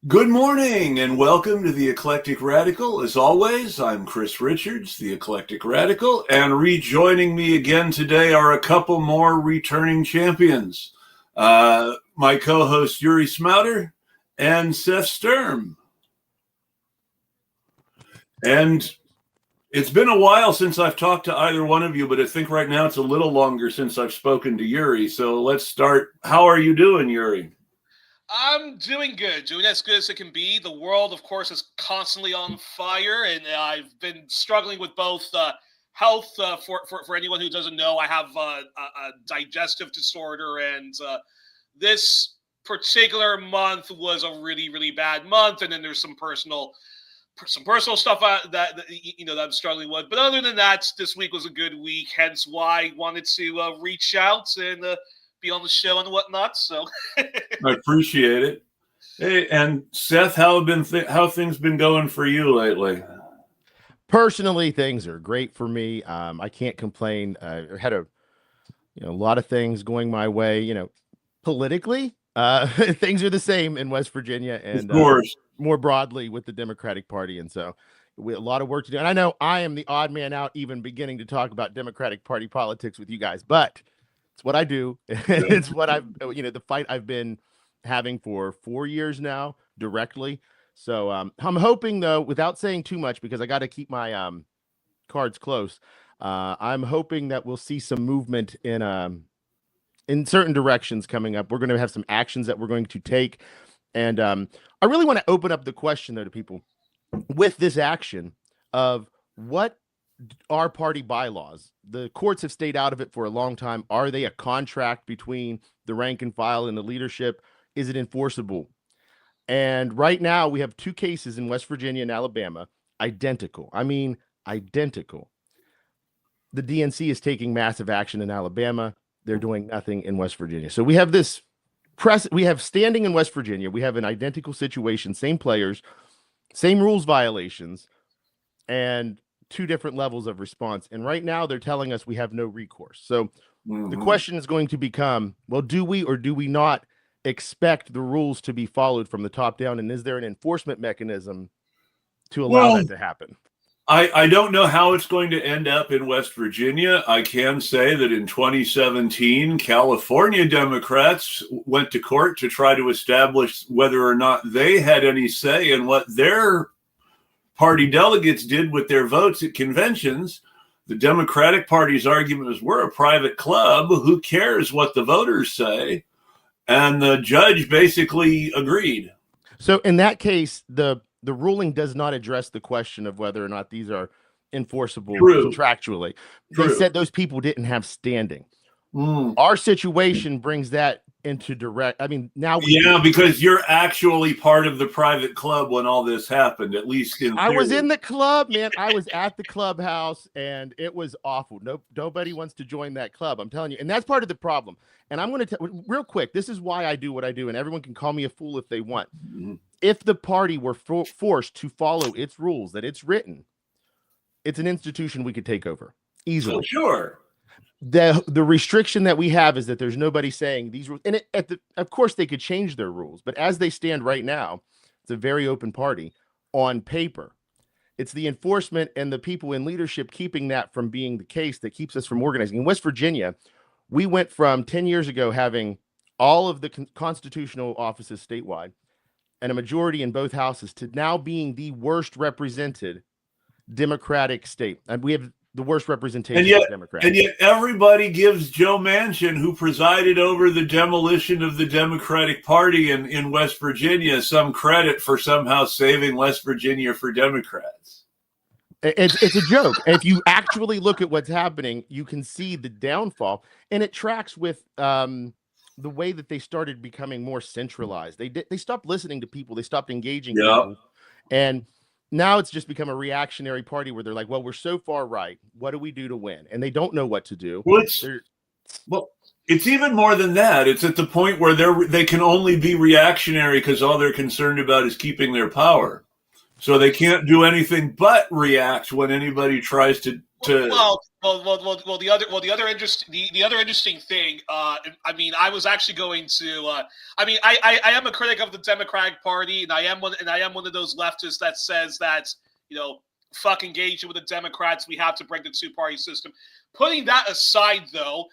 Good morning and welcome to the Eclectic Radical. As always, I'm Chris Richards, the Eclectic Radical, and rejoining me again today are a couple more returning champions. My co-host Yuri Smouter and Seth Sturm. And it's been a while since I've talked to either one of you, but I think right now it's a little longer since I've spoken to Yuri. So let's start. How are you doing, Yuri? I'm doing good, doing as good as it can be. The world, of course, is constantly on fire, and I've been struggling with both health. For anyone who doesn't know, I have a digestive disorder, and this particular month was a really, really bad month. And then there's some personal stuff that I'm struggling with. But other than that, this week was a good week. Hence why I wanted to reach out and be on the show and whatnot. So I appreciate it. Hey, and Seth, how things been going for you lately? Personally, things are great for me. I can't complain. I had a lot of things going my way. Politically, things are the same in West Virginia and Of course. more broadly with the Democratic Party. And so we have a lot of work to do. And I know I am the odd man out even beginning to talk about Democratic Party politics with you guys, but it's what I do. It's what the fight I've been having for 4 years now directly. So I'm hoping, though, without saying too much, because I got to keep my cards close, I'm hoping that we'll see some movement in certain directions coming up. We're going to have some actions that we're going to take. And I really want to open up the question, though, to people with this action of what are party bylaws. The courts have stayed out of it for a long time. Are they a contract between the rank and file and the leadership? Is it enforceable? And right now we have two cases in West Virginia and Alabama, identical. I mean, identical. The DNC is taking massive action in Alabama. They're doing nothing in West Virginia. So we have this we have standing in West Virginia. We have an identical situation, same players, same rules violations, and two different levels of response. And right now they're telling us we have no recourse. So the question is going to become, well, do we or do we not expect the rules to be followed from the top down? And is there an enforcement mechanism to allow that to happen? I don't know how it's going to end up in West Virginia. I can say that in 2017, California Democrats went to court to try to establish whether or not they had any say in what their party delegates did with their votes at conventions. The Democratic Party's argument was, we're a private club. Who cares what the voters say? And the judge basically agreed. So in that case, the ruling does not address the question of whether or not these are enforceable contractually. They said those people didn't have standing. Our situation brings that into direct. I mean, now because you're actually part of the private club when all this happened, at least in theory. I was in the club, man. I was at the clubhouse and it was awful. Nobody wants to join that club, I'm telling you. And that's part of the problem. And I'm going to tell real quick, this is why I do what I do, and everyone can call me a fool if they want. If the party were forced to follow its rules that it's written, it's an institution we could take over easily. Oh, sure. The restriction that we have is that there's nobody saying these rules. And of course, they could change their rules. But as they stand right now, it's a very open party on paper. It's the enforcement and the people in leadership keeping that from being the case that keeps us from organizing. In West Virginia, we went from 10 years ago having all of the constitutional offices statewide and a majority in both houses to now being the worst represented Democratic state. And we have the worst representation of Democrats. And yet everybody gives Joe Manchin, who presided over the demolition of the Democratic Party in West Virginia, some credit for somehow saving West Virginia for Democrats. It's a joke. If you actually look at what's happening, you can see the downfall. And it tracks with the way that they started becoming more centralized. They stopped listening to people. They stopped engaging people. And now it's just become a reactionary party where they're like, well, we're so far right. What do we do to win? And they don't know what to do. Well, it's even more than that. It's at the point where they can only be reactionary because all they're concerned about is keeping their power. So they can't do anything but react when anybody tries to to. The other interesting thing. I mean, I was actually going to. I am a critic of the Democratic Party, and I am one of those leftists that says that fuck engagement with the Democrats. We have to break the two-party system. Putting that aside, though,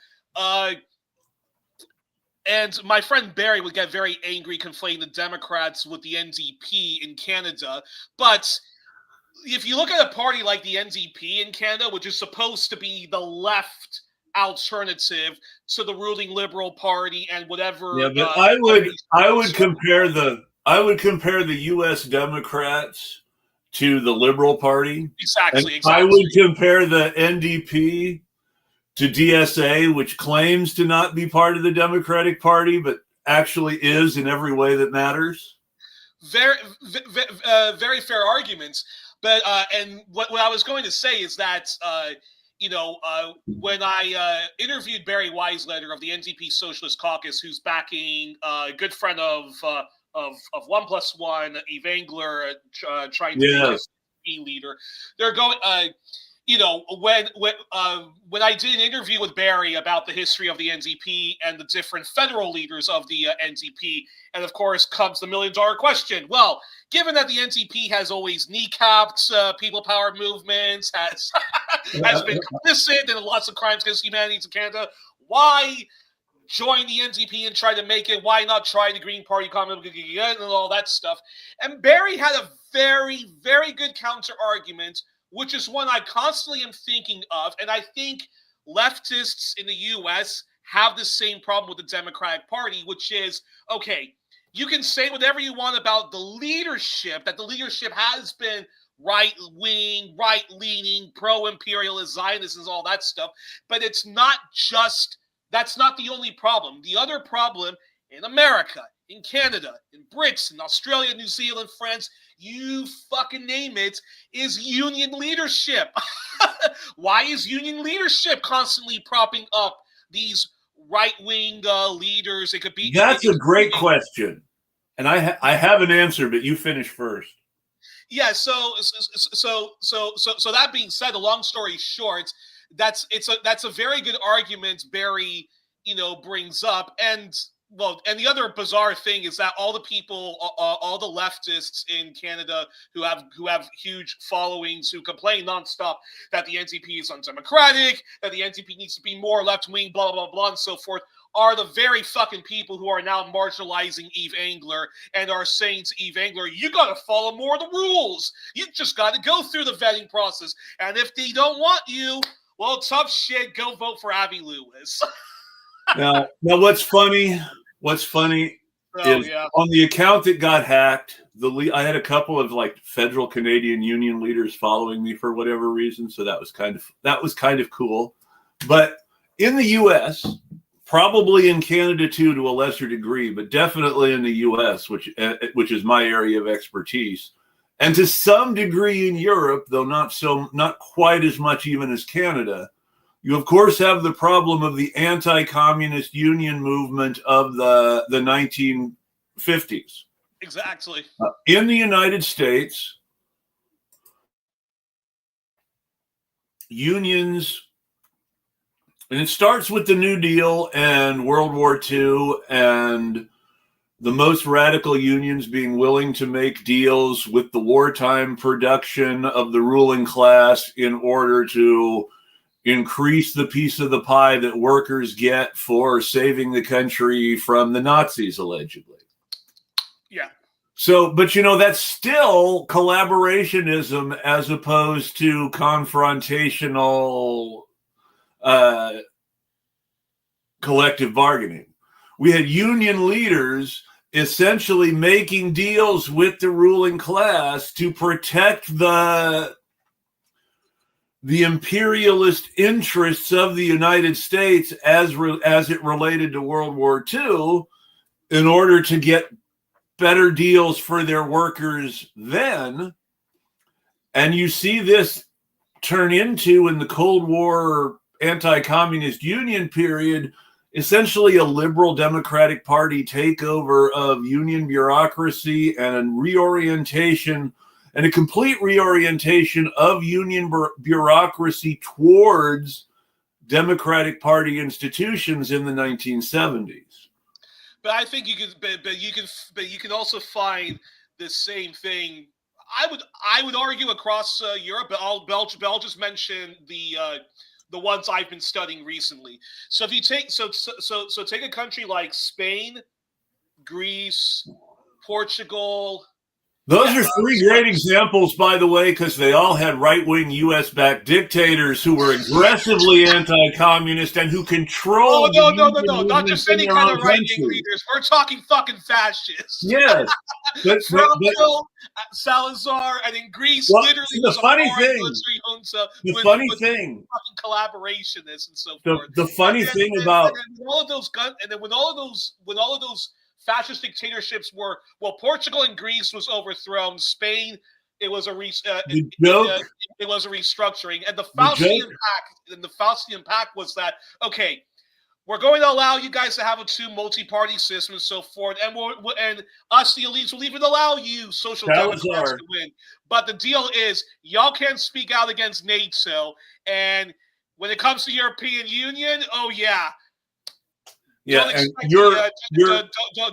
and my friend Barry would get very angry conflating the Democrats with the NDP in Canada, but if you look at a party like the NDP in Canada, which is supposed to be the left alternative to the ruling Liberal Party and whatever. Yeah, but I would compare the U.S. Democrats to the Liberal Party. Exactly. I would compare the NDP to DSA, which claims to not be part of the Democratic Party, but actually is in every way that matters. Very fair arguments. But and what I was going to say is that when I interviewed Barry Weisletter of the NDP Socialist Caucus, who's backing a good friend of 1+1, Eve Engler, trying to be a leader, they're going. When I did an interview with Barry about the history of the NDP and the different federal leaders of the NDP, and of course comes the million-dollar question. Well, given that the NDP has always kneecapped people power movements, has been complicit in lots of crimes against humanity in Canada, why join the NDP and try to make it? Why not try the Green Party and all that stuff? And Barry had a very, very good counter argument, which is one I constantly am thinking of. And I think leftists in the U.S. have the same problem with the Democratic Party, which is, okay, you can say whatever you want about the leadership, that the leadership has been right-wing, right-leaning, pro-imperialist, Zionist, and all that stuff. But it's not just, that's not the only problem. The other problem in America, in Canada, in Brits, in Australia, New Zealand, France, you fucking name it, is union leadership. Why is union leadership constantly propping up these right-wing leaders? It could be. That's a great question, and I have an answer, but you finish first. Yeah. So that being said, a long story short, that's a very good argument Barry brings up, and the other bizarre thing is that all the people, all the leftists in Canada who have huge followings, who complain nonstop that the NDP is undemocratic, that the NDP needs to be more left-wing, blah, blah, blah, and so forth, are the very fucking people who are now marginalizing Eve Engler and are saying to Eve Engler, you got to follow more of the rules. You just got to go through the vetting process. And if they don't want you, well, tough shit, go vote for Abby Lewis. Now, what's funny is on the account that got hacked, I had a couple of federal Canadian union leaders following me for whatever reason, so that was kind of cool. But in the U.S., probably in Canada too, to a lesser degree, but definitely in the U.S., which is my area of expertise, and to some degree in Europe, though not quite as much even as Canada. You, of course, have the problem of the anti-communist union movement of the 1950s. Exactly. In the United States, unions, and it starts with the New Deal and World War II and the most radical unions being willing to make deals with the wartime production of the ruling class in order to increase the piece of the pie that workers get for saving the country from the Nazis, allegedly. Yeah. So, but that's still collaborationism as opposed to confrontational collective bargaining. We had union leaders essentially making deals with the ruling class to protect the imperialist interests of the United States as it related to World War II in order to get better deals for their workers then. And you see this turn into, in the Cold War anti-communist union period, essentially a liberal Democratic Party takeover of union bureaucracy and a reorientation and a complete reorientation of union bureaucracy towards Democratic Party institutions in the 1970s. But I think you can also find the same thing. I would argue across Europe, but I'll just mention the ones I've been studying recently. So if you take take a country like Spain, Greece, Portugal. Those are three great examples, by the way, because they all had right-wing U.S.-backed dictators who were aggressively anti-communist and who controlled. Oh, no, not just any kind of right-wing leaders. We're talking fucking fascists. Yes. Franco, Salazar, and in Greece, literally the funny thing, fucking collaborationists and so forth. The funny thing about when all of those fascist dictatorships were, well, Portugal and Greece was overthrown. Spain, it was a restructuring, and the Faustian Pact was that, okay, we're going to allow you guys to have a two multi-party system and so forth, and us, the elites, will even allow you social democrats to win. But the deal is, y'all can't speak out against NATO, and when it comes to European Union, oh yeah. Yeah,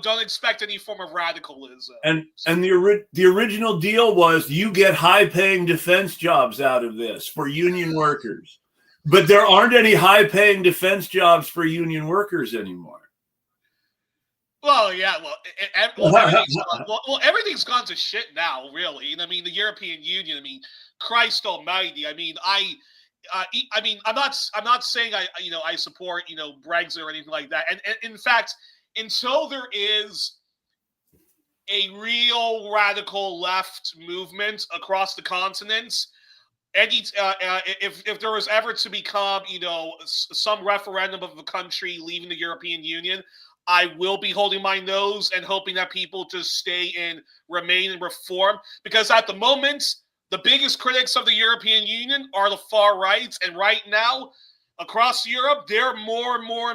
don't expect any form of radicalism. And the original deal was you get high-paying defense jobs out of this for union workers, but there aren't any high-paying defense jobs for union workers anymore. Well, yeah, everything's gone to shit now, really. And I mean, the European Union. I mean, Christ Almighty. I mean, I'm not saying I support Brexit or anything like that. And in fact, until there is a real radical left movement across the continents, if there was ever to become some referendum of a country leaving the European Union, I will be holding my nose and hoping that people just remain and reform, because at the moment, the biggest critics of the European Union are the far right, and right now, across Europe, they're more and more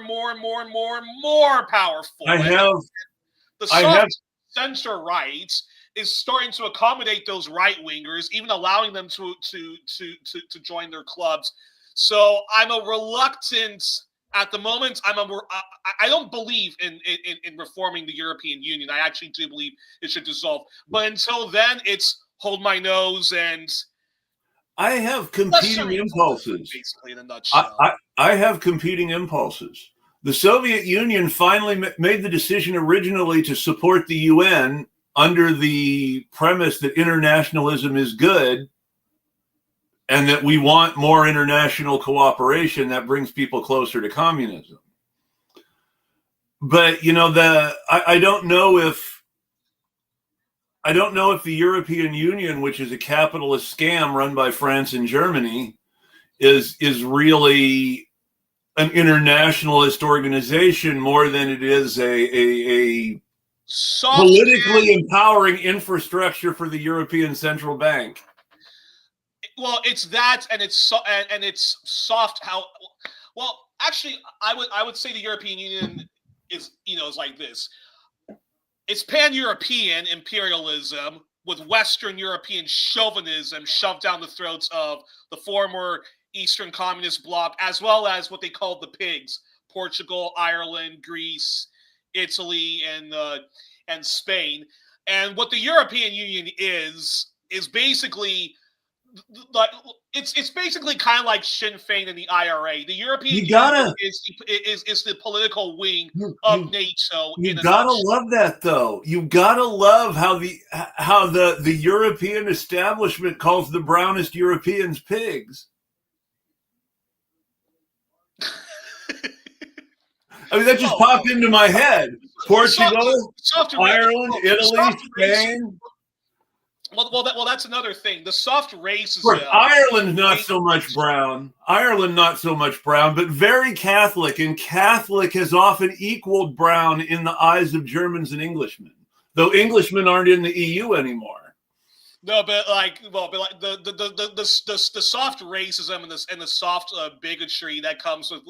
powerful. The soft center right is starting to accommodate those right wingers, even allowing them to join their clubs. So I'm a reluctant. At the moment, I don't believe in reforming the European Union. I actually do believe it should dissolve. But until then, it's hold my nose, and I have competing impulses. Basically, in a nutshell, I have competing impulses. The Soviet Union finally made the decision originally to support the UN under the premise that internationalism is good and that we want more international cooperation that brings people closer to communism. But I don't know if the European Union, which is a capitalist scam run by France and Germany, is really an internationalist organization more than it is a politically empowering infrastructure for the European Central Bank. Well, it's that, and it's soft. Actually, I would say the European Union is like this. It's pan-European imperialism with Western European chauvinism shoved down the throats of the former Eastern Communist bloc, as well as what they called the pigs: Portugal, Ireland, Greece, Italy, and Spain. And what the European Union is basically, like, it's basically kind of like Sinn Féin and the IRA. The European Union is the political wing of NATO. You gotta love that, though. You gotta love how the European establishment calls the brownest Europeans pigs. I mean, that just popped into my head. Portugal, Ireland, Italy, Spain. Well, that's another thing. The soft racism. Ireland, not so much brown. But very Catholic, and Catholic has often equaled brown in the eyes of Germans and Englishmen, though Englishmen aren't in the EU anymore. No, but the soft racism and the soft bigotry that comes with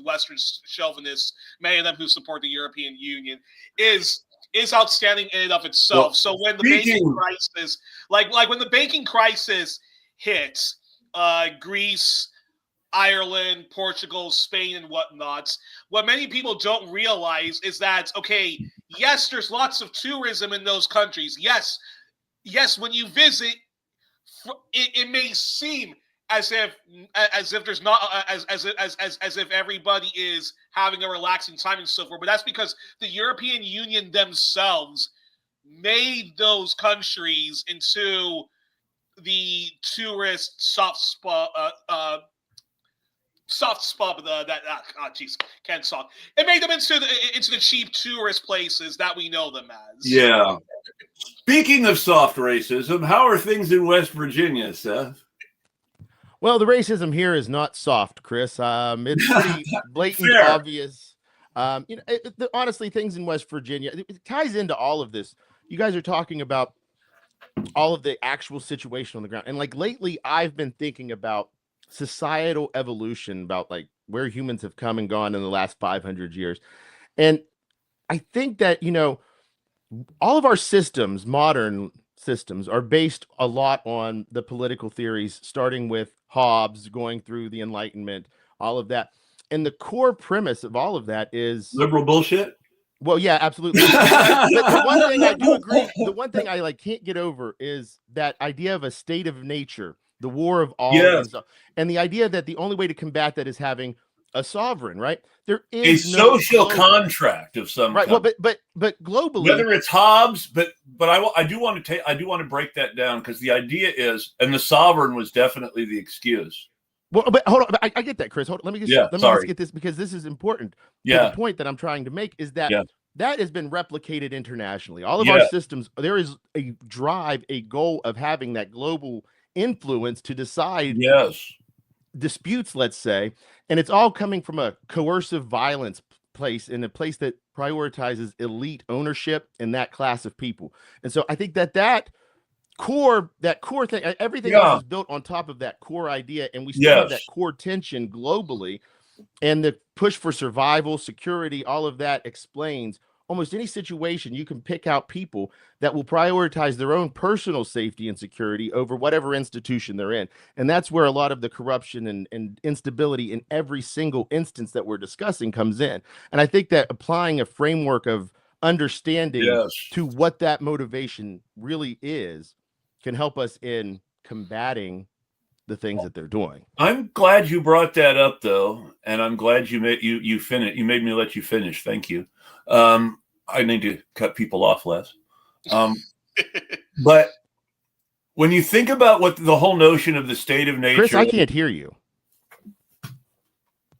Western chauvinists, many of them who support the European Union, is is outstanding in and of itself. Well, so when the banking crisis, like when the banking crisis hits, Greece, Ireland, Portugal, Spain, and whatnot, what many people don't realize is that, okay, yes, there's lots of tourism in those countries. Yes, when you visit, it may seem as if there's not as if everybody is having a relaxing time and so forth, but that's because the European Union themselves made those countries into the tourist soft spot. Can't talk. It made them into the cheap tourist places that we know them as. Yeah. Speaking of soft racism, how are things in West Virginia, Seth? Well, the racism here is not soft, Chris. It's pretty blatant, obvious. Honestly, things in West Virginia, it ties into all of this. You guys are talking about all of the actual situation on the ground. And like lately, I've been thinking about societal evolution, about like where humans have come and gone in the last 500 years. And I think that, all of our systems, modern systems, are based a lot on the political theories, starting with Hobbes, going through the Enlightenment, all of that. And the core premise of all of that is liberal bullshit. Well, yeah, absolutely. but the one thing I do agree, the one thing I can't get over is that idea of a state of nature, the war of all, and the idea that the only way to combat that is having a sovereign, right? There is a social contract of some right. kind. Well, but globally, whether it's Hobbes, but I do want to break that down, because the idea is, and the sovereign was definitely the excuse. Well, but hold on, I get that, Chris. Let me just get this, because this is important. Yeah. The point that I'm trying to make is that that has been replicated internationally. All of our systems, there is a drive, a goal of having that global influence to decide disputes, let's say, and it's all coming from a coercive violence place, in a place that prioritizes elite ownership and that class of people. And so I think that core thing, everything else is built on top of that core idea, and we still have that core tension globally, and the push for survival, security, all of that explains almost any situation. You can pick out people that will prioritize their own personal safety and security over whatever institution they're in. And that's where a lot of the corruption and instability in every single instance that we're discussing comes in. And I think that applying a framework of understanding to what that motivation really is can help us in combating the things that they're doing. I'm glad you brought that up, though, and I'm glad you made me let you finish. Thank you. I need to cut people off less. But when you think about what the whole notion of the state of nature, Chris, I can't hear you.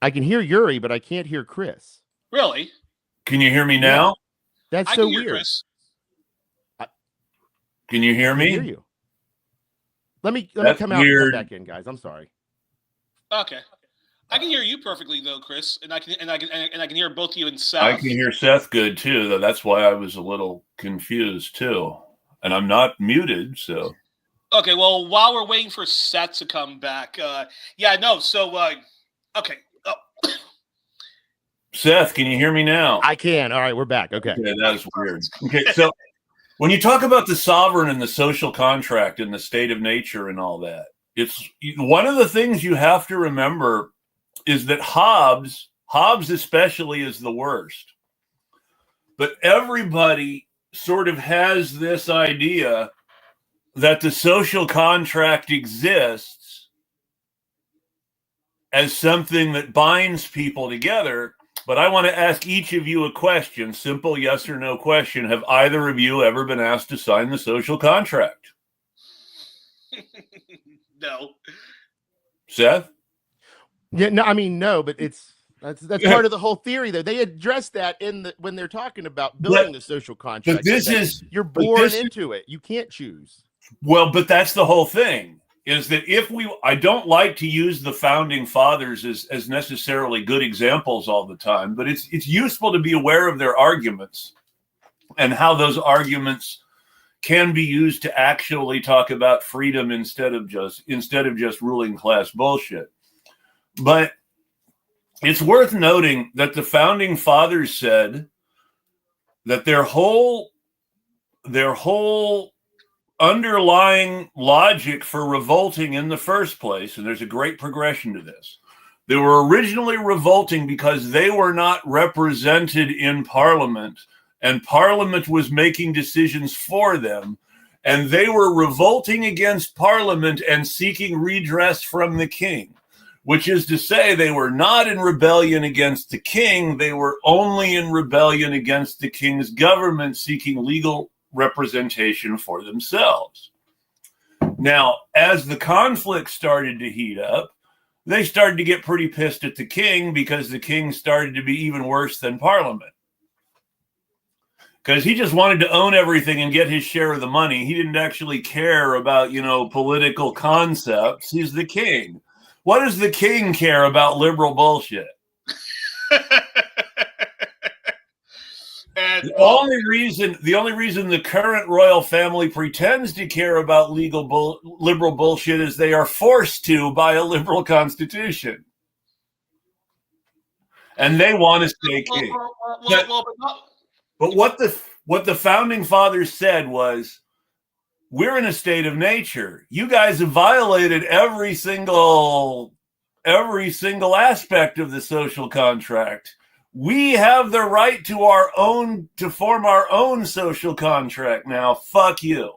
I can hear Yuri, but I can't hear Chris. Really? Can you hear me now? That's so weird. Chris. Can you hear me? I can hear you. Let me come out and come back in, guys. I'm sorry. Okay. I can hear you perfectly, though, Chris, and I can hear both you and Seth. I can hear Seth good too, though. That's why I was a little confused too, and I'm not muted, so. Okay, well, while we're waiting for Seth to come back, okay. Oh. Seth, can you hear me now? I can. All right, we're back. Okay. That's weird. Okay, so when you talk about the sovereign and the social contract and the state of nature and all that, it's one of the things you have to remember is that Hobbes especially is the worst. But everybody sort of has this idea that the social contract exists as something that binds people together. But I want to ask each of you a question, simple yes or no question. Have either of you ever been asked to sign the social contract? No. Seth? Yeah, no, I mean, no, but that's part of the whole theory, though. They address that when they're talking about building the social contract. But you're born into it. You can't choose. Well, but that's the whole thing, is that I don't like to use the founding fathers as necessarily good examples all the time, but it's useful to be aware of their arguments and how those arguments can be used to actually talk about freedom instead of just ruling class bullshit. But it's worth noting that the founding fathers said that their whole underlying logic for revolting in the first place, and there's a great progression to this. They were originally revolting because they were not represented in Parliament, and Parliament was making decisions for them, and they were revolting against Parliament and seeking redress from the king, which is to say they were not in rebellion against the king, they were only in rebellion against the king's government seeking legal representation for themselves. Now, as the conflict started to heat up, they started to get pretty pissed at the king because the king started to be even worse than Parliament. Because he just wanted to own everything and get his share of the money. He didn't actually care about, political concepts. He's the king. What does the king care about liberal bullshit? And the only reason the current royal family pretends to care about liberal bullshit is they are forced to by a liberal constitution, and they want to stay king. But what the founding fathers said was, we're in a state of nature. You guys have violated every single aspect of the social contract. We have the right to form our own social contract now. Fuck you.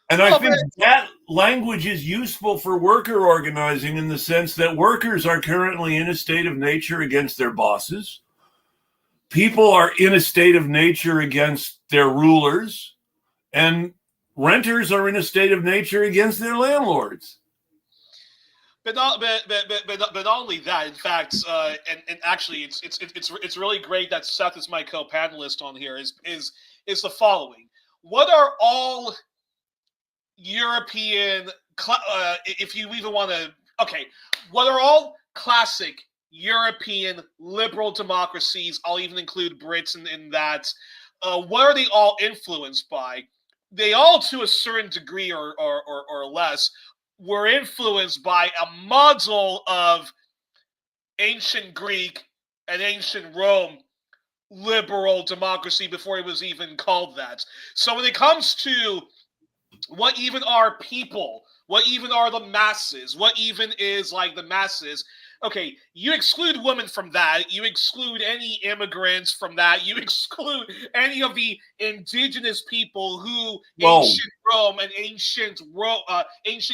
And I think that language is useful for worker organizing in the sense that workers are currently in a state of nature against their bosses. People are in a state of nature against their rulers, and renters are in a state of nature against their landlords. But not only that. In fact, and actually, it's really great that Seth is my co-panelist on here. Is the following: what are all European, if you even want to, what are all classic European liberal democracies? I'll even include Brits in that. What are they all influenced by? They all, to a certain degree or less, were influenced by a model of ancient Greek and ancient Rome liberal democracy before it was even called that. So when it comes to what even are people, what even are the masses, what even is like the masses, okay, you exclude women from that, you exclude any immigrants from that, you exclude any of the indigenous people who ancient Rome and ancient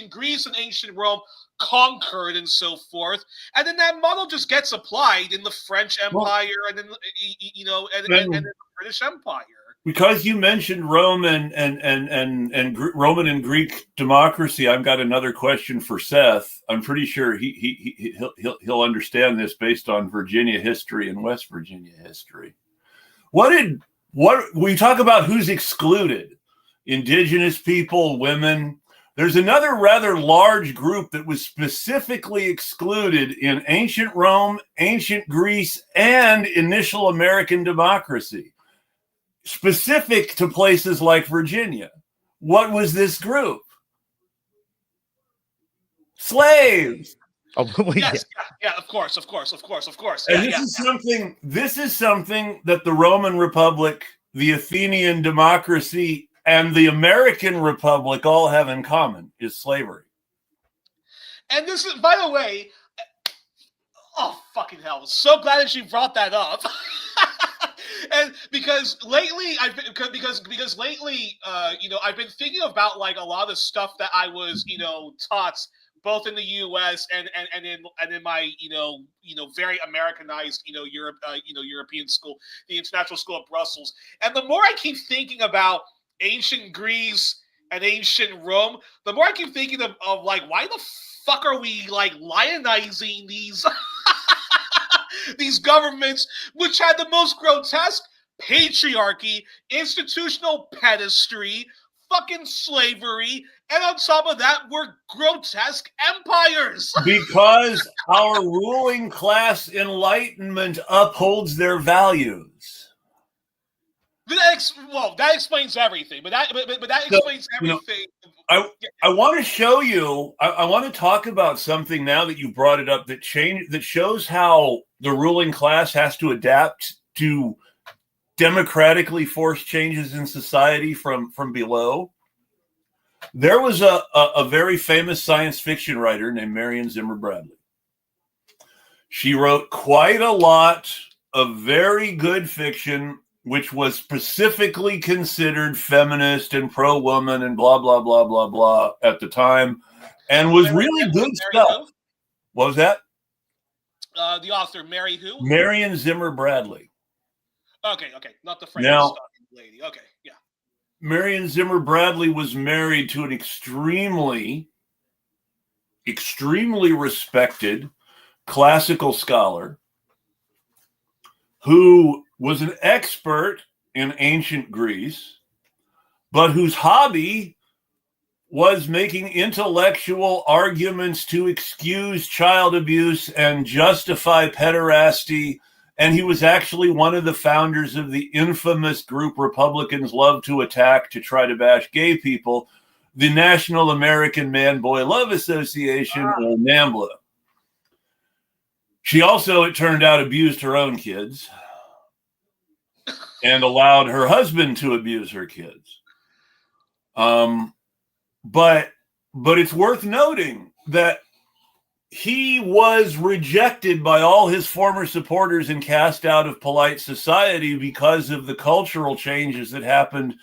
Greece and ancient Rome conquered and so forth, and then that model just gets applied in the French Empire and then and the British Empire. Because you mentioned Rome and Roman and Greek democracy, I've got another question for Seth. I'm pretty sure he'll understand this based on Virginia history and West Virginia history. What we talk about who's excluded? Indigenous people, women. There's another rather large group that was specifically excluded in ancient Rome, ancient Greece, and initial American democracy, specific to places like Virginia. What was this group? Slaves. Oh, well, yes, yeah, of course. And this is something that the Roman Republic, the Athenian democracy, and the American Republic all have in common, is slavery. And this is, by the way, oh fucking hell! So glad that you brought that up. And because lately I've been I've been thinking about like a lot of stuff that I was taught both in the U.S. and in my very Americanized European school, the International School of Brussels. And the more I keep thinking about ancient Greece and ancient Rome, the more I keep thinking of like, why the fuck are we like lionizing these these governments which had the most grotesque patriarchy, institutional pedestry, fucking slavery, and on top of that, we're grotesque empires. Because our ruling class enlightenment upholds their values. That explains everything. But that explains everything. I want to show you. I want to talk about something now that you brought it up that shows how the ruling class has to adapt to democratically forced changes in society from below. There was a very famous science fiction writer named Marion Zimmer Bradley. She wrote quite a lot of very good fiction, which was specifically considered feminist and pro-woman and blah, blah, blah, blah, blah at the time, and was really good stuff. What was that? The author, Mary who? Marion Zimmer Bradley. Okay. Not the Frankenstein lady. Okay, yeah. Marion Zimmer Bradley was married to an extremely respected classical scholar who was an expert in ancient Greece, but whose hobby was making intellectual arguments to excuse child abuse and justify pederasty. And he was actually one of the founders of the infamous group Republicans love to attack to try to bash gay people, the National American Man-Boy Love Association, or NAMBLA. She also, it turned out, abused her own kids and allowed her husband to abuse her kids. But it's worth noting that he was rejected by all his former supporters and cast out of polite society because of the cultural changes that happened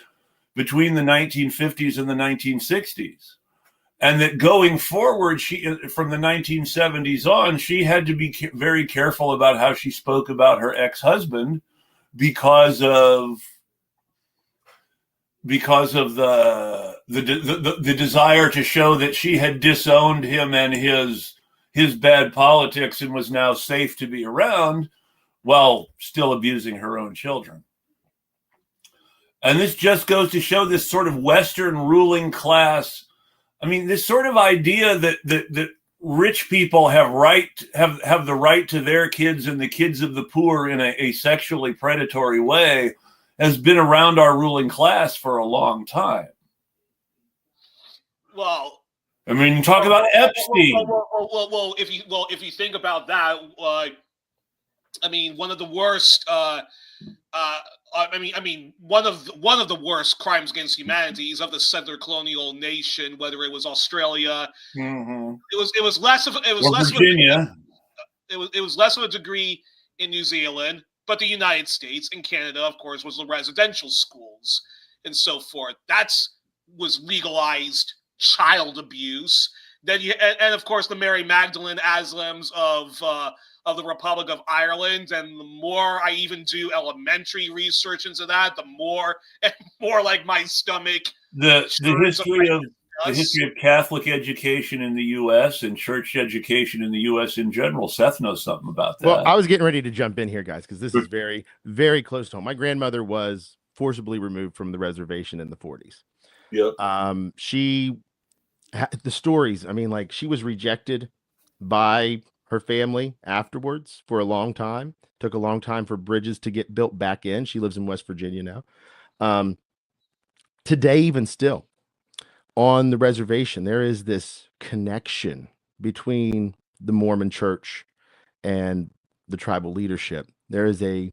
between the 1950s and the 1960s. And that going forward, from the 1970s on, she had to be very careful about how she spoke about her ex-husband because of the desire to show that she had disowned him and his bad politics and was now safe to be around while still abusing her own children. And this just goes to show this sort of Western ruling class. I mean, this sort of idea that rich people have the right to their kids and the kids of the poor in a sexually predatory way has been around our ruling class for a long time. Well, I mean, talk about Epstein. Well, if you think about that, I mean, one of the worst. One of the worst crimes against humanity is of the settler colonial nation, whether it was Australia. Mm-hmm. It was less of Virginia. It was less of a degree in New Zealand, but the United States and Canada, of course, was the residential schools and so forth. Was legalized child abuse. Then and of course the Mary Magdalene Aslims of the Republic of Ireland. And the more I even do elementary research into that, the more and more like my stomach. The history of Catholic education in the U.S. and church education in the U.S. in general. Seth knows something about that. Well, I was getting ready to jump in here, guys, because this is very, very close to home. My grandmother was forcibly removed from the reservation in the 40s. Yep. The stories, I mean, like, she was rejected by her family afterwards for a long time. Took a long time for bridges to get built back in. She lives in West Virginia now. Today, even still, on the reservation, there is this connection between the Mormon church and the tribal leadership. There is a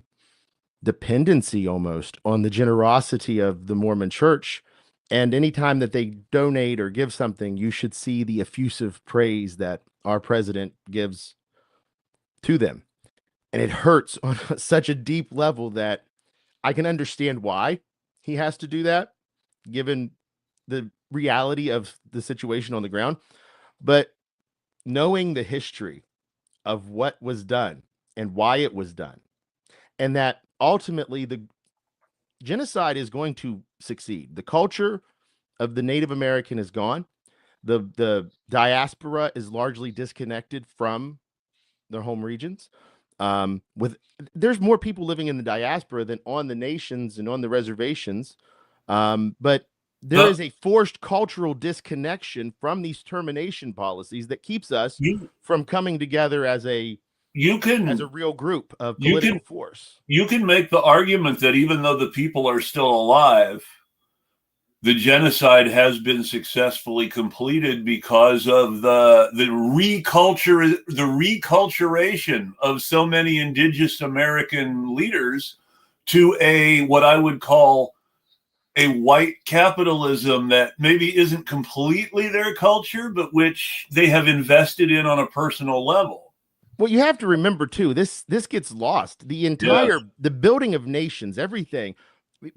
dependency almost on the generosity of the Mormon church. And anytime that they donate or give something, you should see the effusive praise that our president gives to them. And it hurts on such a deep level that I can understand why he has to do that, given the reality of the situation on the ground. But knowing the history of what was done and why it was done, and that ultimately the genocide is going to succeed. The culture of the Native American is gone. The diaspora is largely disconnected from their home regions. There's more people living in the diaspora than on the nations and on the reservations. But there is a forced cultural disconnection from these termination policies that keeps us from coming together as a real group of political force. You can make the argument that even though the people are still alive, the genocide has been successfully completed because of the reculturation of so many indigenous American leaders to a what I would call a white capitalism that maybe isn't completely their culture, but which they have invested in on a personal level. Well, you have to remember too, this gets lost. The building of nations, everything.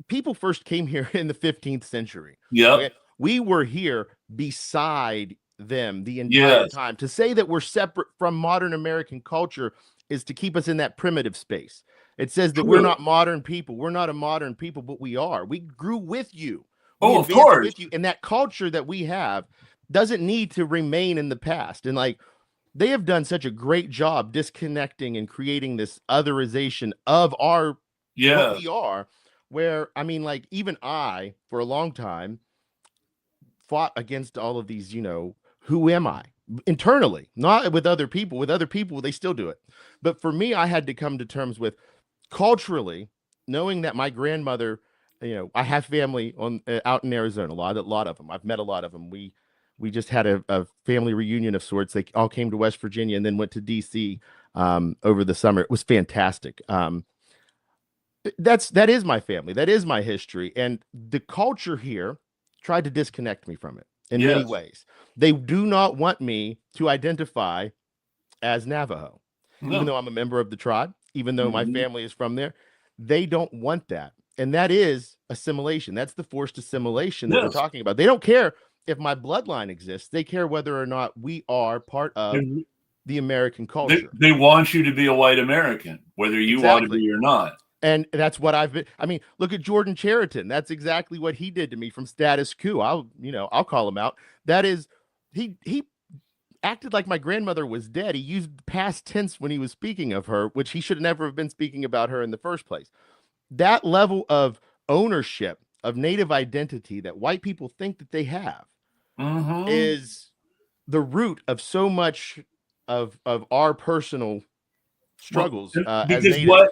People first came here in the 15th century. Yeah. Okay? We were here beside them the entire time. To say that we're separate from modern American culture is to keep us in that primitive space. It says that we're not modern people. We're not a modern people, but we are. We grew with you. We of course. with you. And that culture that we have doesn't need to remain in the past. And like, they have done such a great job disconnecting and creating this otherization of what we are, where, I mean, like, even I, for a long time, fought against all of these, who am I? Internally, not with other people. With other people, they still do it. But for me, I had to come to terms with culturally, knowing that my grandmother, I have family out in Arizona, a lot of them. I've met a lot of them. We just had a family reunion of sorts. They all came to West Virginia and then went to DC over the summer. It was fantastic. That is my family. That is my history. And the culture here tried to disconnect me from it in many ways. They do not want me to identify as Navajo, even though I'm a member of the tribe, even though my family is from there. They don't want that. And that is assimilation. That's the forced assimilation that we're talking about. They don't care if my bloodline exists. They care whether or not we are part of the American culture. They want you to be a white American, whether you want to be or not. And that's what I've been. I mean, look at Jordan Chariton. That's exactly what he did to me from Status Quo. I'll call him out. That is, he acted like my grandmother was dead. He used past tense when he was speaking of her, which he should never have been speaking about her in the first place. That level of ownership of native identity that white people think that they have is the root of so much of our personal struggles. Because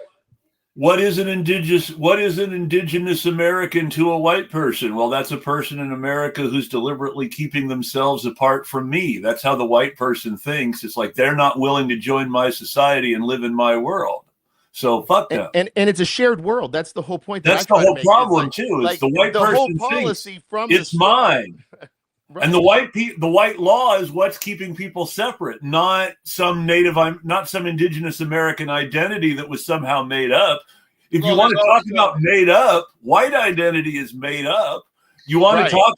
what is an indigenous American to a white person? Well, that's a person in America who's deliberately keeping themselves apart from me. That's how the white person thinks. It's like they're not willing to join my society and live in my world. So fuck them. And it's a shared world. That's the whole point. That's the whole problem too. Is the white person policy from it's mine. Right. And the white law is what's keeping people separate, not some indigenous American identity that was somehow made up. If you want to talk about made up, white identity is made up. You want to talk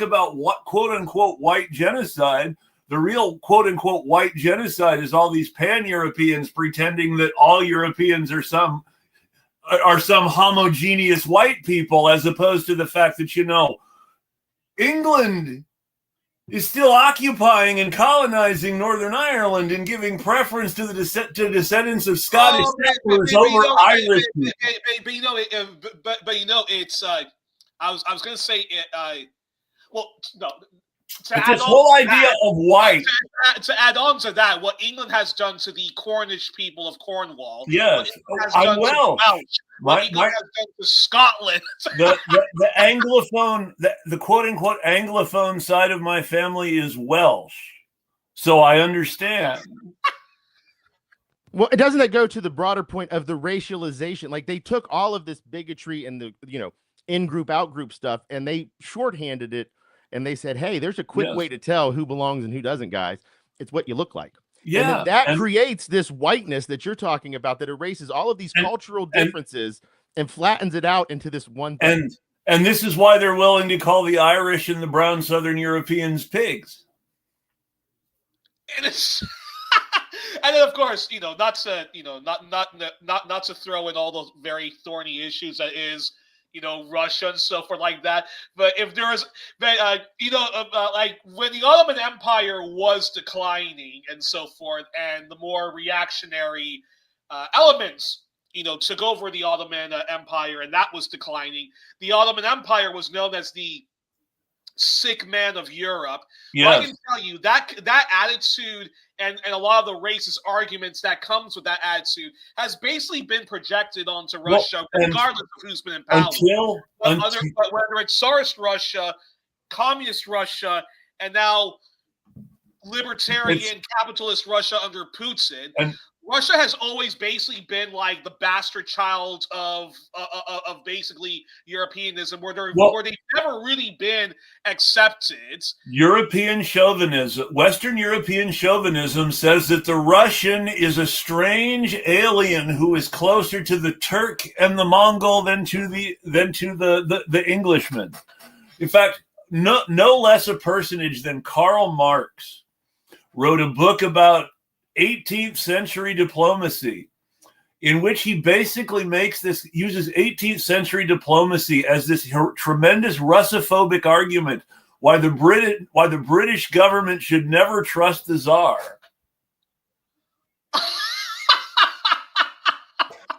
about what quote unquote white genocide. The real quote unquote white genocide is all these pan-Europeans pretending that all Europeans are some homogeneous white people, as opposed to the fact that England is still occupying and colonizing Northern Ireland and giving preference to the descendants of Scottish settlers over Irish. It's. I was going to say it. Well, no. It's this whole idea of white. To add on to that, what England has done to the Cornish people of Cornwall. Yes, I'm Welsh. What England has done to Scotland. the Anglophone, the quote unquote Anglophone side of my family is Welsh, so I understand. Well, doesn't that go to the broader point of the racialization? Like, they took all of this bigotry and the in-group, out-group stuff, and they shorthanded it. And they said, hey, there's a quick way to tell who belongs and who doesn't, guys. It's what you look like. Yeah. And that creates this whiteness that you're talking about that erases all of these cultural differences and flattens it out into this one thing. And this is why they're willing to call the Irish and the brown Southern Europeans pigs. And it's and then of course, not to throw in all those very thorny issues that is Russia and so forth like that. But if there is, like when the Ottoman Empire was declining and so forth, and the more reactionary elements, took over the Ottoman Empire, and that was declining, the Ottoman Empire was known as the sick man of Europe. Yes. Well, I can tell you that attitude and a lot of the racist arguments that comes with that attitude has basically been projected onto Russia, regardless of who's been in power. Whether it's Tsarist Russia, Communist Russia, and now libertarian capitalist Russia under Putin. Russia has always basically been like the bastard child of basically Europeanism, where they've never really been accepted. European chauvinism, Western European chauvinism says that the Russian is a strange alien who is closer to the Turk and the Mongol than to the Englishman. In fact, no less a personage than Karl Marx wrote a book about 18th century diplomacy, in which he basically uses 18th century diplomacy as this tremendous Russophobic argument why the British government should never trust the Tsar.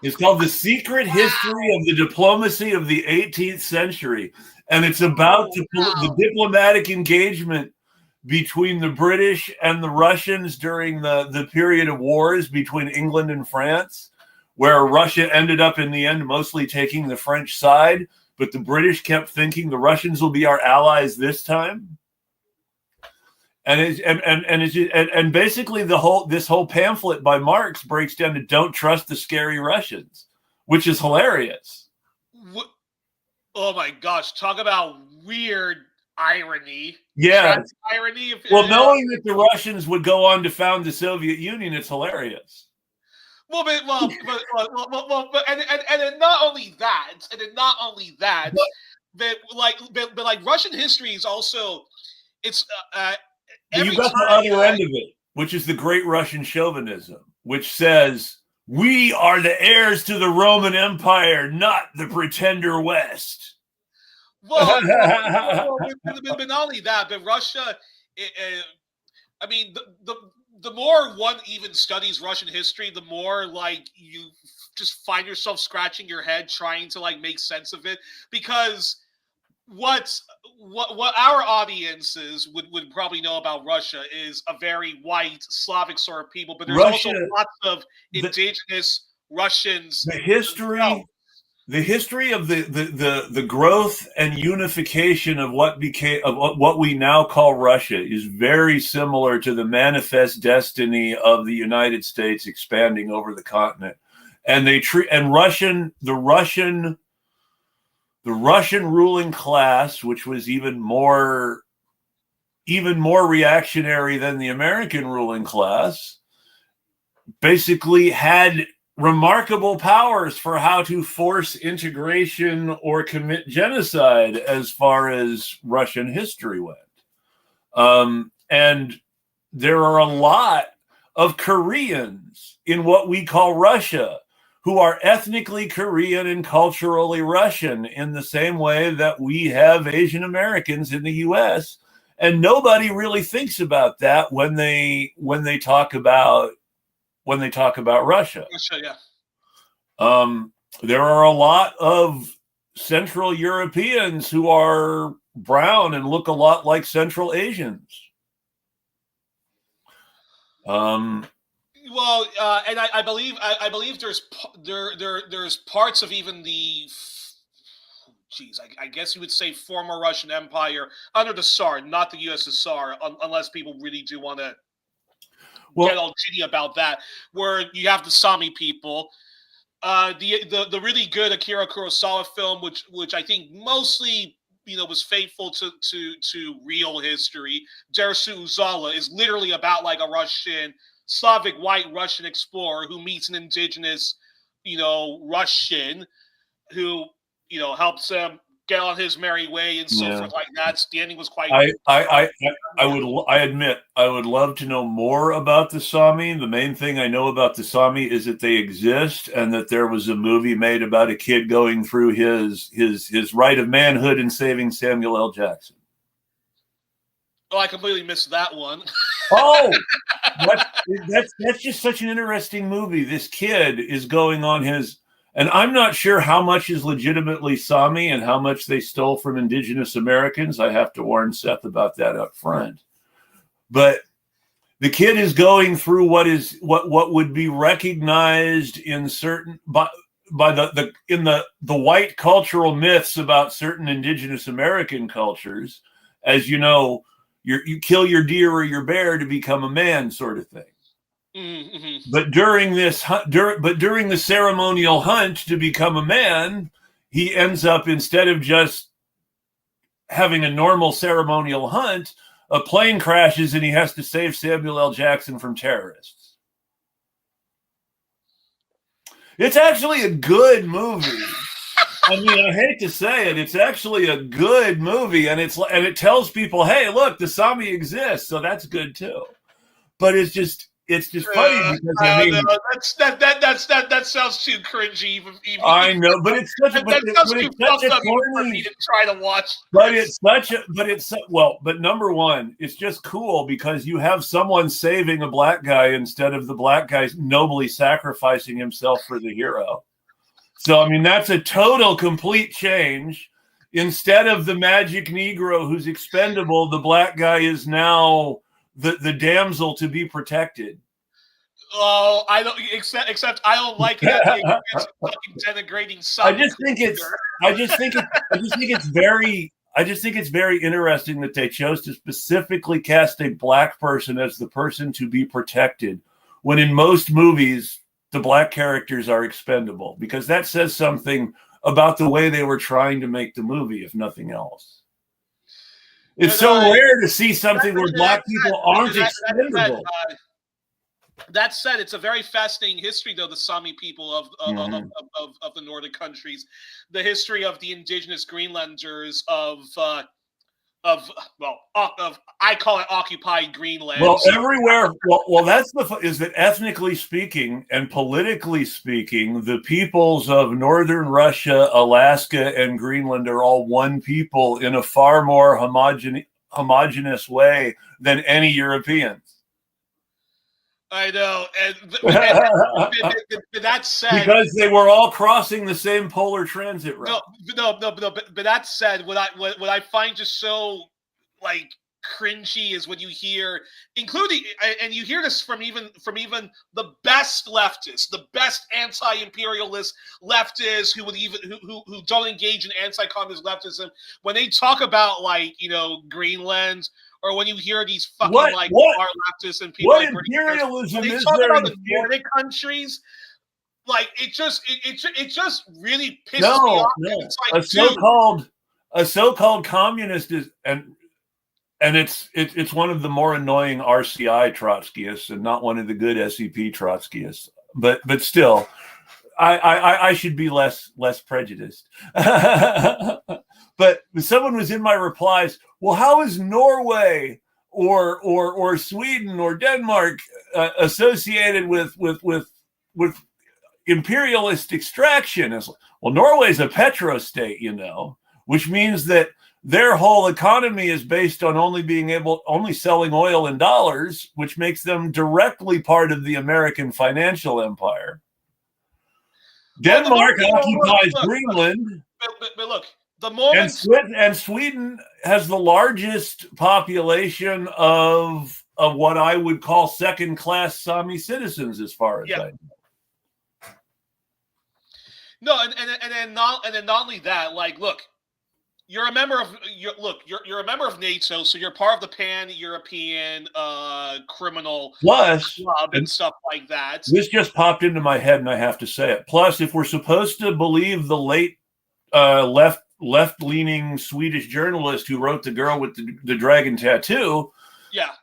It's called The Secret History of the Diplomacy of the 18th Century, and it's about the diplomatic engagement between the British and the Russians during the period of wars between England and France, where Russia ended up in the end mostly taking the French side, but the British kept thinking the Russians will be our allies this time. And basically this whole pamphlet by Marx breaks down to don't trust the scary Russians, which is hilarious. Oh my gosh, talk about weird irony. Yeah. Irony. Knowing that the Russians would go on to found the Soviet Union, it's hilarious. And not only that, but Russian history is also you got the other end of it, which is the great Russian chauvinism, which says we are the heirs to the Roman Empire, not the pretender West. But not only that, but Russia, the more one even studies Russian history, the more like you just find yourself scratching your head trying to like make sense of it, because what our audiences would probably know about Russia is a very white Slavic sort of people, but there's also lots of indigenous Russians. The history of the growth and unification of what we now call Russia is very similar to the manifest destiny of the United States expanding over the continent. And the Russian ruling class, which was even more reactionary than the American ruling class, basically had remarkable powers for how to force integration or commit genocide as far as Russian history went. And there are a lot of Koreans in what we call Russia who are ethnically Korean and culturally Russian in the same way that we have Asian Americans in the U.S. And nobody really thinks about that when they talk about Russia. Yeah. There are a lot of Central Europeans who are brown and look a lot like Central Asians. And I believe there's parts of even the, I guess you would say former Russian Empire under the Tsar, not the USSR, unless people really do want to get all giddy about that, where you have the Sami people. The really good Akira Kurosawa film, which I think mostly was faithful to real history, Derisu Uzala, is literally about like a Slavic white Russian explorer who meets an indigenous Russian who helps him get on his merry way and so forth like that. The ending was quite. I admit I would love to know more about the Sami. The main thing I know about the Sami is that they exist and that there was a movie made about a kid going through his rite of manhood and saving Samuel L. Jackson. Oh, I completely missed that one. Oh, that's just such an interesting movie. This kid is going on his. And I'm not sure how much is legitimately Sami and how much they stole from indigenous Americans. I have to warn Seth about that up front. But the kid is going through what would be recognized in certain by the white cultural myths about certain indigenous American cultures, as you kill your deer or your bear to become a man, sort of thing. Mm-hmm. But during the ceremonial hunt to become a man, he ends up, instead of just having a normal ceremonial hunt, a plane crashes and he has to save Samuel L. Jackson from terrorists. It's actually a good movie. I mean, I hate to say it, it's actually a good movie, and it tells people, hey, look, the Sami exists, so that's good too. But it's just funny because no, that sounds too cringy. Even I know, but it's such a that sounds too fucked up even for me to try to watch. But number one, it's just cool because you have someone saving a black guy instead of the black guy nobly sacrificing himself for the hero. So I mean, that's a total complete change. Instead of the magic Negro who's expendable, the black guy is now the damsel to be protected. Oh, I don't except I don't like it at the expense of fucking denigrating some. I just think it's very interesting that they chose to specifically cast a black person as the person to be protected, when in most movies the black characters are expendable, because that says something about the way they were trying to make the movie, if nothing else. It's so rare to see something where black people aren't expendable. That said, it's a very fascinating history, though, the Sami people of the northern countries, the history of the indigenous Greenlanders of I call it occupied Greenland. Well, everywhere. Well, is that ethnically speaking and politically speaking, the peoples of northern Russia, Alaska, and Greenland are all one people in a far more homogeneous way than any Europeans. I know, and that said, because they were all crossing the same polar transit route. No. But that said, what I find just so like cringy is when you hear, including, and you hear this from even the best leftists, the best anti-imperialist leftists who don't engage in anti-communist leftism, when they talk about Greenland. Or when you hear these fucking far leftists and people what imperialism they is talk there about the Nordic countries, it just really pisses me off. No. It's like A so-called communist is and it's one of the more annoying RCI Trotskyists and not one of the good SEP Trotskyists. But still, I should be less prejudiced. But someone was in my replies, well, how is Norway or Sweden or Denmark associated with imperialist extraction? It's like, well, Norway's a petrostate, which means that their whole economy is based on only selling oil in dollars, which makes them directly part of the American financial empire. Denmark occupies Greenland. But look, the moment and Sweden has the largest population of what I would call second-class Sami citizens, as far as I know. No, and then not only that, look, you're a member of you're a member of NATO, so you're part of the Pan-European criminal club and stuff like that. This just popped into my head, and I have to say it. Plus, if we're supposed to believe the late left-leaning Swedish journalist who wrote The Girl with the Dragon Tattoo,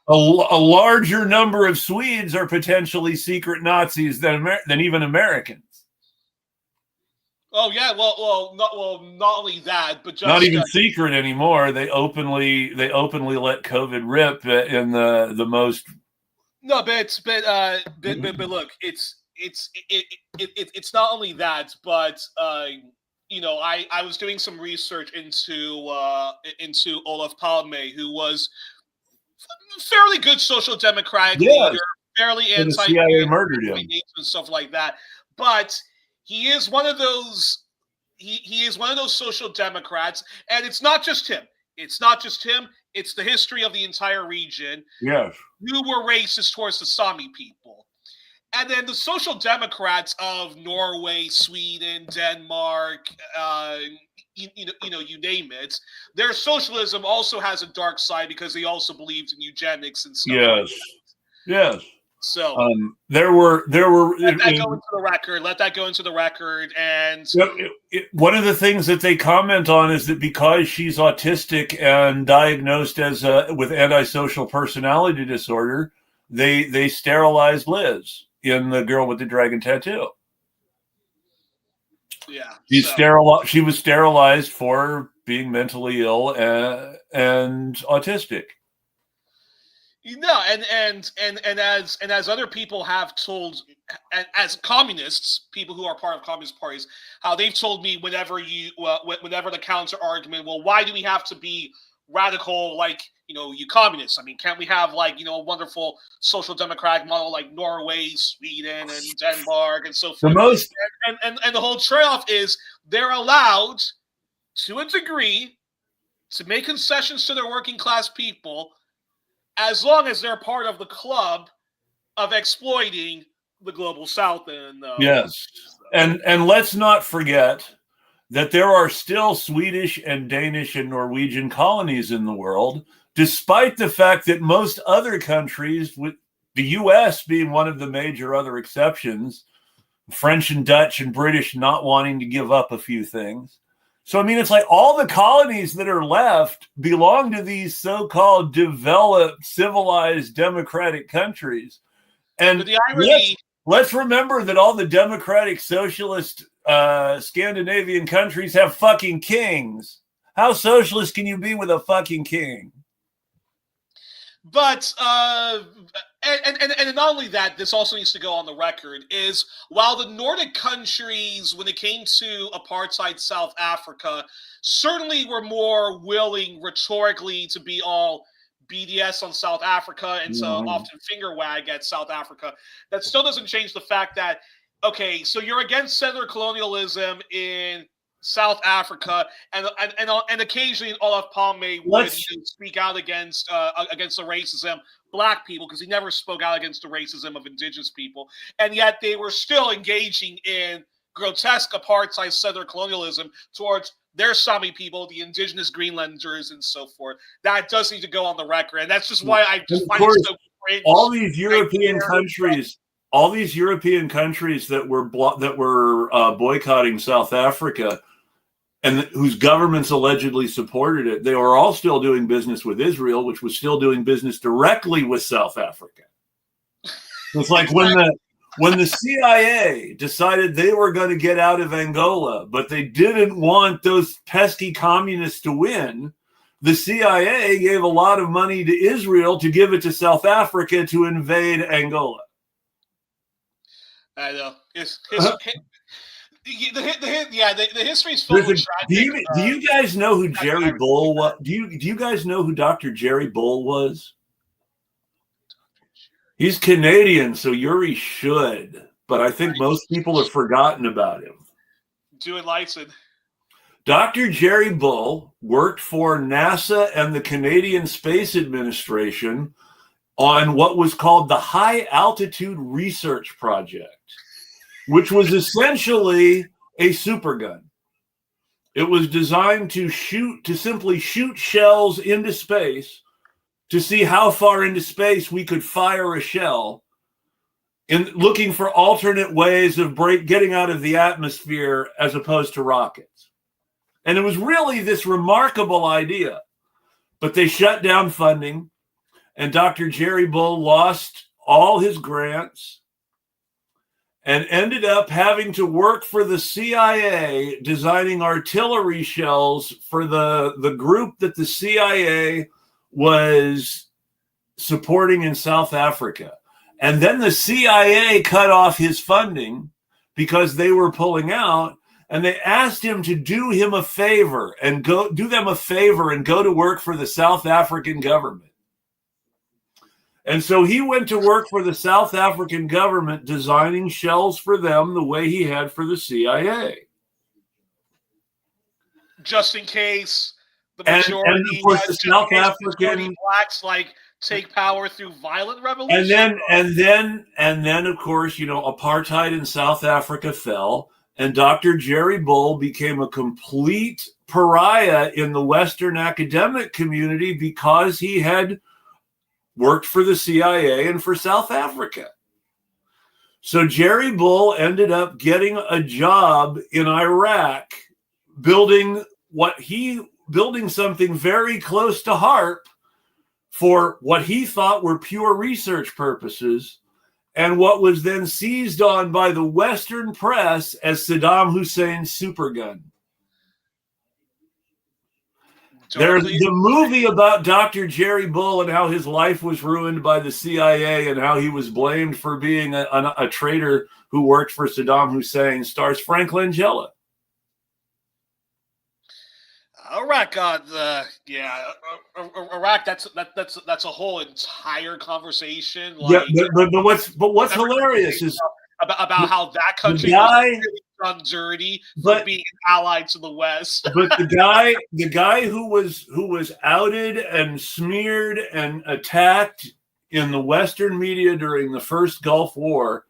a larger number of Swedes are potentially secret Nazis than even Americans. Oh yeah, well, not only that, but just not even secret anymore. They openly let COVID rip in the most. No, but look, it's not only that, but I was doing some research into Olof Palme, who was fairly good social democratic leader, fairly anti CIA murdered him and stuff like that, but. He is one of those. He is one of those social democrats, and it's not just him. It's the history of the entire region. Yes, who were racist towards the Sami people, and then the social democrats of Norway, Sweden, Denmark, you name it. Their socialism also has a dark side because they also believed in eugenics and stuff. Yes. So there were let that go into the record. Let that go into the record. And one of the things that they comment on is that because she's autistic and diagnosed as with antisocial personality disorder, they sterilized Liz in The Girl with the Dragon Tattoo. Yeah, she was sterilized for being mentally ill and autistic. No, and as other people have told, as communists, people who are part of communist parties, how they've told me whenever the counter argument, well, why do we have to be radical like you communists? I mean, can't we have like a wonderful social democratic model like Norway, Sweden, and Denmark, and so forth? And the whole trade-off is they're allowed, to a degree, to make concessions to their working class people, as long as they're part of the club of exploiting the global south. And yes, and let's not forget that there are still Swedish and Danish and Norwegian colonies in the world, despite the fact that most other countries, with the US being one of the major other exceptions, French and Dutch and British not wanting to give up a few things. So, I mean, it's like all the colonies that are left belong to these so-called developed, civilized, democratic countries. And the irony, let's remember that all the democratic, socialist, Scandinavian countries have fucking kings. How socialist can you be with a fucking king? But and not only that, this also needs to go on the record, is while the Nordic countries, when it came to apartheid South Africa, certainly were more willing rhetorically to be all BDS on South Africa and so often finger wag at South Africa, that still doesn't change the fact that, okay, so you're against settler colonialism in South Africa, and occasionally Olaf Palme would speak out against the racism black people, because he never spoke out against the racism of indigenous people, and yet they were still engaging in grotesque apartheid settler colonialism towards their Sami people, the indigenous Greenlanders, and so forth. That does need to go on the record, and that's just why I just find it so cringe. All these European countries. All these European countries that were boycotting South Africa, and whose governments allegedly supported it, they were all still doing business with Israel, which was still doing business directly with South Africa. It's like when the CIA decided they were going to get out of Angola, but they didn't want those pesky communists to win, the CIA gave a lot of money to Israel to give it to South Africa to invade Angola. I know. The history is full of tragic. Do you guys know who Jerry Bull was? Do you guys know who Dr. Jerry Bull was? He's Canadian, so Yuri should, but I think most people have forgotten about him. Do enlighten. Dr. Jerry Bull worked for NASA and the Canadian Space Administration on what was called the High Altitude Research Project, which was essentially a supergun. It was designed to simply shoot shells into space to see how far into space we could fire a shell, in looking for alternate ways of getting out of the atmosphere as opposed to rockets. And it was really this remarkable idea, but they shut down funding, and Dr. Jerry Bull lost all his grants and ended up having to work for the CIA designing artillery shells for the group that the CIA was supporting in South Africa. And then the CIA cut off his funding because they were pulling out, and they asked him to do them a favor and go to work for the South African government. And so he went to work for the South African government, designing shells for them the way he had for the CIA. Just in case the majority, and of course, the South African blacks take power through violent revolution. And then, of course, apartheid in South Africa fell, and Dr. Jerry Bull became a complete pariah in the Western academic community because he had worked for the CIA and for South Africa. So Jerry Bull ended up getting a job in Iraq building something very close to HAARP for what he thought were pure research purposes, and what was then seized on by the Western press as Saddam Hussein's supergun. There's the movie about Dr. Jerry Bull and how his life was ruined by the CIA and how he was blamed for being a traitor who worked for Saddam Hussein. Stars Frank Langella. Iraq, Iraq. That's a whole entire conversation. Like, yeah, but what's hilarious is about how that country was really done dirty for being allied to the West. But the guy who was outed and smeared and attacked in the Western media during the first Gulf War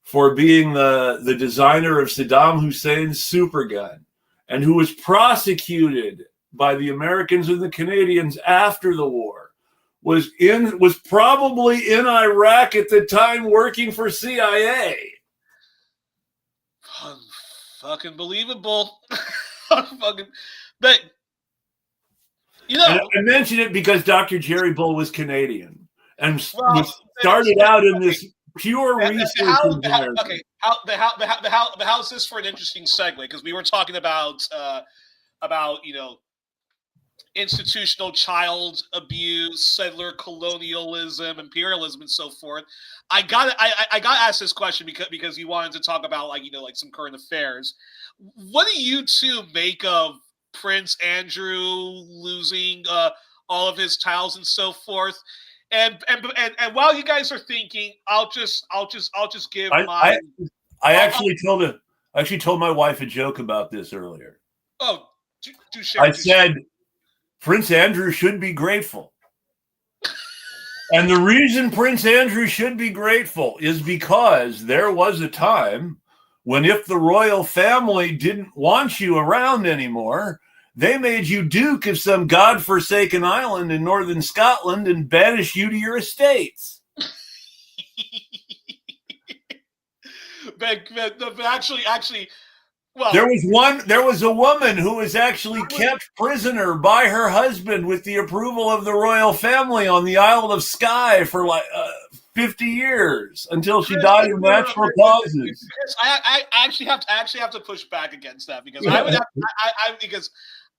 for being the designer of Saddam Hussein's supergun, and who was prosecuted by the Americans and the Canadians after the war, was probably in Iraq at the time working for CIA. Fucking believable. But you know, and I mention it because Dr. Jerry Bull was Canadian and started out in this pure research. How's this for an interesting segue? Because we were talking about institutional child abuse, settler colonialism, imperialism, and so forth. I got asked this question because you wanted to talk about like some current affairs. What do you two make of Prince Andrew losing all of his titles and so forth? And while you guys are thinking, I'll just give my. I actually told my wife a joke about this earlier. Oh, do share. I said Prince Andrew should be grateful. And the reason Prince Andrew should be grateful is because there was a time when if the royal family didn't want you around anymore, they made you Duke of some godforsaken island in northern Scotland and banished you to your estates. but actually, well, there was a woman who was actually kept prisoner by her husband with the approval of the royal family on the Isle of Skye for like 50 years until she died of natural causes. I actually have to push back against that because because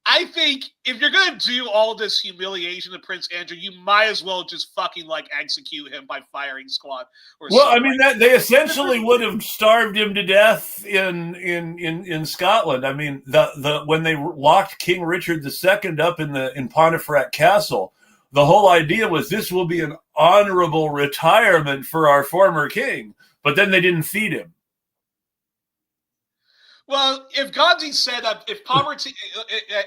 I think if you're gonna do all this humiliation to Prince Andrew, you might as well just fucking like execute him by firing squad. I mean that they essentially would have starved him to death in Scotland. I mean when they locked King Richard II up in Pontefract Castle, the whole idea was this will be an honorable retirement for our former king. But then they didn't feed him. Well, if Gandhi said that if poverty,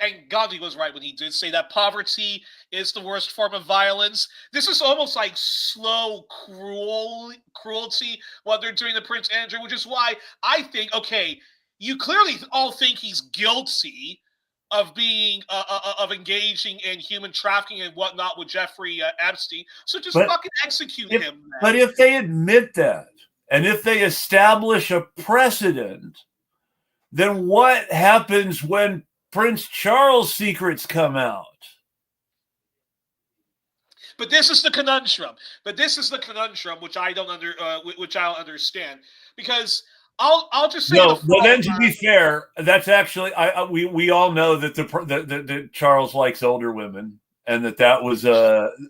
and Gandhi was right when he did say that poverty is the worst form of violence, this is almost like slow cruelty what they're doing to Prince Andrew, which is why I think, okay, you clearly all think he's guilty of being of engaging in human trafficking and whatnot with Jeffrey Epstein. So just fucking execute him. Man. But if they admit that, and if they establish a precedent, then what happens when Prince Charles' secrets come out? But this is the conundrum. Which I don't understand, because I'll just say. No, well, then to be fair, that's actually we all know that that Charles likes older women, and that was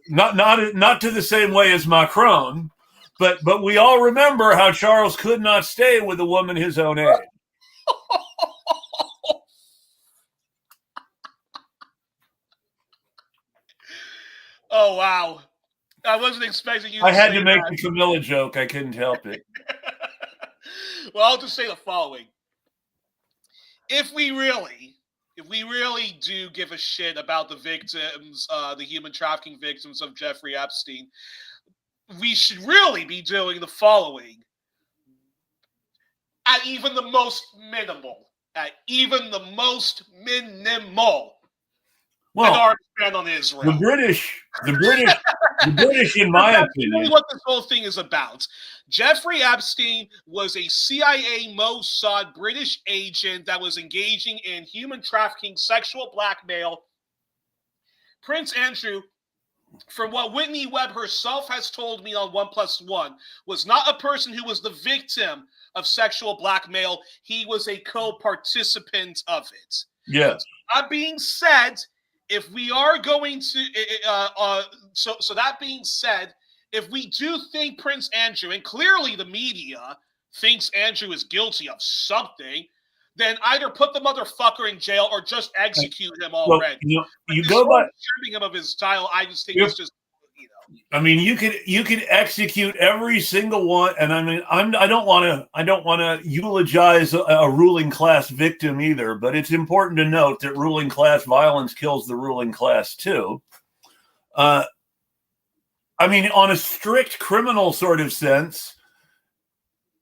not to the same way as Macron, but we all remember how Charles could not stay with a woman his own age. Oh wow! I wasn't expecting you. I had to make the Camilla joke. I couldn't help it. Well, I'll just say the following: if we really do give a shit about the victims, the human trafficking victims of Jeffrey Epstein, we should really be doing the following. At even the most minimal. and our stand on Israel. The British, in my opinion, really what this whole thing is about. Jeffrey Epstein was a CIA Mossad British agent that was engaging in human trafficking, sexual blackmail. Prince Andrew, from what Whitney Webb herself has told me on 1+1, was not a person who was the victim of sexual blackmail. He was a co-participant of it. Yes. That being said, if we are going to, so that being said, if we do think Prince Andrew, and clearly the media thinks Andrew is guilty of something, then either put the motherfucker in jail or just execute him already. Well, you go by stripping him of his title. I just think it's just, I mean, you could execute every single one, and I mean, I don't want to eulogize a ruling class victim either, but it's important to note that ruling class violence kills the ruling class too. I mean, on a strict criminal sort of sense,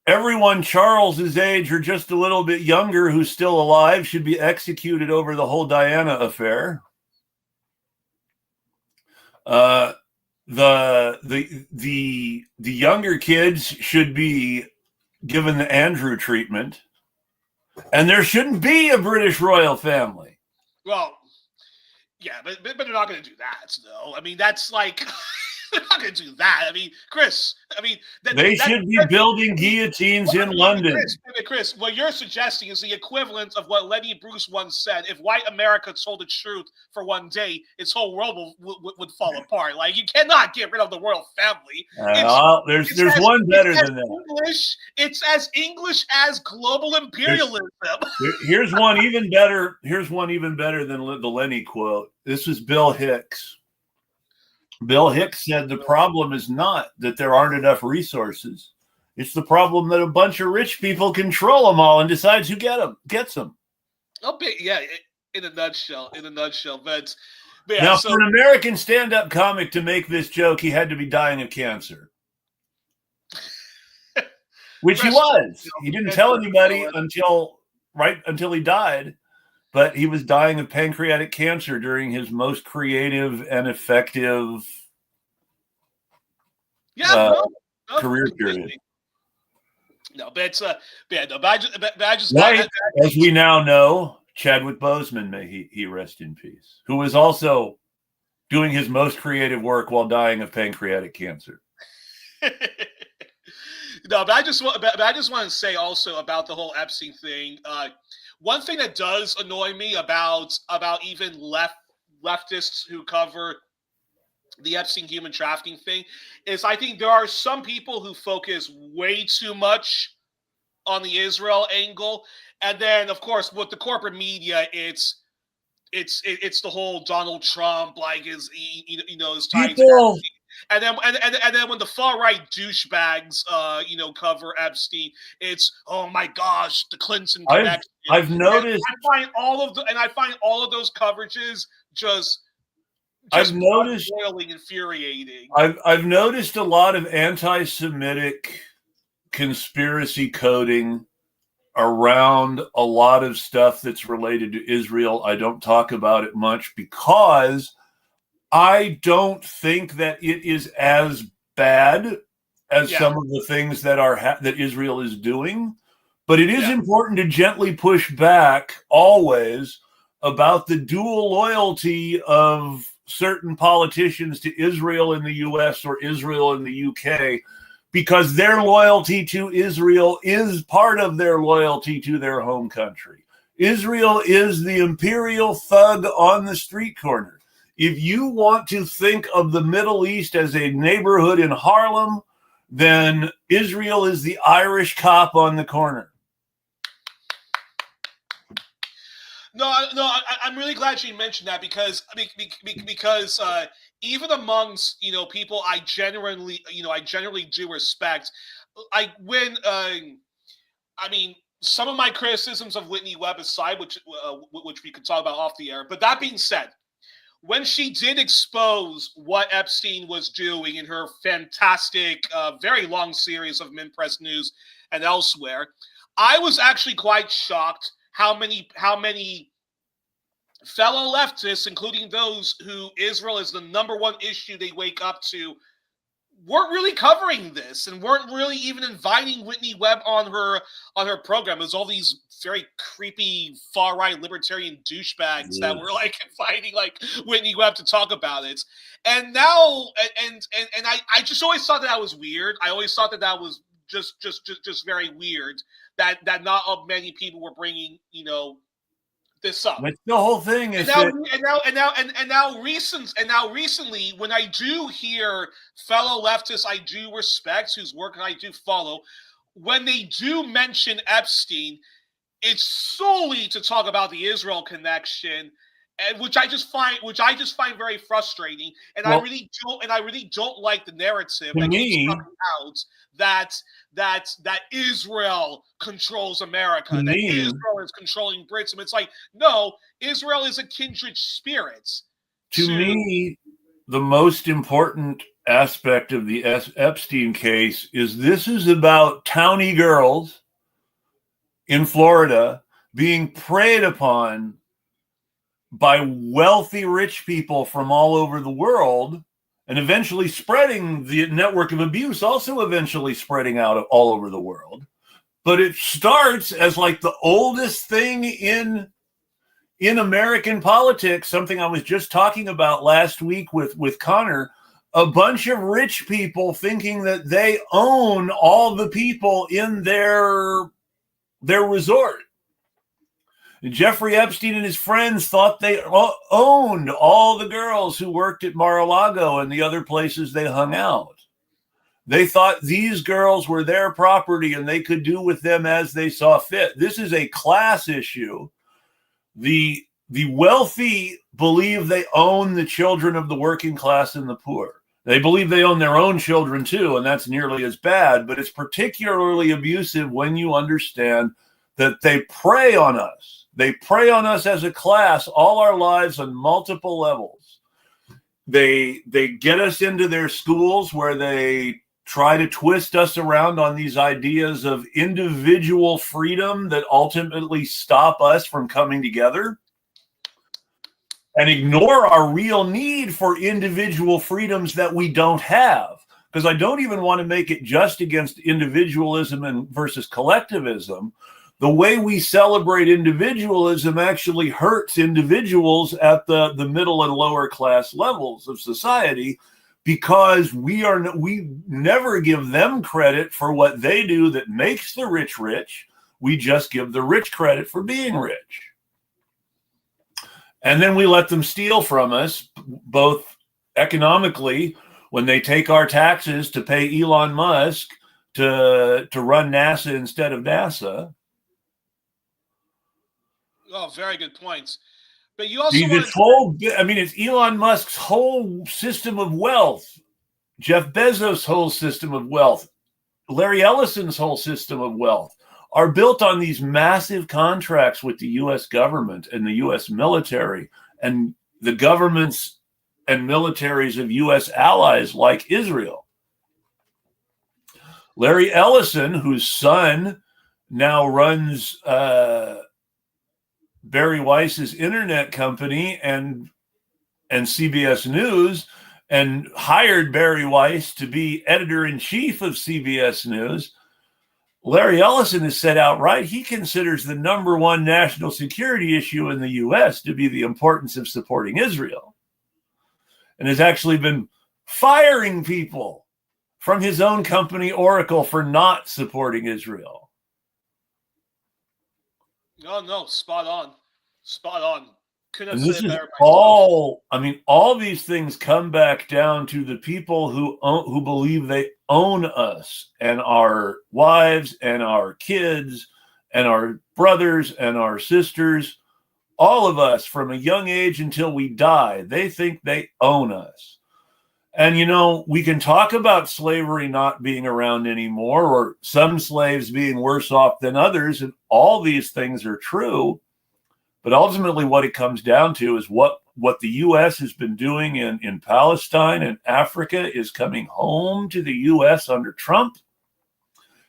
everyone Charles's age or just a little bit younger who's still alive should be executed over the whole Diana affair. The younger kids should be given the Andrew treatment, and there shouldn't be a British royal family. Well, yeah, but they're not going to do that, though. I mean, that's like they're not going to do that. I mean, Chris. I mean, they should be building guillotines in London. Chris, what you're suggesting is the equivalent of what Lenny Bruce once said: "If white America told the truth for one day, its whole world would fall apart." Like, you cannot get rid of the royal family. There's one better than that. It's as English as global imperialism. Here's one even better. Here's one even better than the Lenny quote. This was Bill Hicks. Bill Hicks said the problem is not that there aren't enough resources. It's the problem that a bunch of rich people control them all and decides who gets them. Yeah, in a nutshell. But yeah, now, for an American stand-up comic to make this joke, he had to be dying of cancer. Which he was. He didn't tell anybody until he died. But he was dying of pancreatic cancer during his most creative and effective career period. No, but I just as we now know, Chadwick Boseman, may he rest in peace, who was also doing his most creative work while dying of pancreatic cancer. No, but I just want to say also about the whole Epstein thing. One thing that does annoy me about even leftists who cover the Epstein human trafficking thing is I think there are some people who focus way too much on the Israel angle, and then of course with the corporate media, it's the whole Donald Trump his ties. And then when the far right douchebags cover Epstein, it's, oh my gosh, the Clinton connection. I've noticed. I find all of those coverages just boiling, infuriating. I've noticed a lot of anti-Semitic conspiracy coding around a lot of stuff that's related to Israel. I don't talk about it much because I don't think that it is as bad as some of the things that that Israel is doing, but it is important to gently push back always about the dual loyalty of certain politicians to Israel in the U.S. or Israel in the U.K., because their loyalty to Israel is part of their loyalty to their home country. Israel is the imperial thug on the street corner. If you want to think of the Middle East as a neighborhood in Harlem, then Israel is the Irish cop on the corner. No, I'm really glad you mentioned that because even amongst people I generally do respect, some of my criticisms of Whitney Webb aside, which we could talk about off the air, but that being said, when she did expose what Epstein was doing in her fantastic, very long series of Min Press News and elsewhere, I was actually quite shocked how many fellow leftists, including those who Israel is the number one issue they wake up to, weren't really covering this and weren't really even inviting Whitney Webb on her program. There's all these very creepy far-right libertarian douchebags that were like inviting like Whitney Webb to talk about it. And now and I just always thought that was weird. I always thought that was just very weird that not many people were bringing, this up. But the whole thing is now recently, when I do hear fellow leftists I do respect, whose work I do follow, when they do mention Epstein, it's solely to talk about the Israel connection, and which I just find very frustrating. And I really don't like the narrative that keeps coming out that Israel controls America, that Israel is controlling Britain. It's like, no, Israel is a kindred spirit. To me, the most important aspect of the Epstein case is this is about towny girls in Florida being preyed upon by wealthy rich people from all over the world, and eventually spreading the network of abuse, also eventually spreading out all over the world. But it starts as like the oldest thing in American politics, something I was just talking about last week with Connor, a bunch of rich people thinking that they own all the people in their resort. Jeffrey Epstein and his friends thought they owned all the girls who worked at Mar-a-Lago and the other places they hung out. They thought these girls were their property and they could do with them as they saw fit. This is a class issue. The wealthy believe they own the children of the working class and the poor. They believe they own their own children too, and that's nearly as bad, but it's particularly abusive when you understand that they prey on us. They prey on us as a class all our lives on multiple levels. They get us into their schools where they try to twist us around on these ideas of individual freedom that ultimately stop us from coming together and ignore our real need for individual freedoms that we don't have. Because I don't even want to make it just against individualism and versus collectivism. The way we celebrate individualism actually hurts individuals at the middle and lower class levels of society, because we never give them credit for what they do that makes the rich rich. We just give the rich credit for being rich. And then we let them steal from us, both economically, when they take our taxes to pay Elon Musk to run NASA instead of NASA. Oh, very good points. But you also it's Elon Musk's whole system of wealth, Jeff Bezos' whole system of wealth, Larry Ellison's whole system of wealth are built on these massive contracts with the U.S. government and the U.S. military and the governments and militaries of U.S. allies like Israel. Larry Ellison, whose son now runs Barry Weiss's internet company and CBS News, and hired Barry Weiss to be editor-in-chief of CBS News. Larry Ellison has said outright he considers the number one national security issue in the U.S. to be the importance of supporting Israel, and has actually been firing people from his own company, Oracle, for not supporting Israel. No, spot on. Couldn't And have this said it is better myself. all these things come back down to the people who believe they own us and our wives and our kids and our brothers and our sisters, all of us from a young age until we die. They think they own us. And, we can talk about slavery not being around anymore, or some slaves being worse off than others, and all these things are true. But ultimately what it comes down to is what the U.S. has been doing in Palestine and Africa is coming home to the U.S. under Trump.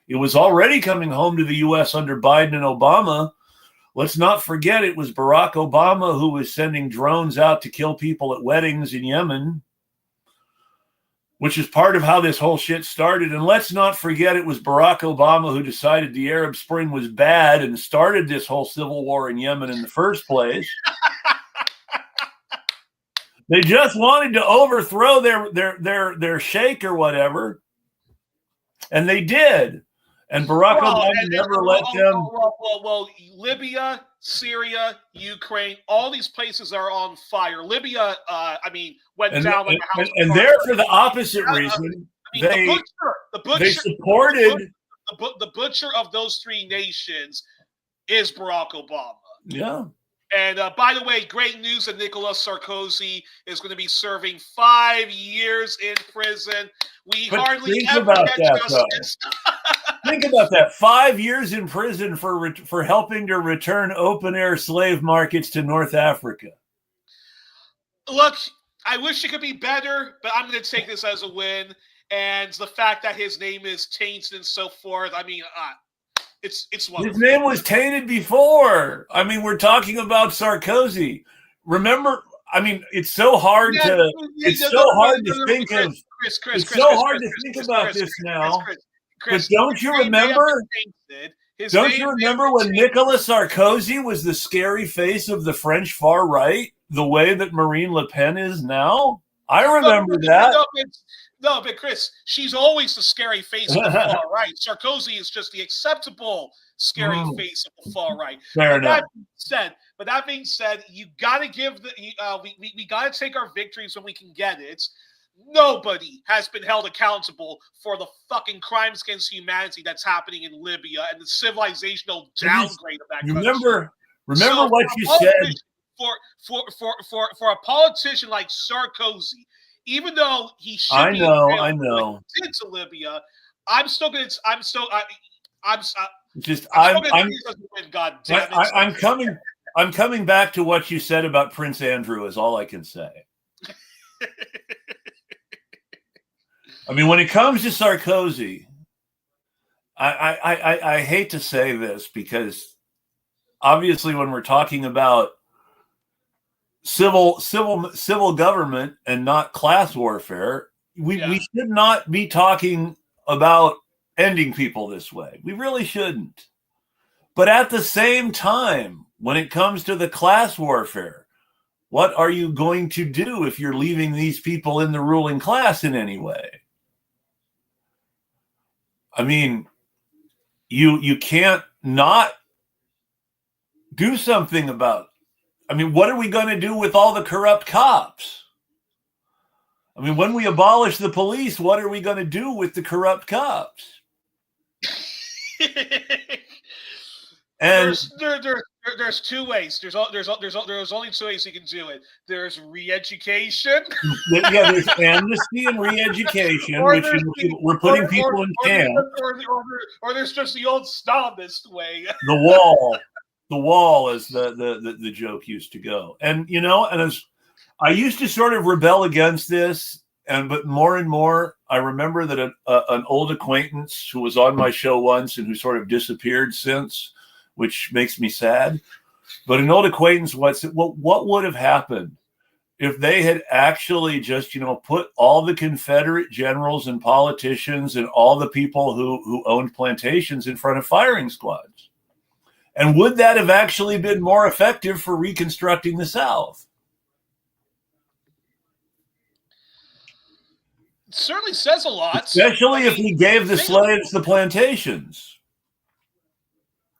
It was already coming home to the U.S. under Biden and Obama. Let's not forget it was Barack Obama who was sending drones out to kill people at weddings in Yemen, which is part of how this whole shit started. And let's not forget it was Barack Obama who decided the Arab Spring was bad and started this whole civil war in Yemen in the first place. They just wanted to overthrow their sheikh or whatever, and they did. And Barack Obama never let them. Well, Libya, Syria, Ukraine, all these places are on fire. Libya, went down like a house. And there for the opposite reason. They supported the butcher of those three nations is Barack Obama. Yeah. And by the way, great news that Nicolas Sarkozy is going to be serving 5 years in prison. We hardly ever get justice. Think about that. 5 years in prison for helping to return open-air slave markets to North Africa. Look, I wish it could be better, but I'm going to take this as a win. And the fact that his name is tainted and so forth, it's wonderful. His name was tainted before. We're talking about Sarkozy. Remember, it's so hard to think of. It's so hard to think about this now. But don't you remember? Don't you remember when Nicolas Sarkozy was the scary face of the French far right, the way that Marine Le Pen is now? I remember that. No, but Chris, she's always the scary face of the far right. Sarkozy is just the acceptable scary face of the far right. Fair enough. But that being said, you got to give we got to take our victories when we can get it. Nobody has been held accountable for the fucking crimes against humanity that's happening in Libya and the civilizational downgrade of that country. Remember what you said. For a politician like Sarkozy, even though he should I be know. Did to Libya, I'm coming back to what you said about Prince Andrew is all I can say. When it comes to Sarkozy, I hate to say this because obviously when we're talking about civil government and not class warfare, we should not be talking about ending people this way. We really shouldn't. But at the same time, when it comes to the class warfare, what are you going to do if you're leaving these people in the ruling class in any way? You can't not do something about it. What are we going to do with all the corrupt cops? When we abolish the police, what are we going to do with the corrupt cops? And there's two ways. There's only two ways you can do it. There's re-education. There's amnesty and re-education, which we're putting people in camp. Or there's just the old Stalinist way. The wall, as the joke used to go. And as I used to sort of rebel against this, but more and more, I remember that an old acquaintance who was on my show once and who sort of disappeared since, which makes me sad. But an old acquaintance said, what would have happened if they had actually just, put all the Confederate generals and politicians and all the people who owned plantations in front of firing squads? And would that have actually been more effective for reconstructing the South? It certainly says a lot. Especially if we gave the slaves the plantations,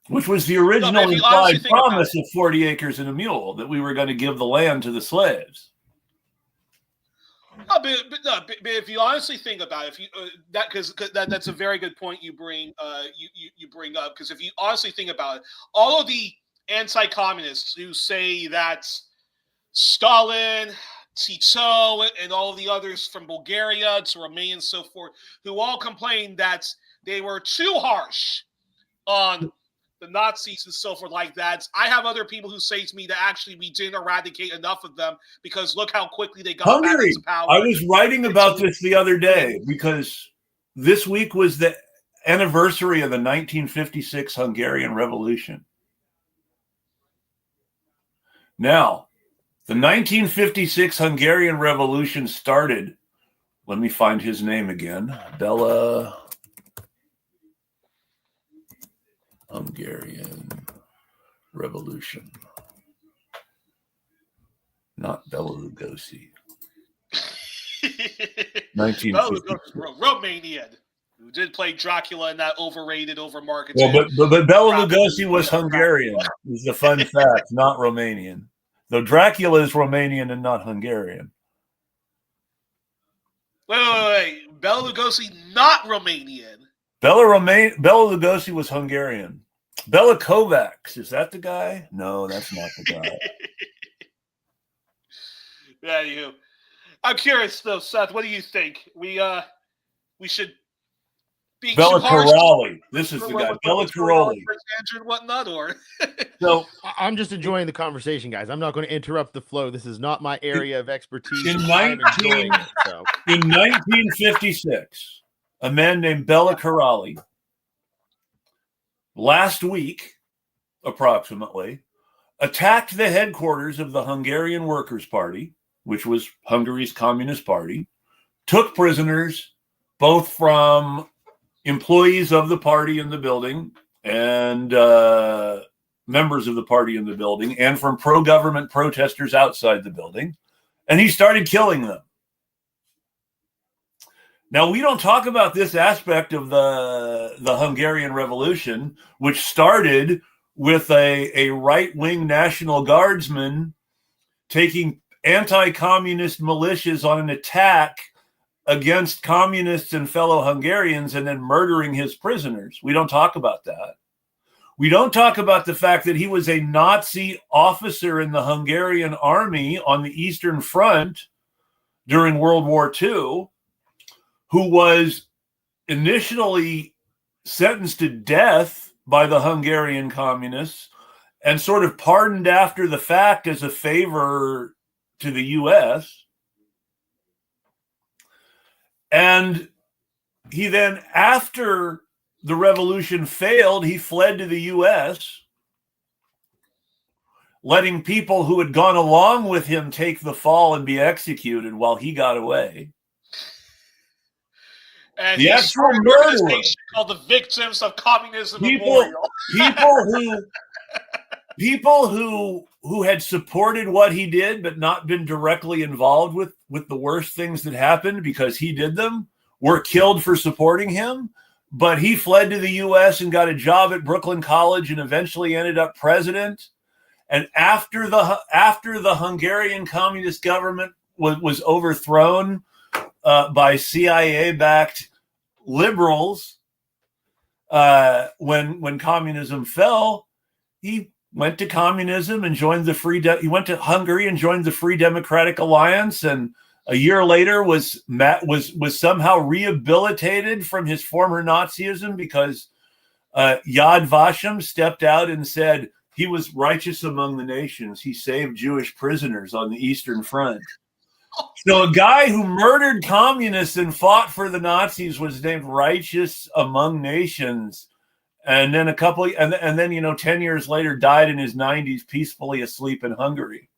which was the original implied promise of 40 acres and a mule, that we were going to give the land to the slaves. But if you honestly think about it, because that's a very good point you bring you bring up. Because if you honestly think about it, all of the anti-communists who say that Stalin, Tito, and all of the others from Bulgaria to Romania and so forth, who all complained that they were too harsh on the Nazis and so forth like that. I have other people who say to me that actually we didn't eradicate enough of them because look how quickly they got back into power. I was writing about this the other day because this week was the anniversary of the 1956 Hungarian Revolution. Now, the 1956 Hungarian Revolution started. Let me find his name again. Bela Hungarian Revolution. Not Bela Lugosi. 1956. Romanian, who did play Dracula in that overrated, overmarketed. Well, but Bela Lugosi was Hungarian. Is the fun fact, not Romanian. Though Dracula is Romanian and not Hungarian. Wait. Bela Lugosi, not Romanian. Bela Lugosi was Hungarian. Bela Kovacs, is that the guy? No, that's not the guy. Yeah, you. I'm curious though, Seth. What do you think? We should be Bela Karali. This is the guy. Bela Karali. And whatnot, or so I'm just enjoying the conversation, guys. I'm not going to interrupt the flow. This is not my area of expertise. In 1956, a man named Bela Karali, last week, approximately, attacked the headquarters of the Hungarian Workers' Party, which was Hungary's Communist Party, took prisoners, both from employees of the party in the building and members of the party in the building, and from pro-government protesters outside the building, and he started killing them. Now, we don't talk about this aspect of the Hungarian Revolution, which started with a right-wing National Guardsman taking anti-communist militias on an attack against communists and fellow Hungarians and then murdering his prisoners. We don't talk about that. We don't talk about the fact that he was a Nazi officer in the Hungarian army on the Eastern Front during World War II, who was initially sentenced to death by the Hungarian communists and sort of pardoned after the fact as a favor to the U.S. And he then, after the revolution failed, he fled to the U.S., letting people who had gone along with him take the fall and be executed while he got away. And the actual murderer called the Victims of Communism Memorial. People who had supported what he did but not been directly involved with the worst things that happened because he did them were killed for supporting him. But he fled to the U.S. and got a job at Brooklyn College and eventually ended up president. And after the Hungarian communist government was overthrown by CIA-backed liberals, when communism fell, he went to communism and joined the he went to Hungary and joined the Free Democratic Alliance, and a year later was somehow rehabilitated from his former Nazism because Yad Vashem stepped out and said he was righteous among the nations. He saved Jewish prisoners on the Eastern Front. So a guy who murdered communists and fought for the Nazis was named righteous among nations. And then 10 years later, died in his 90s, peacefully asleep in Hungary.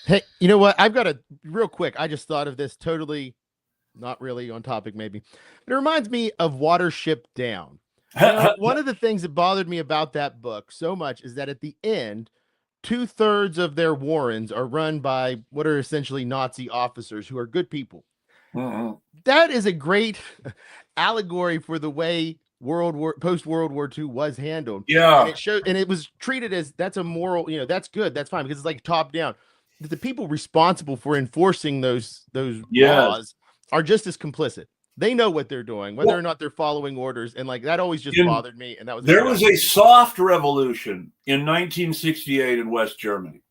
Hey, you know what? I've got a real quick. I just thought of this, totally not really on topic, maybe. But it reminds me of Watership Down. One of the things that bothered me about that book so much is that at the end, 2/3 of their warrens are run by what are essentially Nazi officers who are good people. Mm-hmm. That is a great allegory for the way post World War II was handled. Yeah. And it was treated as that's a moral, that's good. That's fine because it's like top down. The people responsible for enforcing those laws are just as complicit. They know what they're doing, whether or not they're following orders. And like that always just bothered me. And that was there was a soft revolution in 1968 in West Germany.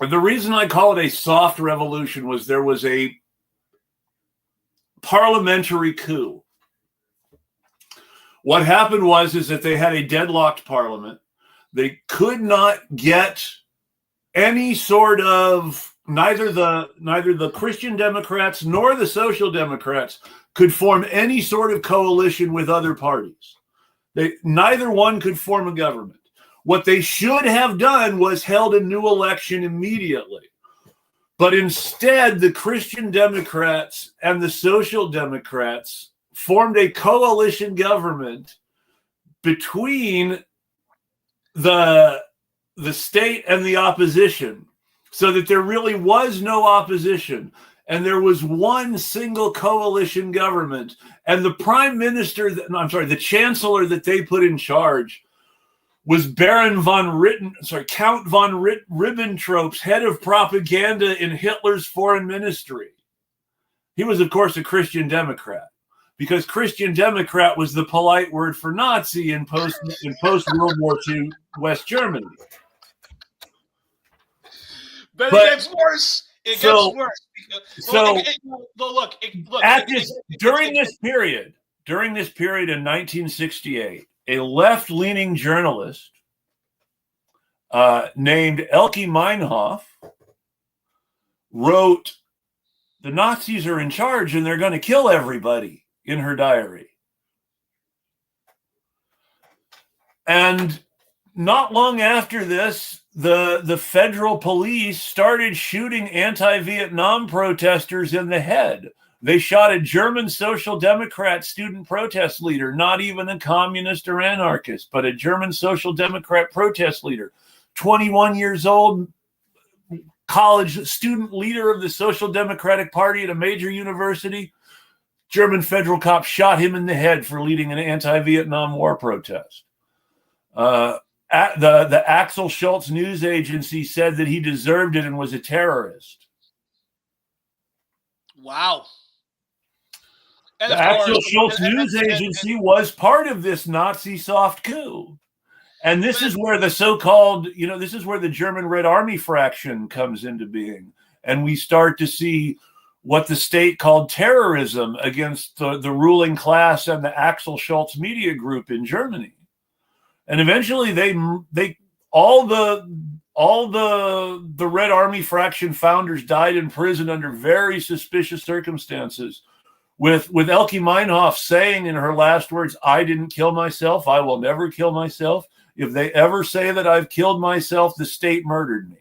And the reason I call it a soft revolution was there was a parliamentary coup. What happened was that they had a deadlocked parliament. They could not get any sort of neither the Christian Democrats nor the Social Democrats could form any sort of coalition with other parties. Neither one could form a government. What they should have done was held a new election immediately. But instead, the Christian Democrats and the Social Democrats formed a coalition government between the state and the opposition, so that there really was no opposition. And there was one single coalition government. And the prime minister, the chancellor that they put in charge was Count von Ribbentrop's head of propaganda in Hitler's foreign ministry. He was, of course, a Christian Democrat, because Christian Democrat was the polite word for Nazi in post World War II West Germany. But it gets worse. It gets worse. During this period in 1968, a left-leaning journalist named Elke Meinhof wrote, "The Nazis are in charge and they're going to kill everybody," in her diary. And not long after this, the federal police started shooting anti-Vietnam protesters in the head. They shot a German Social Democrat student protest leader, not even a communist or anarchist, but a German Social Democrat protest leader, 21 years old, college student leader of the Social Democratic Party at a major university. German federal cops shot him in the head for leading an anti-Vietnam War protest. The Axel Schultz news agency said that he deserved it and was a terrorist. Wow. And the Axel Schultz news agency was part of this Nazi soft coup. And this is where the so-called, this is where the German Red Army fraction comes into being. And we start to see what the state called terrorism against the ruling class and the Axel Schultz media group in Germany. And eventually all the Red Army fraction founders died in prison under very suspicious circumstances, with Elke Meinhof saying in her last words, "I didn't kill myself. I will never kill myself. If they ever say that I've killed myself, the state murdered me."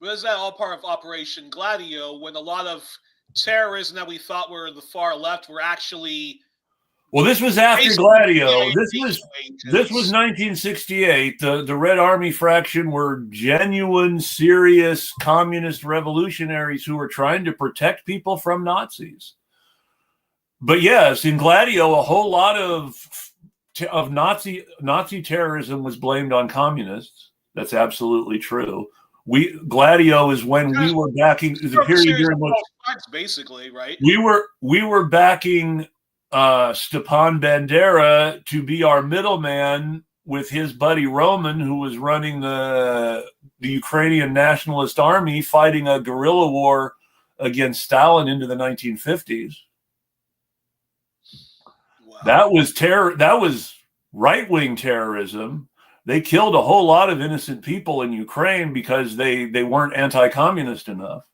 Was that all part of Operation Gladio, when a lot of terrorism that we thought were the far left were actually... Well, this was after Gladio. This was 1968. The Red Army fraction were genuine, serious communist revolutionaries who were trying to protect people from Nazis. But yes, in Gladio, a whole lot of Nazi terrorism was blamed on communists. That's absolutely true. Gladio is when we were backing the period during which basically, right? We were backing Stepan Bandera to be our middleman with his buddy Roman, who was running the Ukrainian Nationalist Army, fighting a guerrilla war against Stalin into the 1950s. Wow. That was terror. That was right-wing terrorism. They killed a whole lot of innocent people in Ukraine because they weren't anti-communist enough,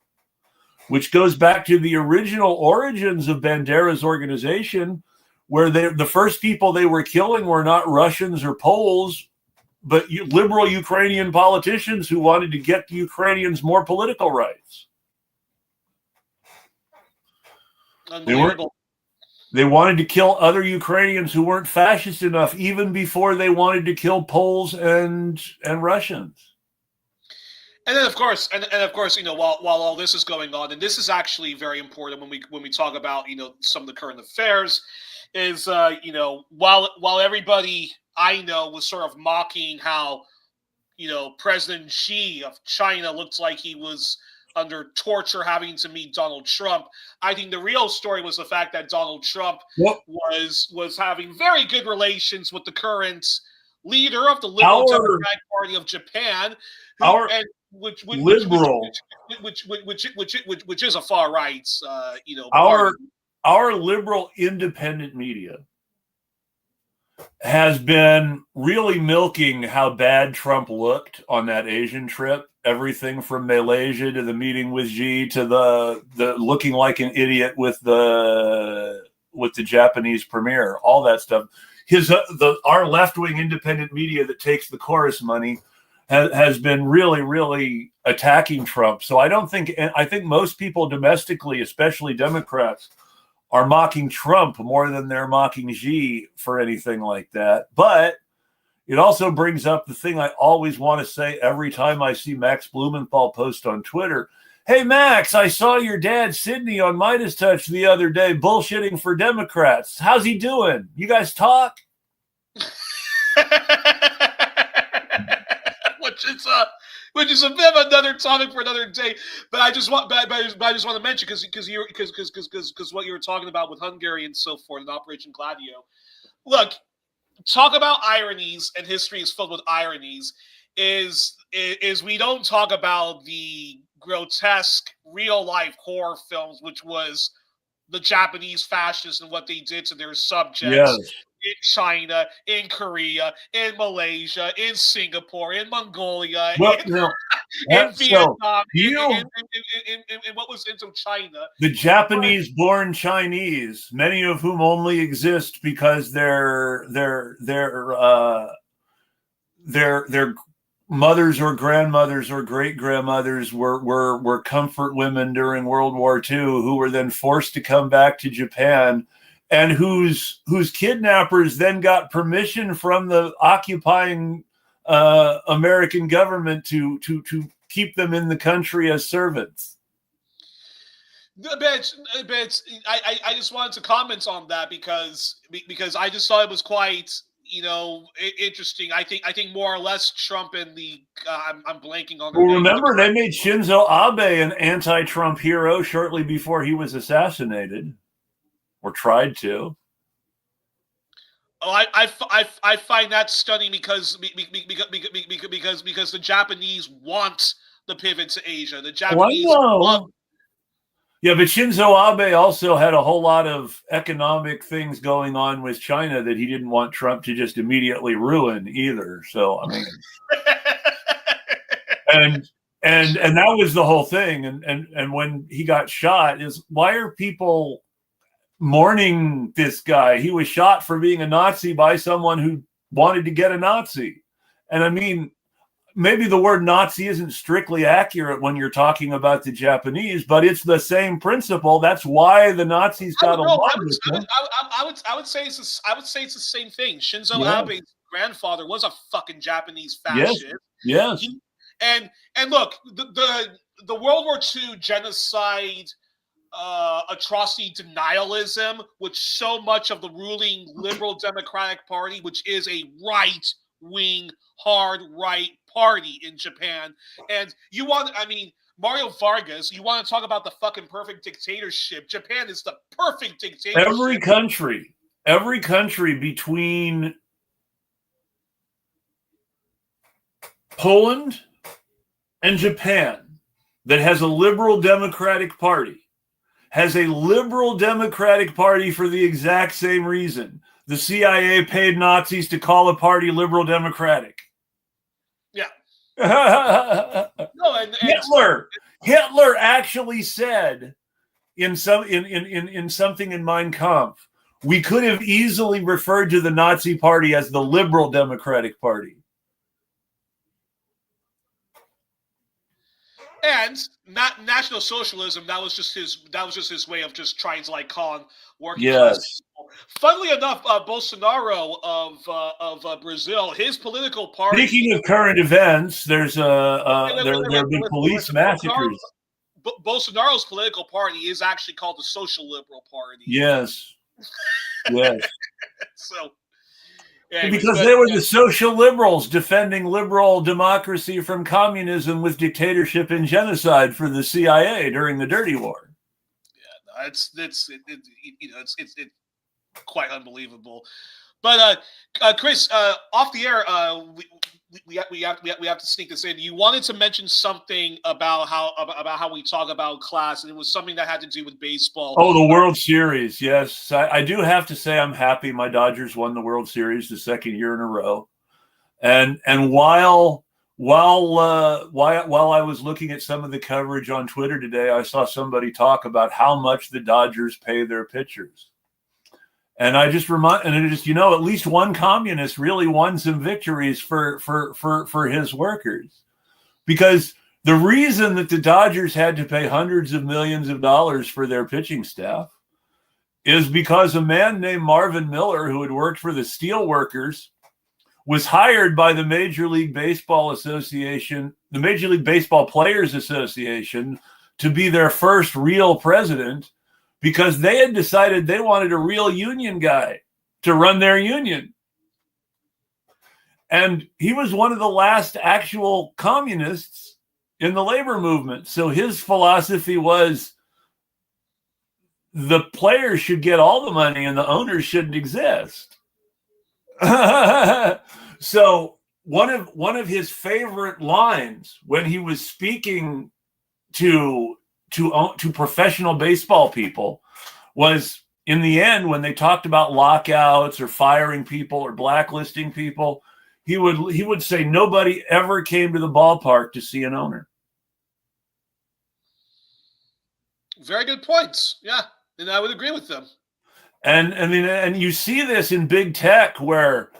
which goes back to the original origins of Bandera's organization, where the first people they were killing were not Russians or Poles, but liberal Ukrainian politicians who wanted to get the Ukrainians more political rights. They wanted to kill other Ukrainians who weren't fascist enough, even before they wanted to kill Poles and Russians. And then, of course, while all this is going on, and this is actually very important when we talk about some of the current affairs, is while everybody I know was sort of mocking how President Xi of China looked like he was under torture having to meet Donald Trump, I think the real story was the fact that Donald Trump was having very good relations with the current leader of the Liberal Democratic Party of Japan, which is a far right, our liberal independent media has been really milking how bad Trump looked on that Asian trip. Everything from Malaysia to the meeting with Xi to the looking like an idiot with the Japanese premier, all that stuff. our left-wing independent media that takes the chorus money has been really, really attacking Trump. So I think most people domestically, especially Democrats, are mocking Trump more than they're mocking Xi for anything like that. But it also brings up the thing I always want to say every time I see Max Blumenthal post on Twitter. Hey, Max, I saw your dad, Sidney, on Midas Touch the other day bullshitting for Democrats. How's he doing? You guys talk? Which is a bit of another topic for another day. But I just want to mention because what you were talking about with Hungary and so forth and Operation Gladio. Look, talk about ironies, and history is filled with ironies. Is we don't talk about the grotesque real life horror films, which was the Japanese fascists and what they did to their subjects. Yes. In China, in Korea, in Malaysia, in Singapore, in Mongolia, in Vietnam, in what was into China. The Japanese-born Chinese, many of whom only exist because their mothers or grandmothers or great-grandmothers were comfort women during World War II, who were then forced to come back to Japan, and whose kidnappers then got permission from the occupying American government to keep them in the country as servants. But I just wanted to comment on that because I just thought it was quite interesting. I think more or less Trump and the I'm blanking on. Well, remember they made Shinzo Abe an anti-Trump hero shortly before he was assassinated. Or tried to. Oh, I find that stunning because the Japanese want the pivot to Asia. The Japanese want. Yeah, but Shinzo Abe also had a whole lot of economic things going on with China that he didn't want Trump to just immediately ruin either. So I mean, and that was the whole thing. And when he got shot, is why are people mourning this guy? He was shot for being a Nazi by someone who wanted to get a Nazi. And I mean, maybe the word Nazi isn't strictly accurate when you're talking about the Japanese, but it's the same principle. That's why the Nazis got along with them. I would say it's the same thing. Shinzo Abe's grandfather was a fucking Japanese fascist. Yes. And look, the World War II genocide, atrocity denialism, which so much of the ruling Liberal Democratic Party, which is a right-wing, hard right party in Japan. And Mario Vargas, you want to talk about the fucking perfect dictatorship. Japan is the perfect dictatorship. Every country between Poland and Japan that has a liberal Democratic Party has a liberal Democratic Party for the exact same reason. The CIA paid Nazis to call a party liberal Democratic. Yeah. No, Hitler actually said in something in Mein Kampf, we could have easily referred to the Nazi Party as the Liberal Democratic Party. And not National Socialism. That was just his way of just trying to call on working class people. Funnily enough, Bolsonaro of Brazil, his political party. Speaking of current events, there have been police massacres. Bolsonaro's political party is actually called the Social Liberal Party. Yes. So. Anyways, because they were the social liberals defending liberal democracy from communism with dictatorship and genocide for the CIA during the Dirty War. Yeah, it's quite unbelievable. But Chris, off the air, we have to sneak this in. You wanted to mention something about how we talk about class, and it was something that had to do with baseball. Oh, the World Series, yes. I do have to say I'm happy my Dodgers won the World Series the second year in a row. And while I was looking at some of the coverage on Twitter today, I saw somebody talk about how much the Dodgers pay their pitchers. And I just at least one communist really won some victories for his workers, because the reason that the Dodgers had to pay hundreds of millions of dollars for their pitching staff is because a man named Marvin Miller, who had worked for the Steelworkers, was hired by the Major League Baseball Association, the Major League Baseball Players Association, to be their first real president, because they had decided they wanted a real union guy to run their union. And he was one of the last actual communists in the labor movement. So his philosophy was the players should get all the money and the owners shouldn't exist. So one of his favorite lines when he was speaking to professional baseball people was, in the end, when they talked about lockouts or firing people or blacklisting people, he would say nobody ever came to the ballpark to see an owner. Very good points. Yeah, and I would agree with them. And you see this in big tech, where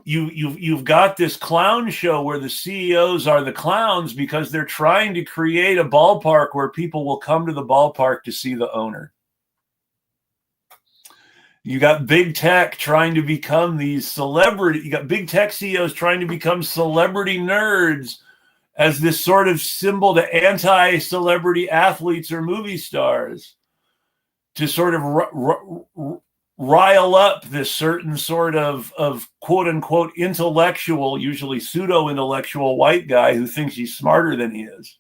you've got this clown show where the CEOs are the clowns because they're trying to create a ballpark where people will come to the ballpark to see the owner. You got big tech trying to become these celebrity. You got big tech CEOs trying to become celebrity nerds as this sort of symbol to anti-celebrity athletes or movie stars, to sort of rile up this certain sort of quote unquote intellectual, usually pseudo-intellectual white guy who thinks he's smarter than he is.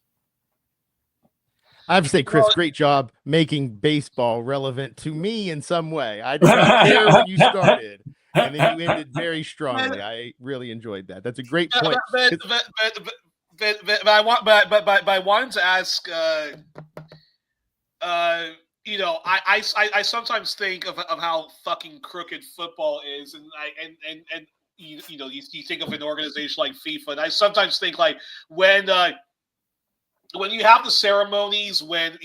I have to say, Chris, great job making baseball relevant to me in some way. I did not care when you started, and then you ended very strongly. I really enjoyed that. That's a great point. But I wanted to ask, I sometimes think of how fucking crooked football is, and you think of an organization like FIFA, and I sometimes think, like, when you have the ceremonies, when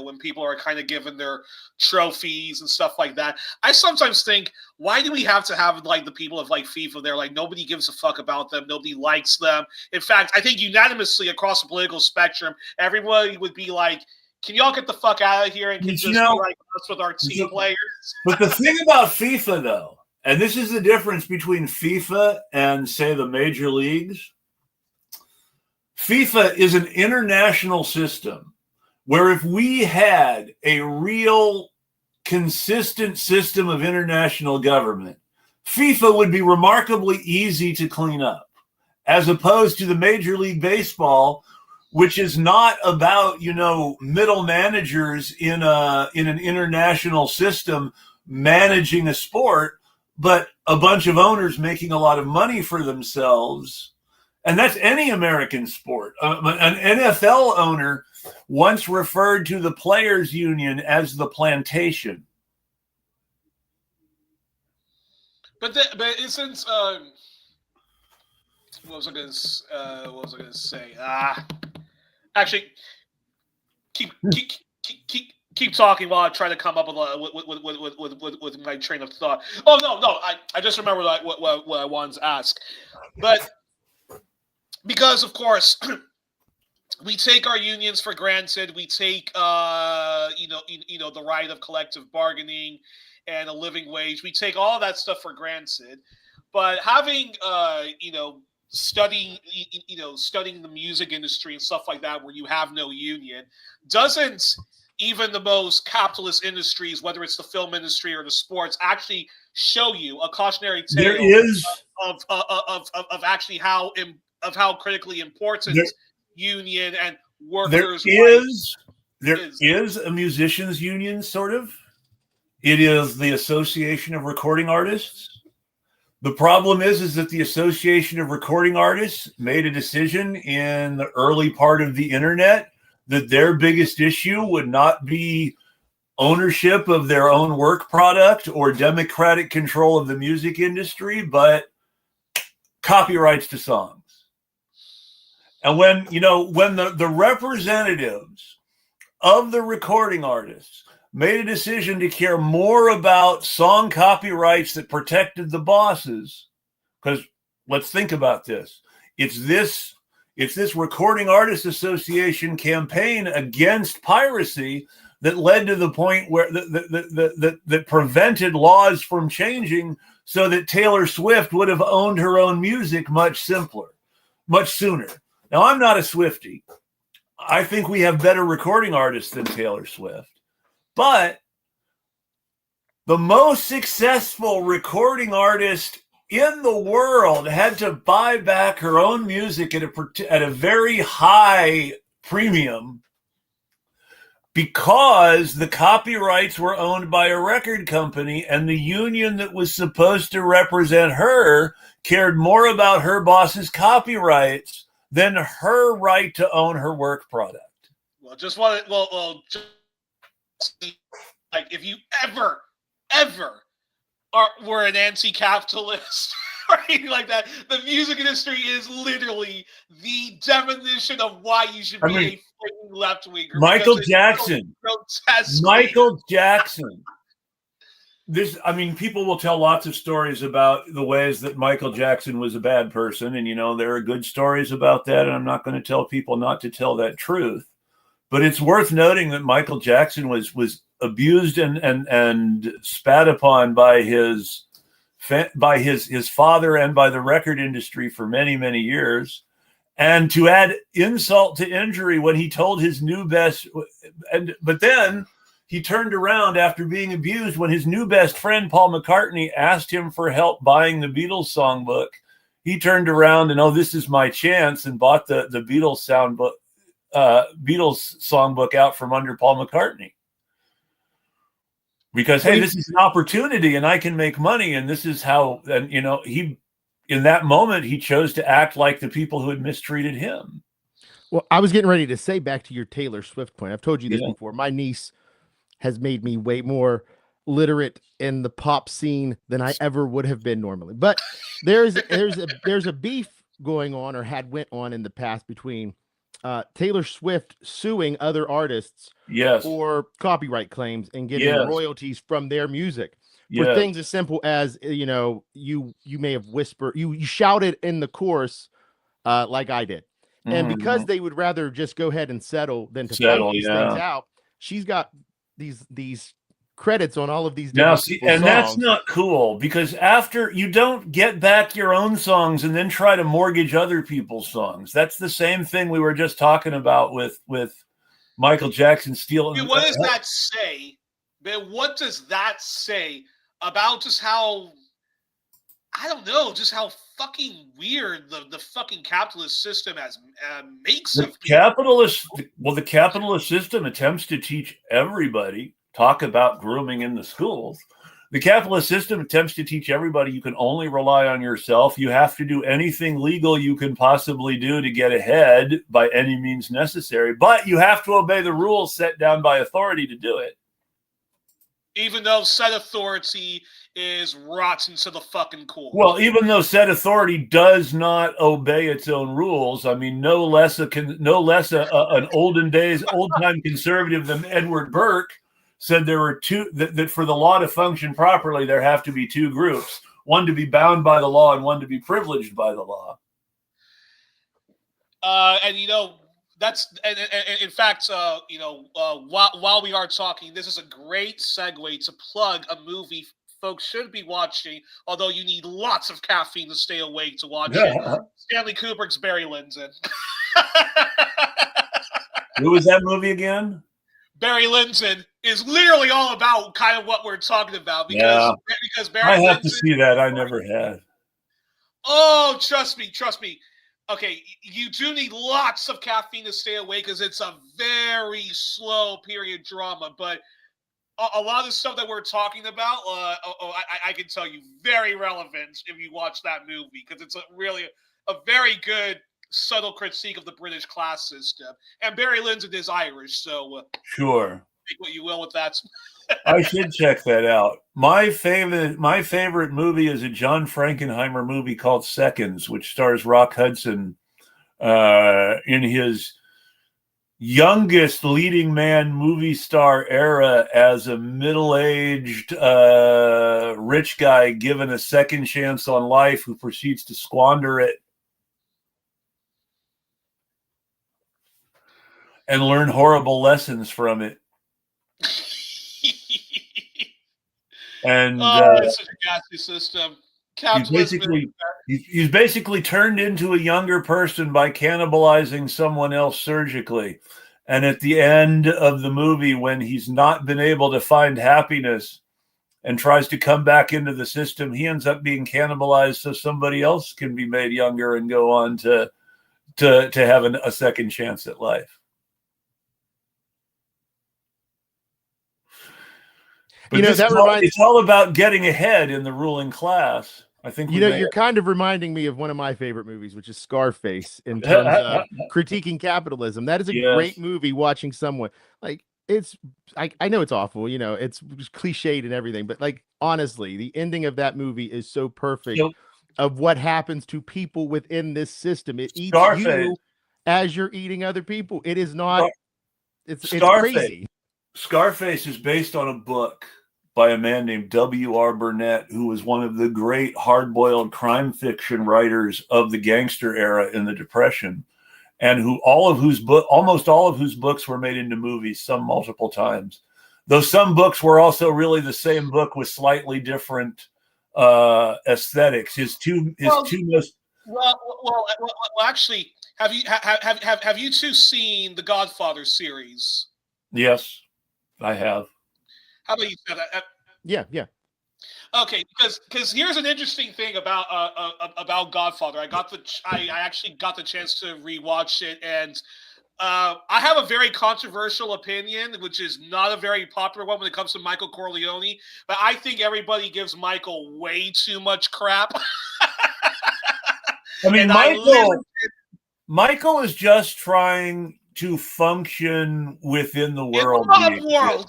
when people are kind of given their trophies and stuff like that, I sometimes think, why do we have to have, like, the people of, like, FIFA there? Like, nobody gives a fuck about them. Nobody likes them. In fact, I think unanimously across the political spectrum, everybody would be like, can y'all get the fuck out of here and can just be like us with our team players? But the thing about FIFA, though, and this is the difference between FIFA and, say, the major leagues, FIFA is an international system where if we had a real consistent system of international government, FIFA would be remarkably easy to clean up, as opposed to the Major League Baseball, which is not about, middle managers in an international system managing a sport, but a bunch of owners making a lot of money for themselves. And that's any American sport. An NFL owner once referred to the players' union as the plantation. But isn't what was I going to say? Actually, keep talking while I try to come up with my train of thought. Oh no! I just remembered what I wanted to ask, but. Because, of course, we take our unions for granted. We take, the right of collective bargaining and a living wage. We take all that stuff for granted. But having, studying the music industry and stuff like that, where you have no union, doesn't even the most capitalist industries, whether it's the film industry or the sports, actually show you a cautionary tale of actually how critically important union and workers. There is a musicians union, sort of. It is the Association of Recording Artists. The problem is that the Association of Recording Artists made a decision in the early part of the internet that their biggest issue would not be ownership of their own work product or democratic control of the music industry, but copyrights to songs. And when the representatives of the recording artists made a decision to care more about song copyrights that protected the bosses. Because let's think about this. It's this Recording Artists Association campaign against piracy that led to the point where that prevented laws from changing, so that Taylor Swift would have owned her own music much sooner. Now, I'm not a Swiftie. I think we have better recording artists than Taylor Swift. But the most successful recording artist in the world had to buy back her own music at a very high premium because the copyrights were owned by a record company, and the union that was supposed to represent her cared more about her boss's copyrights than her right to own her work product. Well, just like, if you ever were an anti-capitalist or anything like that, the music industry is literally the definition of why you should be a left-winger. Michael Jackson. Michael Jackson. People will tell lots of stories about the ways that Michael Jackson was a bad person, and there are good stories about that, and I'm not going to tell people not to tell that truth. But it's worth noting that Michael Jackson was abused and spat upon by his father and by the record industry for many, many years. And to add insult to injury, when he told his but then he turned around after being abused when his new best friend, Paul McCartney, asked him for help buying the Beatles songbook. He turned around and, this is my chance, and bought the Beatles songbook out from under Paul McCartney. Because, hey, this is an opportunity and I can make money. And this is how, in that moment, he chose to act like the people who had mistreated him. Well, I was getting ready to say, back to your Taylor Swift point. I've told you this before. My niece has made me way more literate in the pop scene than I ever would have been normally. But there's a beef going on, or went on in the past, between Taylor Swift suing other artists for copyright claims and getting royalties from their music for things as simple as, you may have whispered, you shouted in the chorus like I did. And because they would rather just go ahead and settle than to fight these things out, she's got these credits on all of these different songs. That's not cool, because after you don't get back your own songs and then try to mortgage other people's songs. That's the same thing we were just talking about with Michael Jackson stealing. What does that say? What does that say about just how, I don't know, just how fucking weird the fucking capitalist system makes the capitalist system attempts to teach everybody. Talk about grooming in the schools. The capitalist system attempts to teach everybody you can only rely on yourself. You have to do anything legal you can possibly do to get ahead by any means necessary, but you have to obey the rules set down by authority to do it. Even though said authority is rotten to the fucking core. Well, even though said authority does not obey its own rules, no less an old-time conservative than Edward Burke said there were two, that for the law to function properly, there have to be two groups, one to be bound by the law and one to be privileged by the law. That's, and in fact, while we are talking, this is a great segue to plug a movie folks should be watching, although you need lots of caffeine to stay awake to watch it. Stanley Kubrick's Barry Lyndon. Who was that movie again? Barry Lyndon is literally all about kind of what we're talking about, because Barry I have Lyndon, to see that. I never had. Oh, trust me. Okay, you do need lots of caffeine to stay awake, because it's a very slow period drama. But a lot of the stuff that we're talking about, I can tell you, very relevant if you watch that movie, because it's really a very good subtle critique of the British class system. And Barry Lyndon is Irish, so sure, make what you will with that. I should check that out. My favorite movie is a John Frankenheimer movie called Seconds, which stars Rock Hudson in his youngest leading man movie star era as a middle-aged rich guy given a second chance on life who proceeds to squander it and learn horrible lessons from it. And it's such a ghastly system. Capitalism. He's basically turned into a younger person by cannibalizing someone else surgically. And at the end of the movie, when he's not been able to find happiness and tries to come back into the system, he ends up being cannibalized so somebody else can be made younger and go on to have a second chance at life. But it's all about getting ahead in the ruling class. I think you're kind of reminding me of one of my favorite movies, which is Scarface, in terms of critiquing capitalism. That is a great movie. Watching someone like I know it's awful, it's cliched and everything, but like honestly, the ending of that movie is so perfect of what happens to people within this system. It eats you as you're eating other people. It is not. It's crazy. Scarface is based on a book by a man named W.R. Burnett, who was one of the great hard-boiled crime fiction writers of the gangster era in the Depression, and almost all of whose books were made into movies, some multiple times. Though some books were also really the same book with slightly different aesthetics. His two most actually, have you two seen the Godfather series? Yes, I have. How about you, Seth? Yeah. Okay, because here's an interesting thing about Godfather. I actually got the chance to rewatch it, and I have a very controversial opinion, which is not a very popular one when it comes to Michael Corleone. But I think everybody gives Michael way too much crap. I mean, Michael is just trying to function within the world. In the world.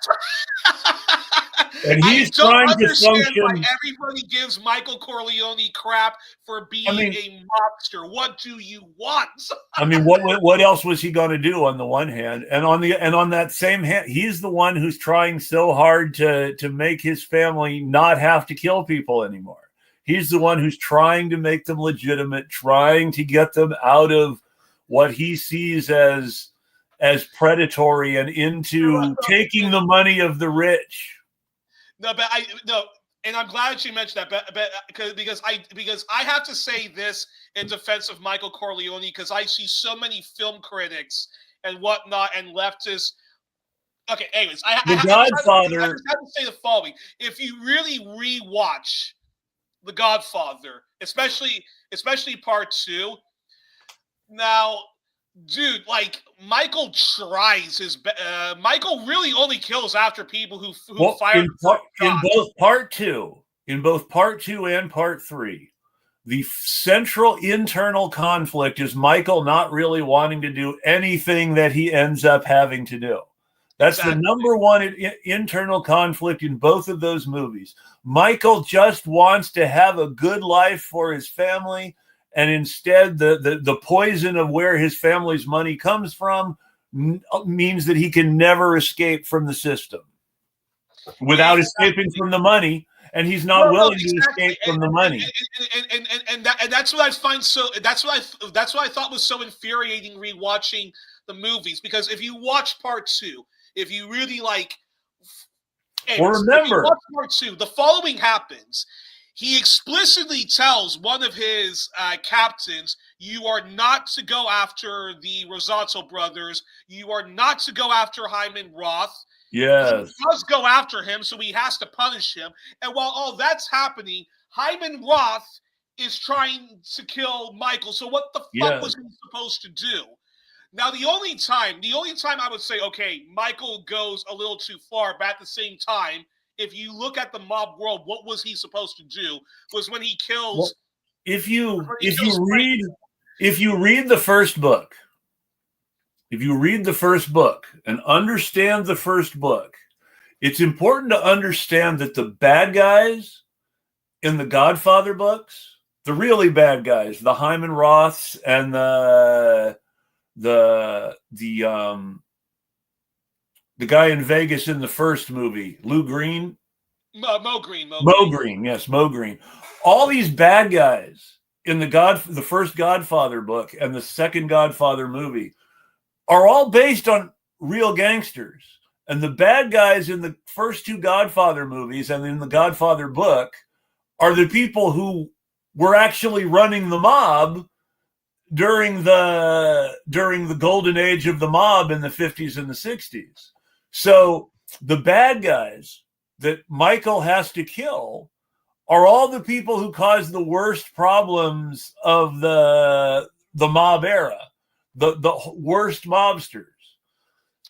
And he's trying to function. Why everybody gives Michael Corleone crap for being a mobster. What do you want? I mean, what else was he going to do on the one hand, and on that same hand, he's the one who's trying so hard to make his family not have to kill people anymore. He's the one who's trying to make them legitimate, trying to get them out of what he sees as predatory and into taking the money of the rich. No, and I'm glad that you mentioned that, but because I have to say this in defense of Michael Corleone, because I see so many film critics and whatnot and leftists. Okay, anyways, I have to say the following: if you really rewatch The Godfather, especially Part 2, now. Dude, like Michael tries his best. Michael really only kills after people who fire. In both Part 2 and Part 3, the central internal conflict is Michael not really wanting to do anything that he ends up having to do. That's the number one internal conflict in both of those movies. Michael just wants to have a good life for his family. And instead, the poison of where his family's money comes from means that he can never escape from the system without escaping from the money, and he's not willing to escape from the money. And that's what I find so. That's what I thought was so infuriating rewatching the movies, because if you watch Part 2, if you really like, remember Part 2, the following happens. He explicitly tells one of his captains, you are not to go after the Rosato brothers. You are not to go after Hyman Roth. Yes. He does go after him, so he has to punish him. And while all that's happening, Hyman Roth is trying to kill Michael. So what the fuck was he supposed to do? Now, the only time I would say, okay, Michael goes a little too far, but at the same time, if you look at the mob world, what was he supposed to do? Was when he kills. Well, if you read the first book, and understand the first book, it's important to understand that the bad guys in the Godfather books, the really bad guys, the Hyman Roths and the guy in Vegas in the first movie, Lou Green. Mo Green. Mo Green, yes, Mo Green. All these bad guys in the first Godfather book and the second Godfather movie are all based on real gangsters. And the bad guys in the first two Godfather movies and in the Godfather book are the people who were actually running the mob during the golden age of the mob in the 50s and the 60s. So the bad guys that Michael has to kill are all the people who caused the worst problems of the mob era, the worst mobsters.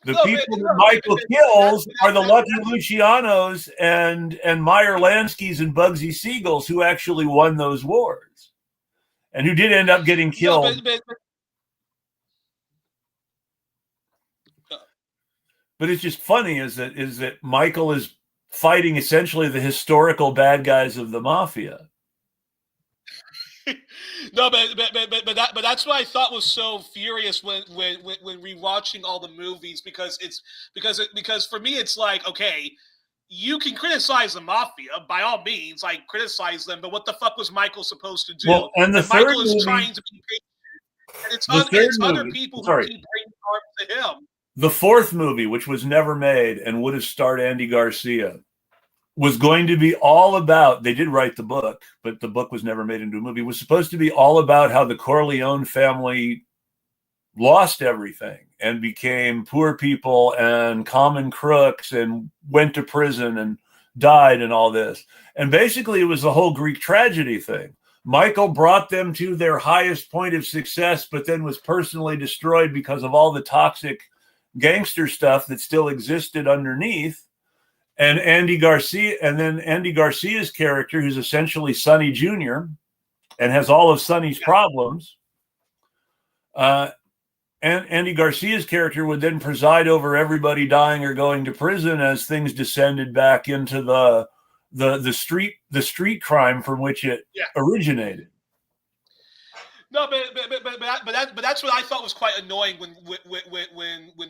The people that Michael kills are the Lucky Lucianos and Meyer Lansky's and Bugsy Siegels who actually won those wars and who did end up getting killed. But it's just funny is that Michael is fighting essentially the historical bad guys of the mafia. No, but that's what I thought was so furious when rewatching all the movies because for me it's like, okay, you can criticize the mafia by all means, like criticize them, but what the fuck was Michael supposed to do? Well, and Michael is trying to be patient, and it's other people who keep bringing harm to him. The fourth movie, which was never made and would have starred Andy Garcia, was going to be all about, they did write the book, but the book was never made into a movie, was supposed to be all about how the Corleone family lost everything and became poor people and common crooks and went to prison and died and all this. And basically it was the whole Greek tragedy thing. Michael brought them to their highest point of success, but then was personally destroyed because of all the toxic gangster stuff that still existed underneath. And Andy Garcia's character, who's essentially Sonny Jr. and has all of Sonny's problems. And Andy Garcia's character would then preside over everybody dying or going to prison as things descended back into the street crime from which it originated. No, but that's what I thought was quite annoying when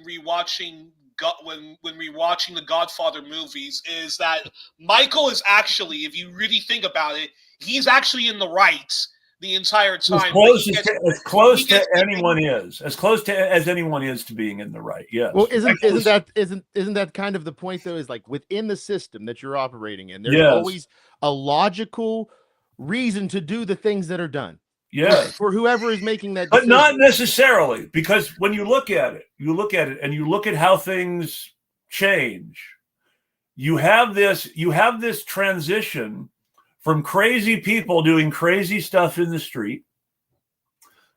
rewatching the Godfather movies is that Michael is actually, if you really think about it, he's actually in the right the entire time. As close to anyone is to being in the right. Yes. Well, isn't that kind of the point though? Is like within the system that you're operating in, there's always a logical reason to do the things that are done. Yes. For whoever is making that decision. But not necessarily, because when you look at it and you look at how things change, you have this transition from crazy people doing crazy stuff in the street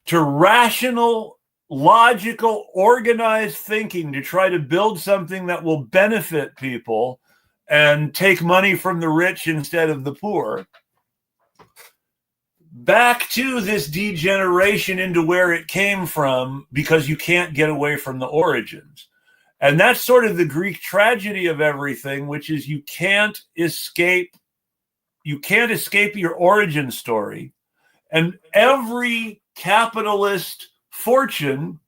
to rational, logical, organized thinking to try to build something that will benefit people and take money from the rich instead of the poor. Back to this degeneration into where it came from because you can't get away from the origins. And that's sort of the Greek tragedy of everything, which is you can't escape your origin story. And every capitalist fortune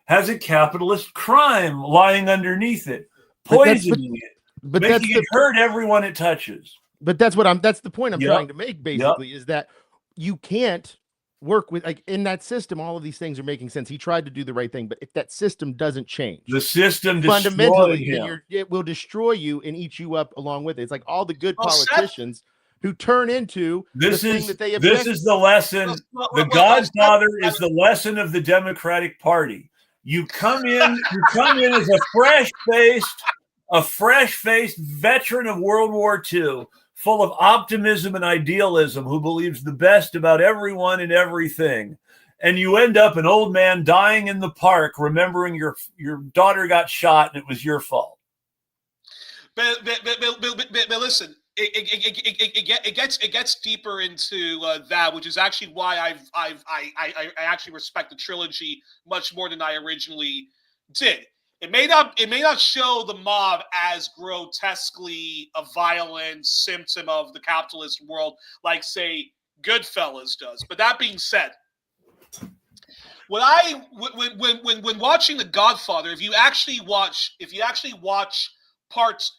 has a capitalist crime lying underneath it, poisoning it, making it hurt everyone it touches. But that's the point I'm trying to make, basically, is that you can't work with, like, in that system, all of these things are making sense. He tried to do the right thing, but if that system doesn't change, the system fundamentally, then it will destroy you and eat you up along with it. It's like all the good politicians who turn into the thing that they object. This is the lesson. The Godfather is the lesson of the Democratic Party. You come in as a fresh-faced veteran of World War II, full of optimism and idealism, who believes the best about everyone and everything. And you end up an old man dying in the park, remembering your daughter got shot and it was your fault. But listen, it gets deeper into that, which is actually why I actually respect the trilogy much more than I originally did. It may not show the mob as grotesquely a violent symptom of the capitalist world like, say, Goodfellas does. But that being said, when watching The Godfather, if you actually watch parts,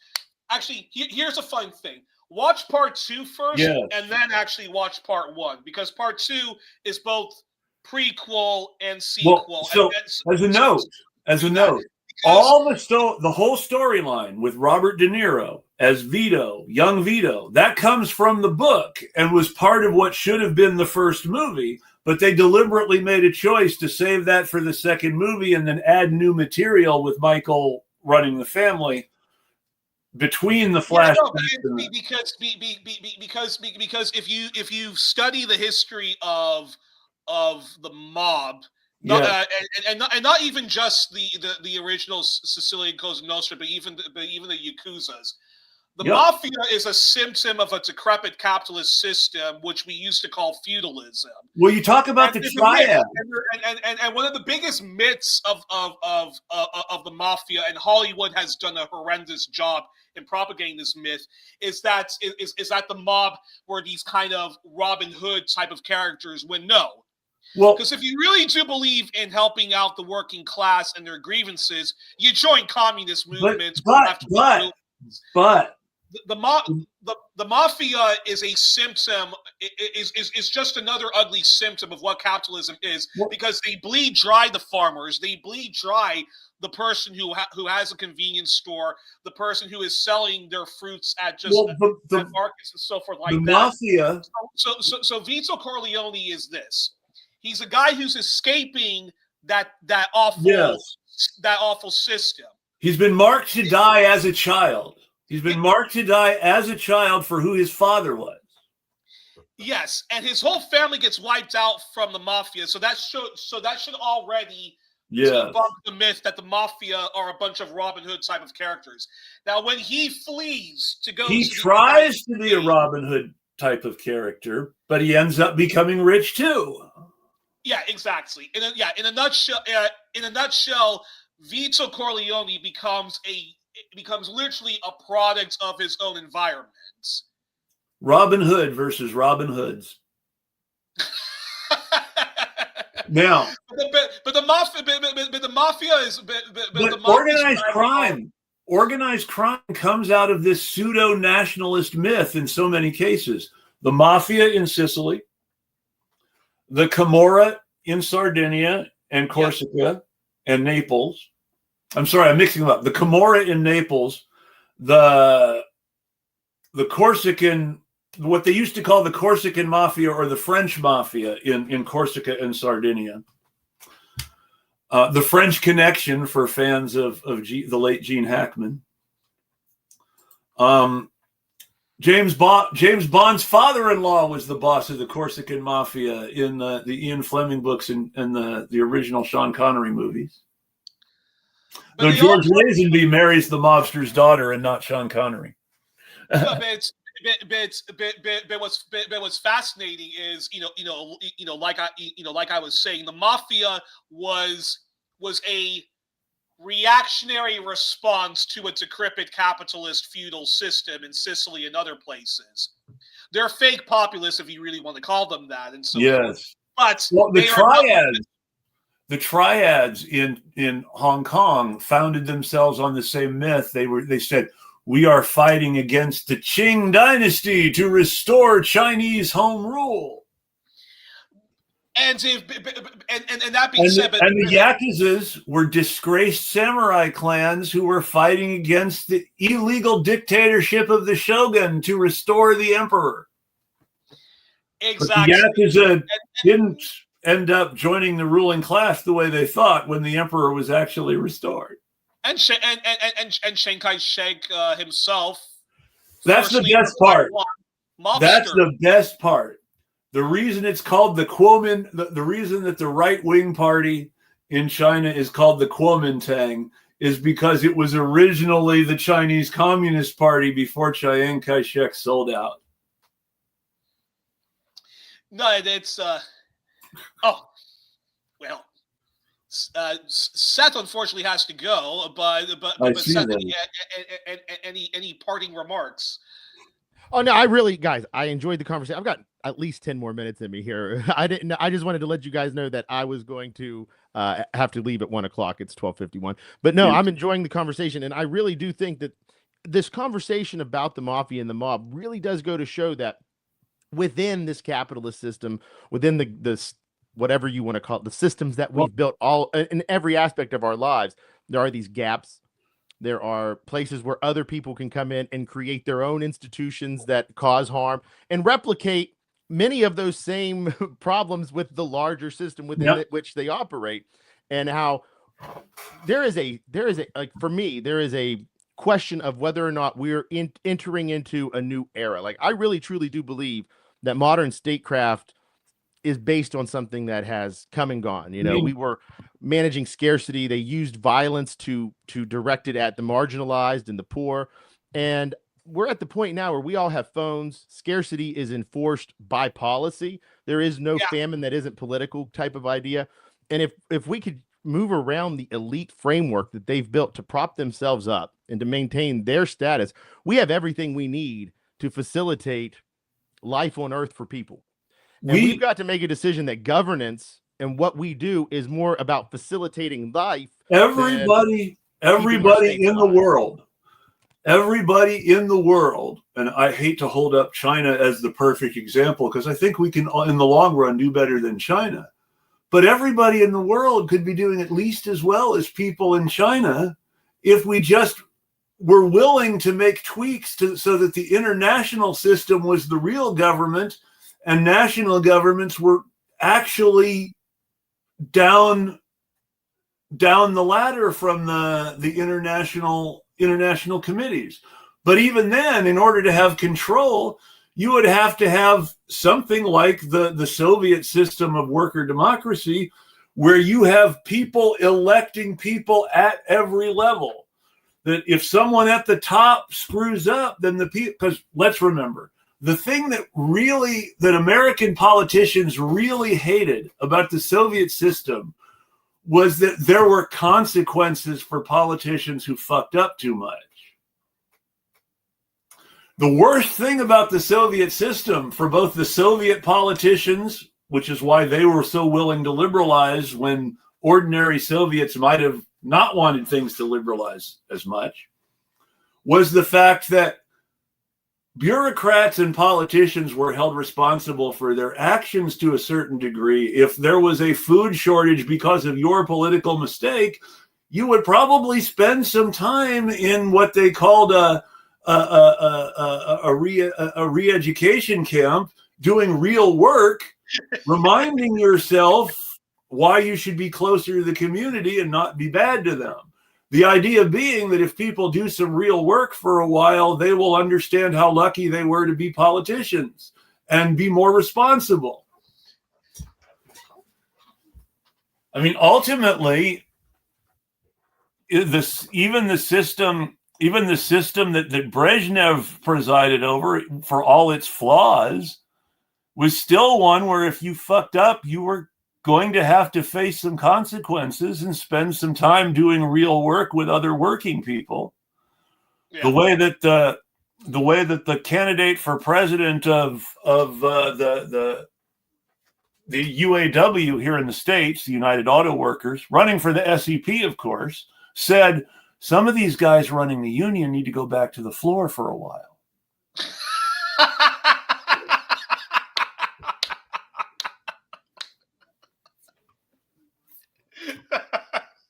actually here's a fun thing. Watch part 2 first, and then actually watch part 1, because part 2 is both prequel and sequel. Well, so as a note, all the whole storyline with Robert De Niro as Vito, young Vito, that comes from the book and was part of what should have been the first movie, but they deliberately made a choice to save that for the second movie and then add new material with Michael running the family between the flashbacks. Because if you study the history of the mob, and not even just the original Sicilian Cosa Nostra, but even the Yakuzas. The mafia is a symptom of a decrepit capitalist system, which we used to call feudalism. Well, you talk about the triad, and one of the biggest myths of the mafia, and Hollywood has done a horrendous job in propagating this myth, is that the mob were these kind of Robin Hood type of characters. When no. Well, because if you really do believe in helping out the working class and their grievances, you join communist movements. But the mafia is a symptom. Is just another ugly symptom of what capitalism is, because they bleed dry the farmers. They bleed dry the person who has a convenience store, the person who is selling their fruits at just at markets and so forth like that. Mafia. So Vito Corleone is this. He's a guy who's escaping that awful system. He's been marked to die as a child. He's been marked to die as a child for who his father was. Yes, and his whole family gets wiped out from the mafia. So that should already debunk the myth that the mafia are a bunch of Robin Hood type of characters. Now, when he flees to go, he tries to be a Robin Hood type of character, but he ends up becoming rich too. Yeah, exactly. In a nutshell, Vito Corleone becomes literally a product of his own environment. Robin Hood versus Robin Hoods. Now, but the mafia is organized crime. Organized crime comes out of this pseudo-nationalist myth in so many cases. The mafia in Sicily, the Camorra in Sardinia and Corsica and Naples. I'm sorry, I'm mixing them up. The Camorra in Naples, the Corsican, what they used to call the Corsican mafia or the French mafia in Corsica and Sardinia. The French Connection for fans of the late Gene Hackman. James Bond's father-in-law was the boss of the Corsican mafia in the Ian Fleming books and the original Sean Connery movies. Though George Lazenby marries the mobster's daughter and not Sean Connery. But what's fascinating is like I was saying, the mafia was a reactionary response to a decrepit capitalist feudal system in Sicily and other places. They're fake populists, if you really want to call them that. And so yes, but the triads in Hong Kong founded themselves on the same myth. They said, we are fighting against the Qing dynasty to restore Chinese home rule. And that being said, the Yakuzas were disgraced samurai clans who were fighting against the illegal dictatorship of the shogun to restore the emperor. Exactly. But the Yakuza didn't end up joining the ruling class the way they thought when the emperor was actually restored. And Chiang Kai-shek himself. That's the best part. That's the best part. The reason it's called the Kuomintang, the reason that the right-wing party in China is called the Kuomintang is because it was originally the Chinese Communist Party before Chiang Kai-shek sold out. No, it's Seth unfortunately has to go, but Seth, any parting remarks? Oh no, I really, guys, I enjoyed the conversation. at least 10 more minutes in me here. I just wanted to let you guys know that I was going to have to leave at 1 o'clock. It's 12:51. But no, I'm enjoying the conversation. And I really do think that this conversation about the mafia and the mob really does go to show that within this capitalist system, within the whatever you want to call it, the systems that we've built all in every aspect of our lives, there are these gaps. There are places where other people can come in and create their own institutions that cause harm and replicate many of those same problems with the larger system within which they operate. And how there is a like, for me, there is a question of whether or not we're entering into a new era. Like, I really truly do believe that modern statecraft is based on something that has come and gone. You know, we were managing scarcity. They used violence to direct it at the marginalized and the poor. And we're at the point now where we all have phones. Scarcity is enforced by policy. There is no famine that isn't political type of idea. And if we could move around the elite framework that they've built to prop themselves up and to maintain their status, we have everything we need to facilitate life on earth for people. And we've got to make a decision that governance and what we do is more about facilitating life. Everybody in the world, and I hate to hold up China as the perfect example because I think we can, in the long run, do better than China. But everybody in the world could be doing at least as well as people in China if we just were willing to make tweaks so that the international system was the real government and national governments were actually down the ladder from the international committees. But even then, in order to have control, you would have to have something like the Soviet system of worker democracy, where you have people electing people at every level. That if someone at the top screws up, then the people, because let's remember, the thing that American politicians really hated about the Soviet system was that there were consequences for politicians who fucked up too much. The worst thing about the Soviet system for both the Soviet politicians, which is why they were so willing to liberalize when ordinary Soviets might have not wanted things to liberalize as much, was the fact that bureaucrats and politicians were held responsible for their actions to a certain degree. If there was a food shortage because of your political mistake, you would probably spend some time in what they called a re-education camp, doing real work, reminding yourself why you should be closer to the community and not be bad to them. The idea being that if people do some real work for a while, they will understand how lucky they were to be politicians and be more responsible. I mean, ultimately, even the system that Brezhnev presided over, for all its flaws, was still one where if you fucked up, you were going to have to face some consequences and spend some time doing real work with other working people. Yeah. The way that the candidate for president of the UAW here in the States, the United Auto Workers, running for the SEP, of course, said some of these guys running the union need to go back to the floor for a while.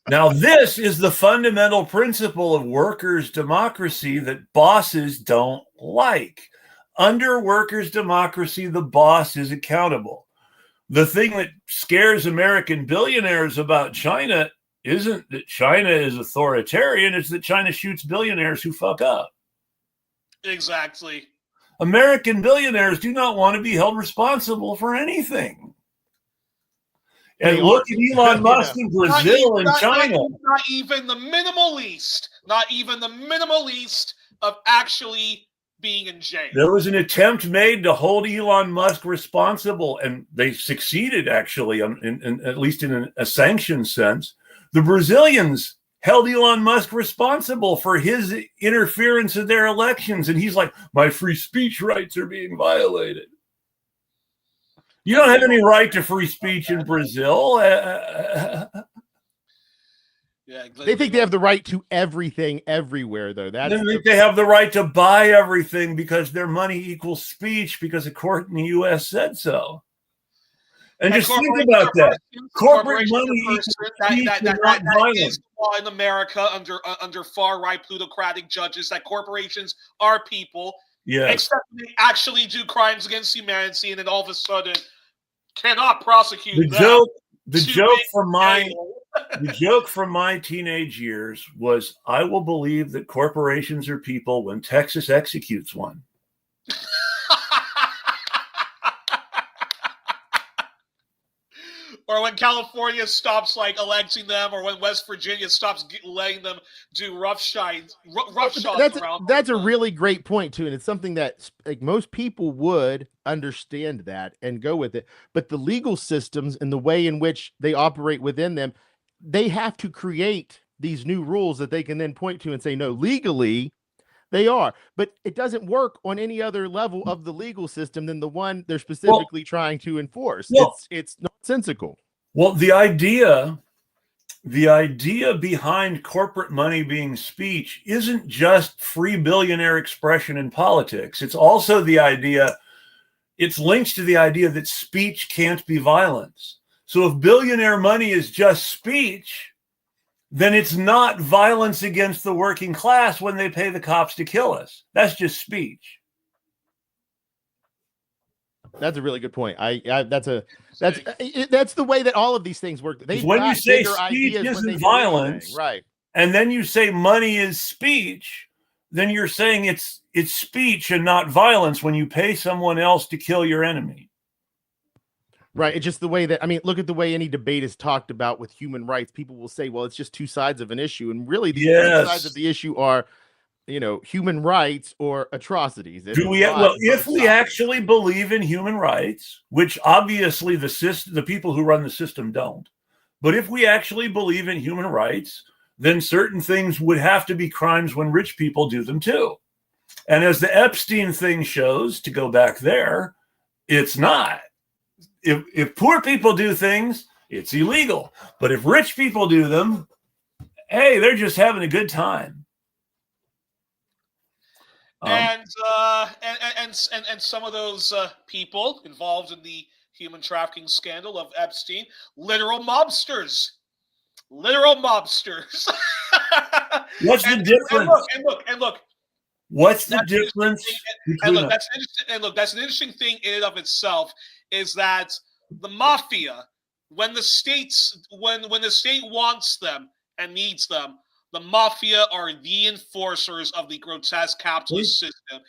Now, this is the fundamental principle of workers' democracy that bosses don't like. Under workers' democracy, the boss is accountable. The thing that scares American billionaires about China isn't that China is authoritarian, it's that China shoots billionaires who fuck up. Exactly. American billionaires do not want to be held responsible for anything. And look at Elon Musk in Brazil and China. Not even the minimal least of actually being in jail. There was an attempt made to hold Elon Musk responsible, and they succeeded, actually, at least in a sanctioned sense. The Brazilians held Elon Musk responsible for his interference in their elections, and he's like, my free speech rights are being violated. You don't have any right to free speech in Brazil. Yeah, They think they have the right to everything everywhere, though. They think they have the right to buy everything because their money equals speech because a court in the U.S. said so. And just think about that. Corporate money equals speech and not violence. Is the law in America under far-right plutocratic judges that corporations are people, except they actually do crimes against humanity, and then all of a sudden cannot prosecute them. The joke from my teenage years was, I will believe that corporations are people when Texas executes one. Or when California stops electing them, or when West Virginia stops letting them do roughshots around. That's a really great point too, and it's something that most people would understand that and go with it. But the legal systems and the way in which they operate within them, they have to create these new rules that they can then point to and say, no, legally they are. But it doesn't work on any other level of the legal system than the one they're specifically trying to enforce. It's nonsensical. Well, the idea behind corporate money being speech isn't just free billionaire expression in politics. It's also it's linked to the idea that speech can't be violence. So if billionaire money is just speech, then it's not violence against the working class when they pay the cops to kill us. That's just speech. That's a really good point. That's the way that all of these things work. When you say speech isn't violence, right, and then you say money is speech, then you're saying it's speech and not violence when you pay someone else to kill your enemy. Right. It's just the way that, look at the way any debate is talked about with human rights. People will say, well, it's just two sides of an issue. And really, the two sides of the issue are, human rights or atrocities. If we actually believe in human rights, which obviously the people who run the system don't, but if we actually believe in human rights, then certain things would have to be crimes when rich people do them too. And as the Epstein thing shows, to go back there, it's not. If poor people do things, it's illegal. But if rich people do them, hey, they're just having a good time. And some of those people involved in the human trafficking scandal of Epstein, literal mobsters. What's the difference? And look. What's the difference? That's an interesting thing in and of itself, is that the mafia, when the state wants them and needs them, the mafia are the enforcers of the grotesque capitalist system.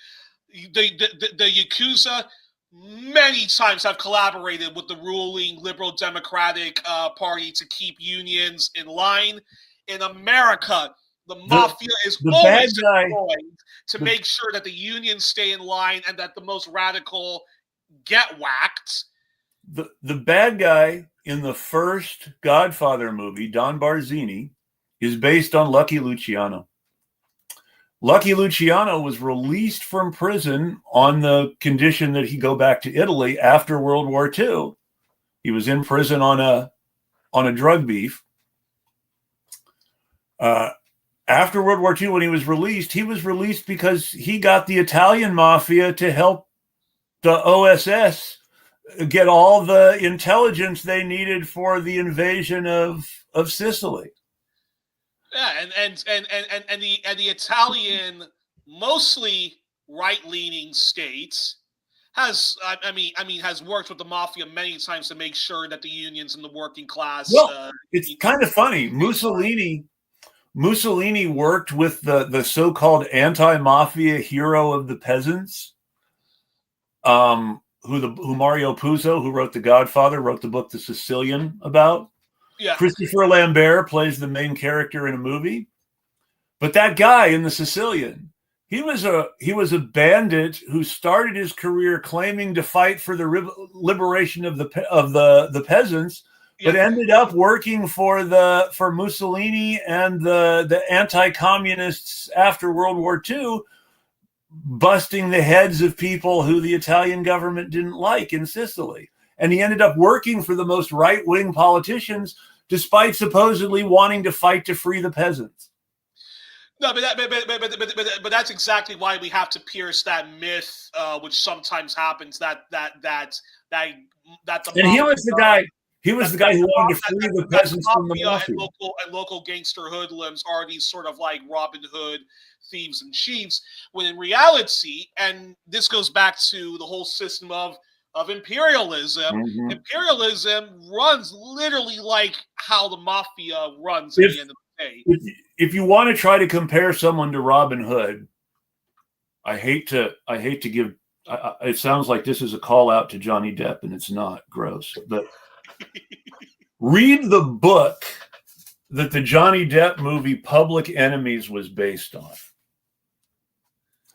The Yakuza many times have collaborated with the ruling liberal democratic party to keep unions in line. In America, the mafia is always employed to make sure that the unions stay in line and that the most radical get whacked. The bad guy in the first Godfather movie, Don Barzini, is based on Lucky Luciano. Lucky Luciano was released from prison on the condition that he go back to Italy after World War II. He was in prison on a drug beef. After World War II, when he was released because he got the Italian mafia to help the OSS get all the intelligence they needed for the invasion of Sicily. Yeah, and the Italian, mostly right-leaning states has worked with the mafia many times to make sure that the unions and the working class. Well, it's kind of funny. Mussolini worked with the so-called anti-mafia hero of the peasants, who Mario Puzo, who wrote The Godfather, wrote the book The Sicilian about. Yeah. Christopher Lambert plays the main character in a movie. But that guy in The Sicilian, he was a bandit who started his career claiming to fight for the liberation of the peasants, but ended up working for Mussolini and the anti-communists after World War II, busting the heads of people who the Italian government didn't like in Sicily. and he ended up working for the most right-wing politicians, despite supposedly wanting to fight to free the peasants. No, but that's exactly why we have to pierce that myth, which sometimes happens that the And he was the guy. He was the guy who wanted to free the peasants from the mafia. And local gangster hoodlums are these sort of like Robin Hood thieves and chiefs, when in reality, and this goes back to the whole system of imperialism. Mm-hmm. Imperialism runs literally like how the mafia runs at the end of the day. If you want to try to compare someone to Robin Hood, I hate to give. It sounds like this is a call out to Johnny Depp, and it's not. Gross, but read the book that the Johnny Depp movie Public Enemies was based on,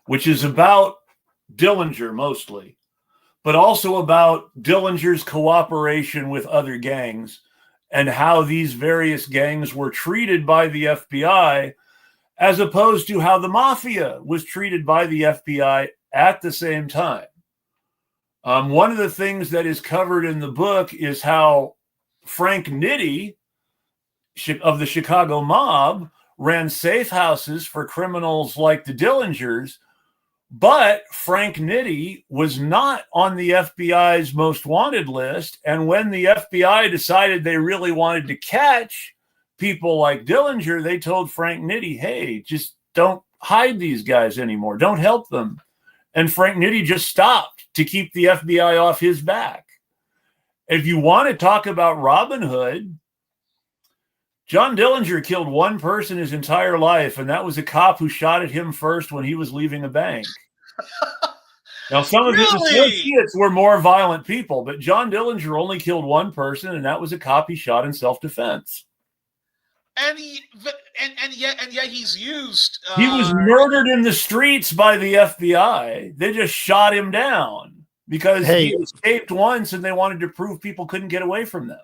which is about Dillinger mostly, but also about Dillinger's cooperation with other gangs and how these various gangs were treated by the FBI, as opposed to how the mafia was treated by the FBI at the same time. One of the things that is covered in the book is how Frank Nitti of the Chicago mob ran safe houses for criminals like the Dillingers, but Frank Nitti was not on the FBI's most wanted list. And when the FBI decided they really wanted to catch people like Dillinger, they told Frank Nitti, hey, just don't hide these guys anymore. Don't help them. And Frank Nitti just stopped to keep the FBI off his back. If you want to talk about Robin Hood, John Dillinger killed one person his entire life, and that was a cop who shot at him first when he was leaving a bank. Now, some of his associates were more violent people, but John Dillinger only killed one person, and that was a cop he shot in self-defense. And yet he's used. He was murdered in the streets by the FBI. They just shot him down because he escaped once, and they wanted to prove people couldn't get away from them.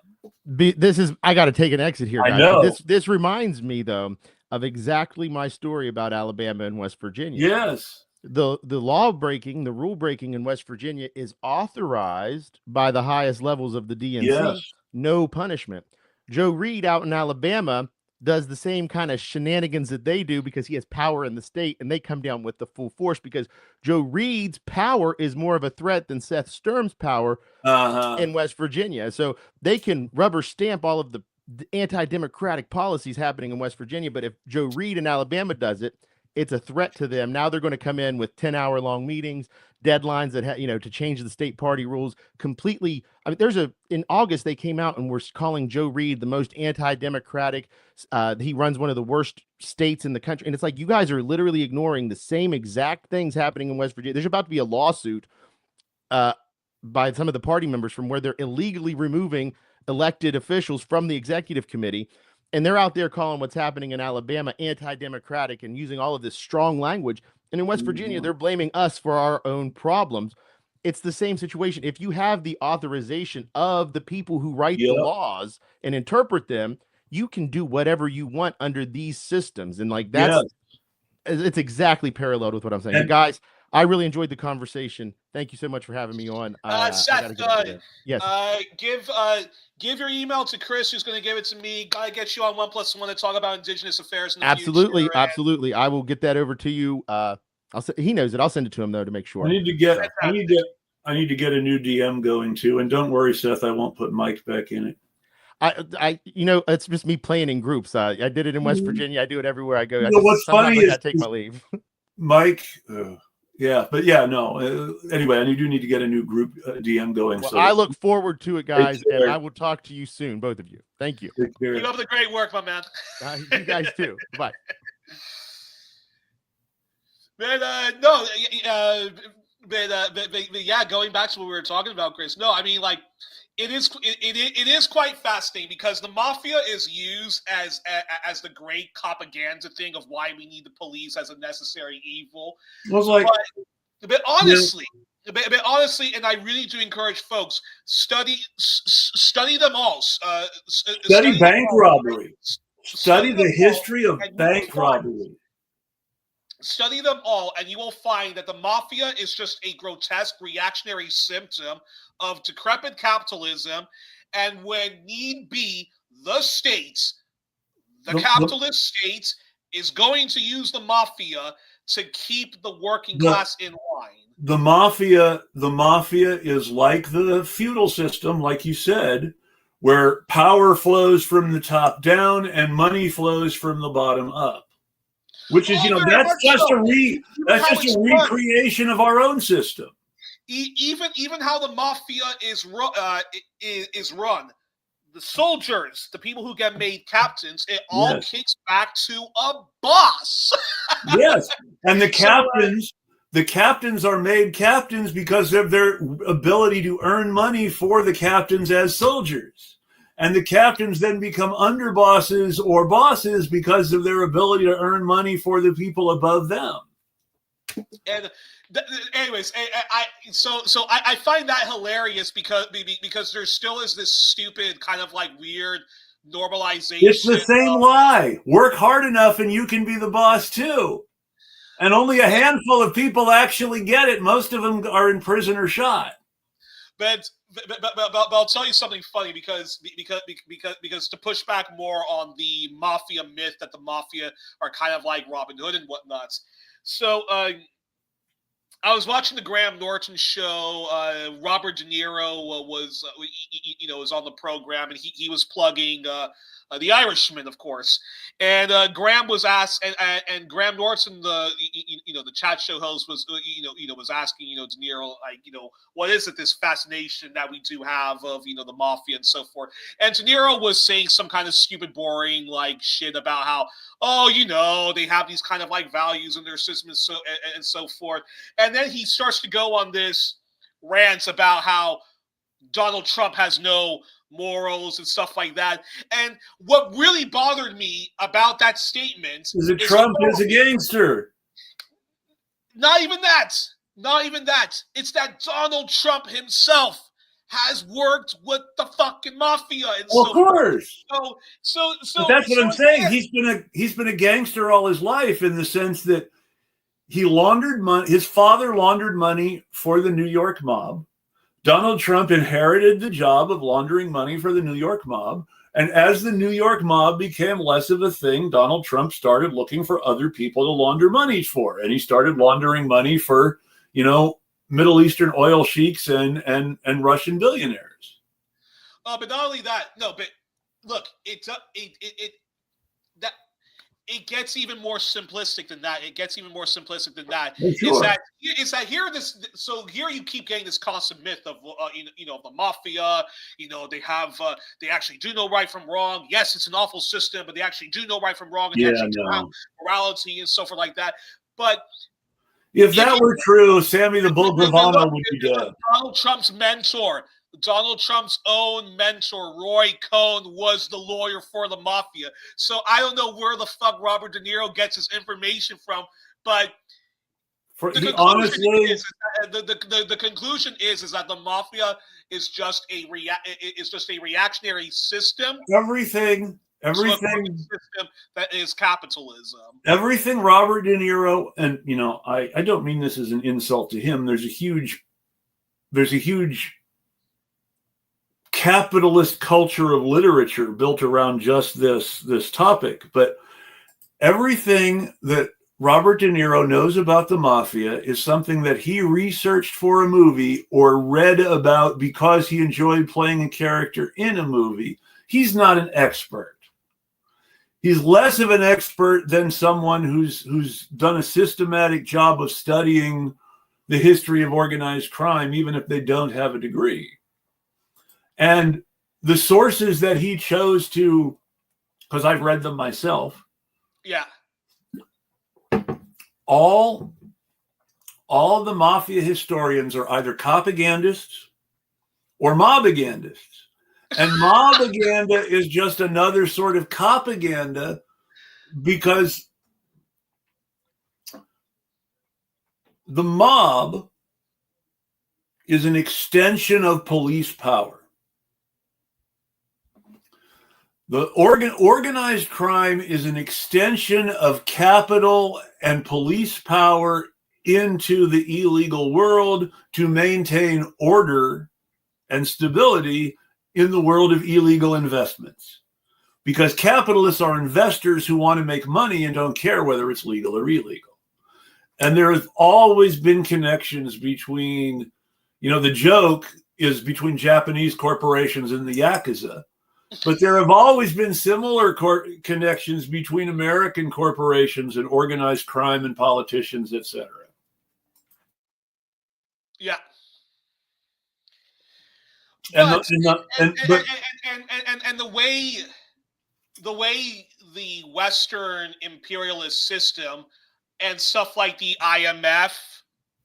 I got to take an exit here, guys. I know. This reminds me though of exactly my story about Alabama and West Virginia. Yes. The law breaking, the rule breaking in West Virginia is authorized by the highest levels of the DNC. Yes. No punishment. Joe Reed out in Alabama does the same kind of shenanigans that they do because he has power in the state, and they come down with the full force because Joe Reed's power is more of a threat than Seth Sturm's power in West Virginia. So they can rubber stamp all of the anti-democratic policies happening in West Virginia. But if Joe Reed in Alabama does it, it's a threat to them. Now they're going to come in with 10-hour-long meetings, deadlines that to change the state party rules completely. I mean, in August they came out and were calling Joe Reed the most anti-democratic. He runs one of the worst states in the country, and it's like you guys are literally ignoring the same exact things happening in West Virginia. There's about to be a lawsuit by some of the party members from where they're illegally removing elected officials from the executive committee. And they're out there calling what's happening in Alabama anti-democratic and using all of this strong language. And in West Virginia, they're blaming us for our own problems. It's the same situation. If you have the authorization of the people who write the laws and interpret them, you can do whatever you want under these systems. And like it's exactly paralleled with what I'm saying. And guys, I really enjoyed the conversation. Thank you so much for having me on. Seth, yes. Give your email to Chris, who's going to give it to me. Gotta get you on 1+1 to talk about Indigenous affairs in the absolutely, future. Absolutely. I will get that over to you. He knows it. I'll send it to him though to make sure. I need to get a new DM going too. And don't worry, Seth, I won't put Mike back in it. It's just me playing in groups. I did it in West Virginia. I do it everywhere I go. What's funny is I take my leave. Mike. Anyway, I do need to get a new group DM going. Well, so I look forward to it, guys, and I will talk to you soon, both of you. Thank you. Keep up the great work, my man. You guys too. Bye. Going back to what we were talking about, Chris. No, I mean, like, it is quite fascinating because the mafia is used as the great propaganda thing of why we need the police as a necessary evil. But honestly, and I really do encourage folks study them all. Study bank robbery. Study the history of bank robbery. Study them all, and you will find that the mafia is just a grotesque reactionary symptom of decrepit capitalism. And when need be, the states, the capitalist states, is going to use the mafia to keep the working class in line. The mafia is like the feudal system, like you said, where power flows from the top down and money flows from the bottom up. Which is, that's just a recreation of our own system. Even how the mafia is run, the soldiers, the people who get made captains, it all kicks back to a boss. Yes, and the captains are made captains because of their ability to earn money for the captains as soldiers. And the captains then become underbosses or bosses because of their ability to earn money for the people above them. And anyways, I find that hilarious because there still is this stupid kind of like weird normalization. It's the same lie. Work hard enough and you can be the boss too. And only a handful of people actually get it. Most of them are in prison or shot. But I'll tell you something funny because to push back more on the mafia myth that the mafia are kind of like Robin Hood and whatnot. So I was watching the Graham Norton show. Robert De Niro was on the program, and he was plugging The Irishman, of course. And Graham was asked, and Graham Norton, the chat show host, was was asking De Niro, like, what is it, this fascination that we do have of the mafia and so forth. And De Niro was saying some kind of stupid, boring like shit about how, they have these kind of like values in their system and so forth. And then he starts to go on this rant about how Donald Trump has no morals and stuff like that. And what really bothered me about that statement is that Trump is a gangster. Not even that. It's that Donald Trump himself has worked with the fucking mafia. And well, of course. So but that's what I'm saying. He's been a gangster all his life in the sense that he laundered money. His father laundered money for the New York mob. Donald Trump inherited the job of laundering money for the New York mob. And as the New York mob became less of a thing, Donald Trump started looking for other people to launder money for. And he started laundering money for, Middle Eastern oil sheiks and Russian billionaires. But not only that, no, but look, it gets even more simplistic than that. Sure. Is that here? So here you keep getting this constant myth of the mafia. They actually do know right from wrong. Yes, it's an awful system, but they actually do know right from wrong, and they actually do have morality and so forth like that. But if that were true, Sammy the Bull Gravano would be dead. Donald Trump's mentor. Donald Trump's own mentor, Roy Cohn, was the lawyer for the mafia. So I don't know where the fuck Robert De Niro gets his information from, but the conclusion is that the mafia is just a reactionary system. Everything system that is capitalism. Everything Robert De Niro, and I don't mean this as an insult to him. There's a huge capitalist culture of literature built around just this topic. But everything that Robert De Niro knows about the mafia is something that he researched for a movie or read about because he enjoyed playing a character in a movie. He's not an expert. He's less of an expert than someone who's done a systematic job of studying the history of organized crime, even if they don't have a degree. And the sources that he chose to, because I've read them myself. Yeah. All the mafia historians are either propagandists or mobagandists. And mobaganda is just another sort of propaganda because the mob is an extension of police power. The organized crime is an extension of capital and police power into the illegal world to maintain order and stability in the world of illegal investments. Because capitalists are investors who want to make money and don't care whether it's legal or illegal. And there have always been connections between, the joke is between Japanese corporations and the Yakuza. But there have always been similar connections between American corporations and organized crime and politicians, etc. Yeah. And the way the Western imperialist system and stuff like the IMF,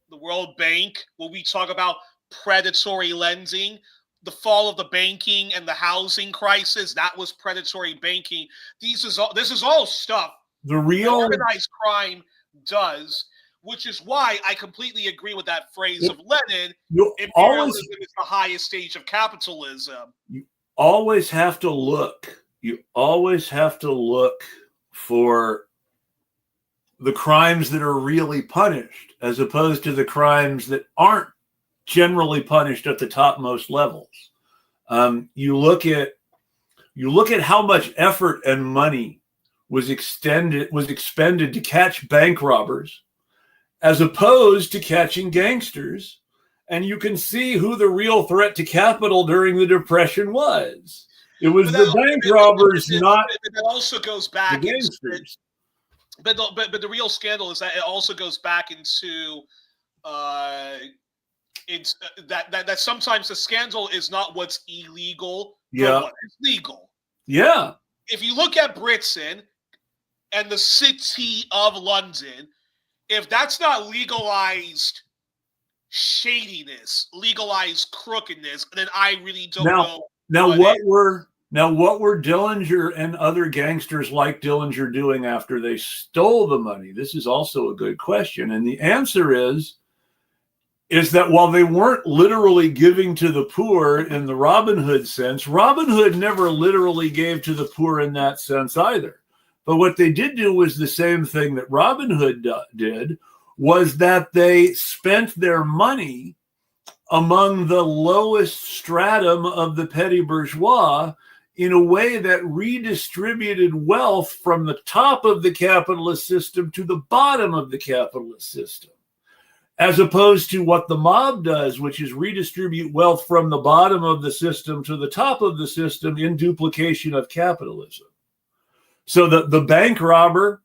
the World Bank, when we talk about predatory lending, the fall of the banking and the housing crisis, that was predatory banking. This is all stuff the real organized crime does, which is why I completely agree with that phrase of Lenin. Imperialism is the highest stage of capitalism. You always have to look. You always have to look for the crimes that are really punished, as opposed to the crimes that aren't generally punished at the topmost levels. You look at how much effort and money was expended to catch bank robbers, as opposed to catching gangsters, and you can see who the real threat to capital during the Depression was. It was the bank robbers, not that also goes back the gangsters. But the real scandal is that it also goes back into that sometimes the scandal is not what's illegal, but what is legal. Yeah. If you look at Britain and the City of London, if that's not legalized shadiness, legalized crookedness, then I really don't know. Now what were Dillinger and other gangsters like Dillinger doing after they stole the money? This is also a good question. And the answer is that while they weren't literally giving to the poor in the Robin Hood sense, Robin Hood never literally gave to the poor in that sense either. But what they did do was the same thing that Robin Hood did, was that they spent their money among the lowest stratum of the petty bourgeois in a way that redistributed wealth from the top of the capitalist system to the bottom of the capitalist system, as opposed to what the mob does, which is redistribute wealth from the bottom of the system to the top of the system in duplication of capitalism. So the bank robber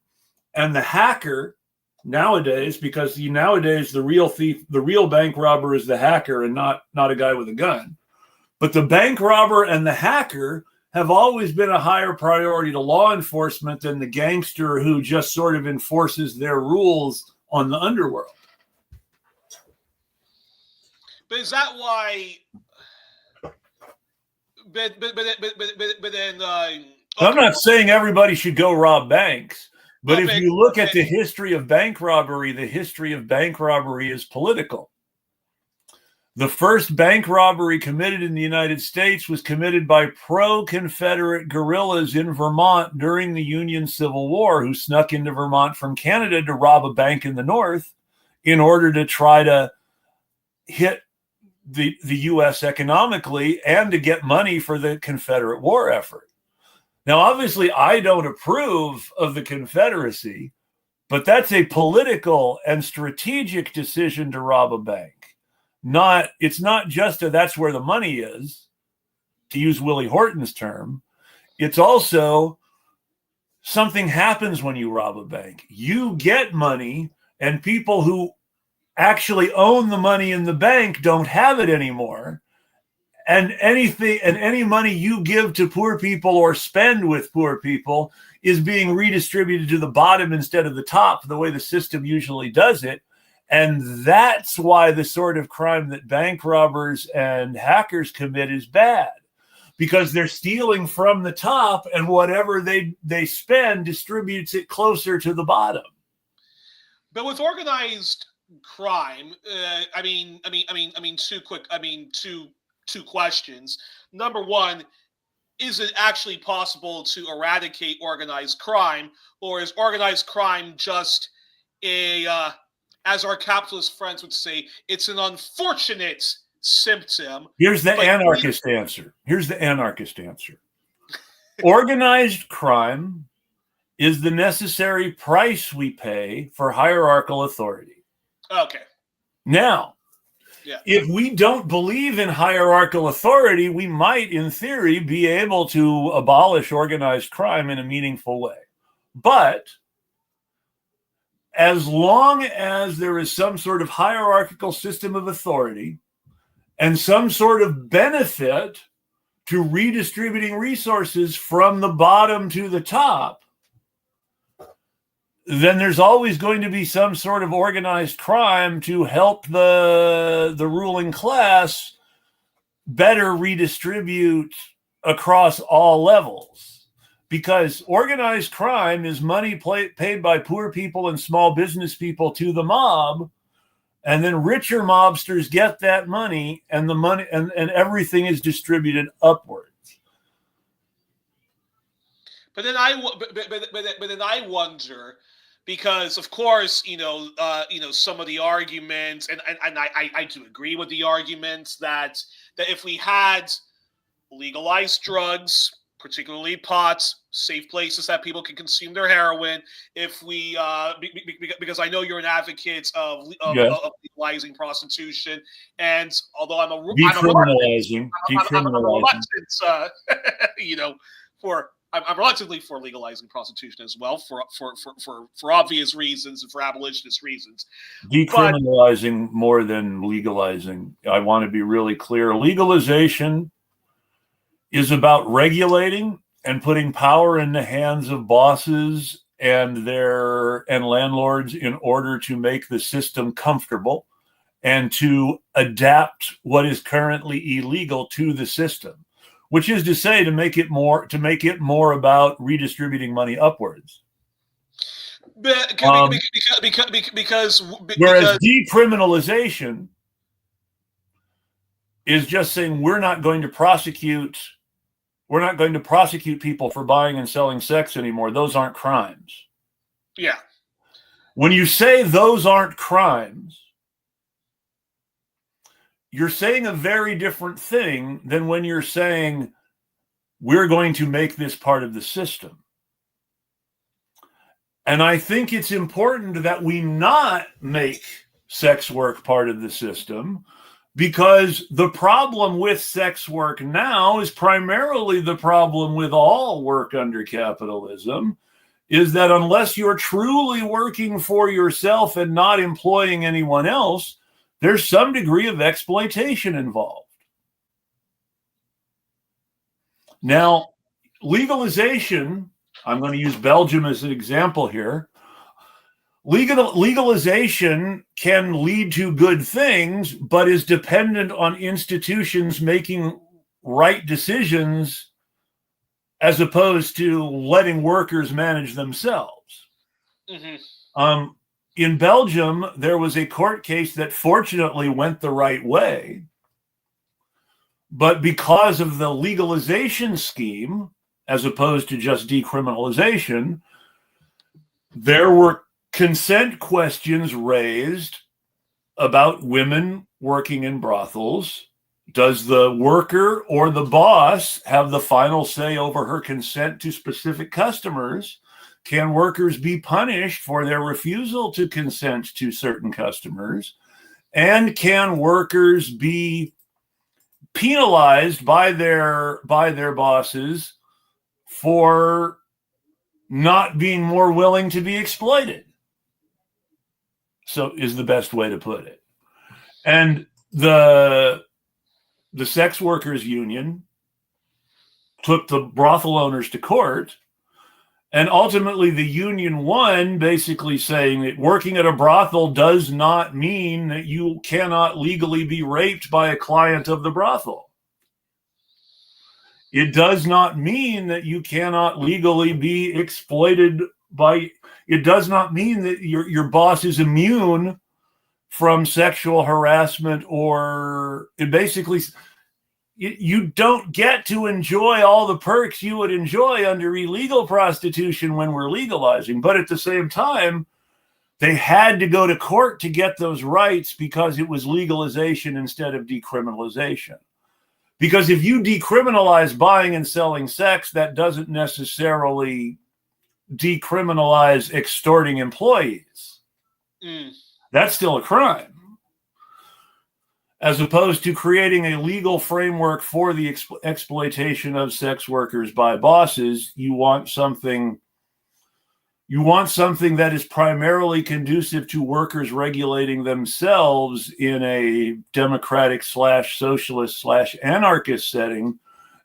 and the hacker nowadays, because nowadays the real thief, the real bank robber is the hacker and not a guy with a gun. But the bank robber and the hacker have always been a higher priority to law enforcement than the gangster who just sort of enforces their rules on the underworld. But is that why? But then. I'm not saying everybody should go rob banks, but if you look at the history of bank robbery, the history of bank robbery is political. The first bank robbery committed in the United States was committed by pro-Confederate guerrillas in Vermont during the Union Civil War, who snuck into Vermont from Canada to rob a bank in the North in order to try to hit the U.S. economically and to get money for the Confederate war effort. Now, obviously, I don't approve of the Confederacy, but that's a political and strategic decision to rob a bank. It's not just that's where the money is, to use Willie Horton's term. It's also something happens when you rob a bank. You get money, and people who actually own the money in the bank don't have it anymore. And any money you give to poor people or spend with poor people is being redistributed to the bottom instead of the top, the way the system usually does it. And that's why the sort of crime that bank robbers and hackers commit is bad, because they're stealing from the top, and whatever they spend distributes it closer to the bottom. But with organized crime, two questions. Number one, is it actually possible to eradicate organized crime, or is organized crime just as our capitalist friends would say, it's an unfortunate symptom? Here's the anarchist answer. Organized crime is the necessary price we pay for hierarchical authority. Okay. Now, if we don't believe in hierarchical authority, we might, in theory, be able to abolish organized crime in a meaningful way. But as long as there is some sort of hierarchical system of authority and some sort of benefit to redistributing resources from the bottom to the top, then there's always going to be some sort of organized crime to help the ruling class better redistribute across all levels. Because organized crime is money paid by poor people and small business people to the mob, and then richer mobsters get that money, and the money and everything is distributed upwards. But then I wonder, because of course, some of the arguments, and I do agree with the arguments that if we had legalized drugs, particularly pot, safe places that people can consume their heroin, if we because I know you're an advocate of legalizing prostitution, and although I'm decriminalizing, I'm reluctantly for legalizing prostitution as well, for obvious reasons and for abolitionist reasons. Decriminalizing more than legalizing. I want to be really clear. Legalization is about regulating and putting power in the hands of bosses and landlords in order to make the system comfortable and to adapt what is currently illegal to the system. Which is to say, to make it more about redistributing money upwards. Because whereas decriminalization is just saying we're not going to prosecute people for buying and selling sex anymore. Those aren't crimes. Yeah. When you say those aren't crimes, you're saying a very different thing than when you're saying we're going to make this part of the system. And I think it's important that we not make sex work part of the system, because the problem with sex work now is primarily the problem with all work under capitalism, is that unless you're truly working for yourself and not employing anyone else, there's some degree of exploitation involved. Now, legalization, I'm going to use Belgium as an example here. Legalization can lead to good things, but is dependent on institutions making right decisions as opposed to letting workers manage themselves. Mm-hmm. In Belgium, there was a court case that fortunately went the right way. But because of the legalization scheme, as opposed to just decriminalization, there were consent questions raised about women working in brothels. Does the worker or the boss have the final say over her consent to specific customers? Can workers be punished for their refusal to consent to certain customers? And can workers be penalized by their bosses for not being more willing to be exploited? So is the best way to put it. And the sex workers union took the brothel owners to court, and ultimately the union won, basically saying that working at a brothel does not mean that you cannot legally be raped by a client of the brothel. It does not mean that you cannot legally be exploited by, it does not mean that your boss is immune from sexual harassment, or it basically, you don't get to enjoy all the perks you would enjoy under illegal prostitution when we're legalizing. But at the same time, they had to go to court to get those rights because it was legalization instead of decriminalization. Because if you decriminalize buying and selling sex, that doesn't necessarily decriminalize extorting employees. That's still a crime. As opposed to creating a legal framework for the exploitation of sex workers by bosses, you want something that is primarily conducive to workers regulating themselves in a democratic / socialist / anarchist setting,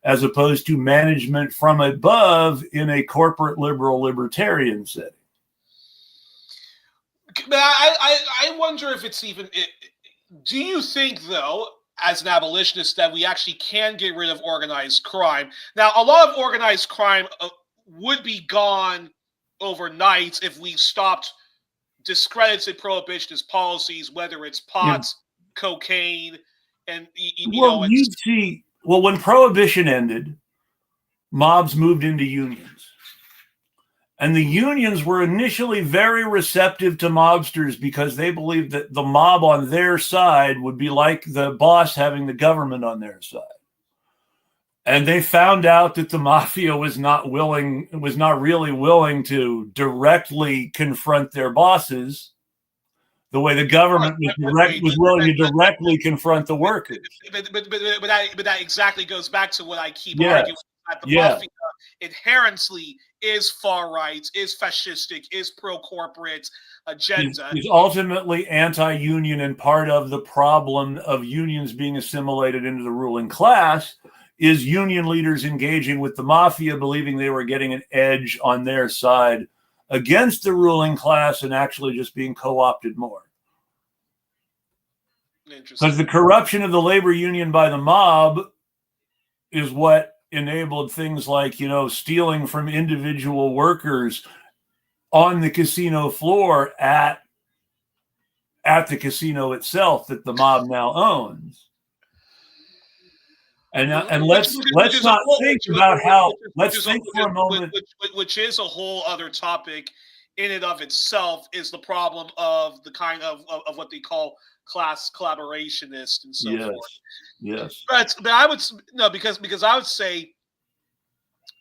as opposed to management from above in a corporate liberal libertarian setting. But I wonder if it's even... Do you think, though, as an abolitionist, that we actually can get rid of organized crime? Now, a lot of organized crime would be gone overnight if we stopped discredited prohibitionist policies, whether it's pot, cocaine, and when prohibition ended, mobs moved into unions. And the unions were initially very receptive to mobsters because they believed that the mob on their side would be like the boss having the government on their side. And they found out that the mafia was not really willing to directly confront their bosses the way the government was willing to directly confront the workers. But that exactly goes back to what I keep arguing, that the mafia inherently is far right, is fascistic, is pro-corporate agenda. Is ultimately anti-union, and part of the problem of unions being assimilated into the ruling class is union leaders engaging with the mafia, believing they were getting an edge on their side against the ruling class and actually just being co-opted more. Because the corruption of the labor union by the mob is what enabled things like, stealing from individual workers on the casino floor at the casino itself that the mob now owns. And let's not think about how. Let's think for a moment. Which is a whole other topic in and of itself, is the problem of the kind of what they call class collaborationist and so forth. Yes. But I would because I would say,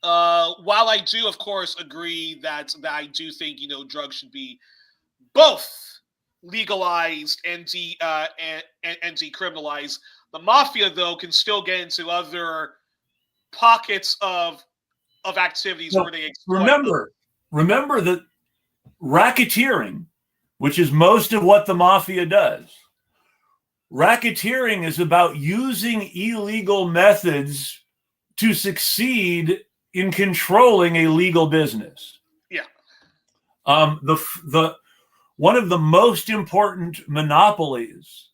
while I do of course agree that I do think drugs should be both legalized and decriminalized, the mafia though can still get into other pockets of activities where they exploit. Remember that racketeering, which is most of what the mafia does. Racketeering is about using illegal methods to succeed in controlling a legal business. Yeah. One of the most important monopolies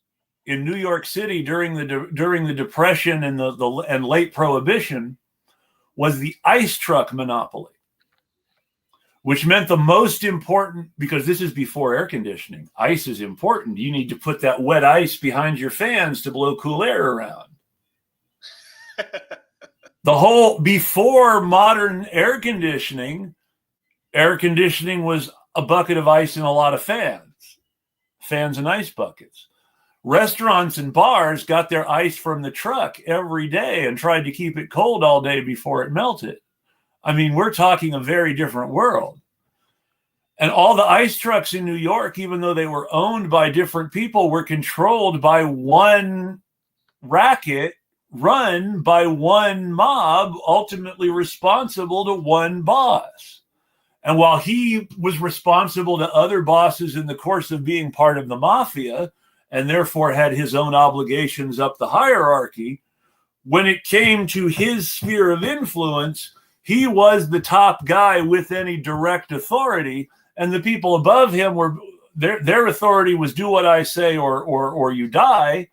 in New York City during the Depression and and late Prohibition was the ice truck monopoly, which meant the most important, because this is before air conditioning. Ice is important. You need to put that wet ice behind your fans to blow cool air around. Before modern air conditioning was a bucket of ice and a lot of fans and ice buckets. Restaurants and bars got their ice from the truck every day and tried to keep it cold all day before it melted. I mean, we're talking a very different world. And all the ice trucks in New York, even though they were owned by different people, were controlled by one racket, run by one mob, ultimately responsible to one boss. And while he was responsible to other bosses in the course of being part of the mafia, and therefore had his own obligations up the hierarchy, when it came to his sphere of influence, he was the top guy with any direct authority, and the people above him were their authority was do what I say or you die.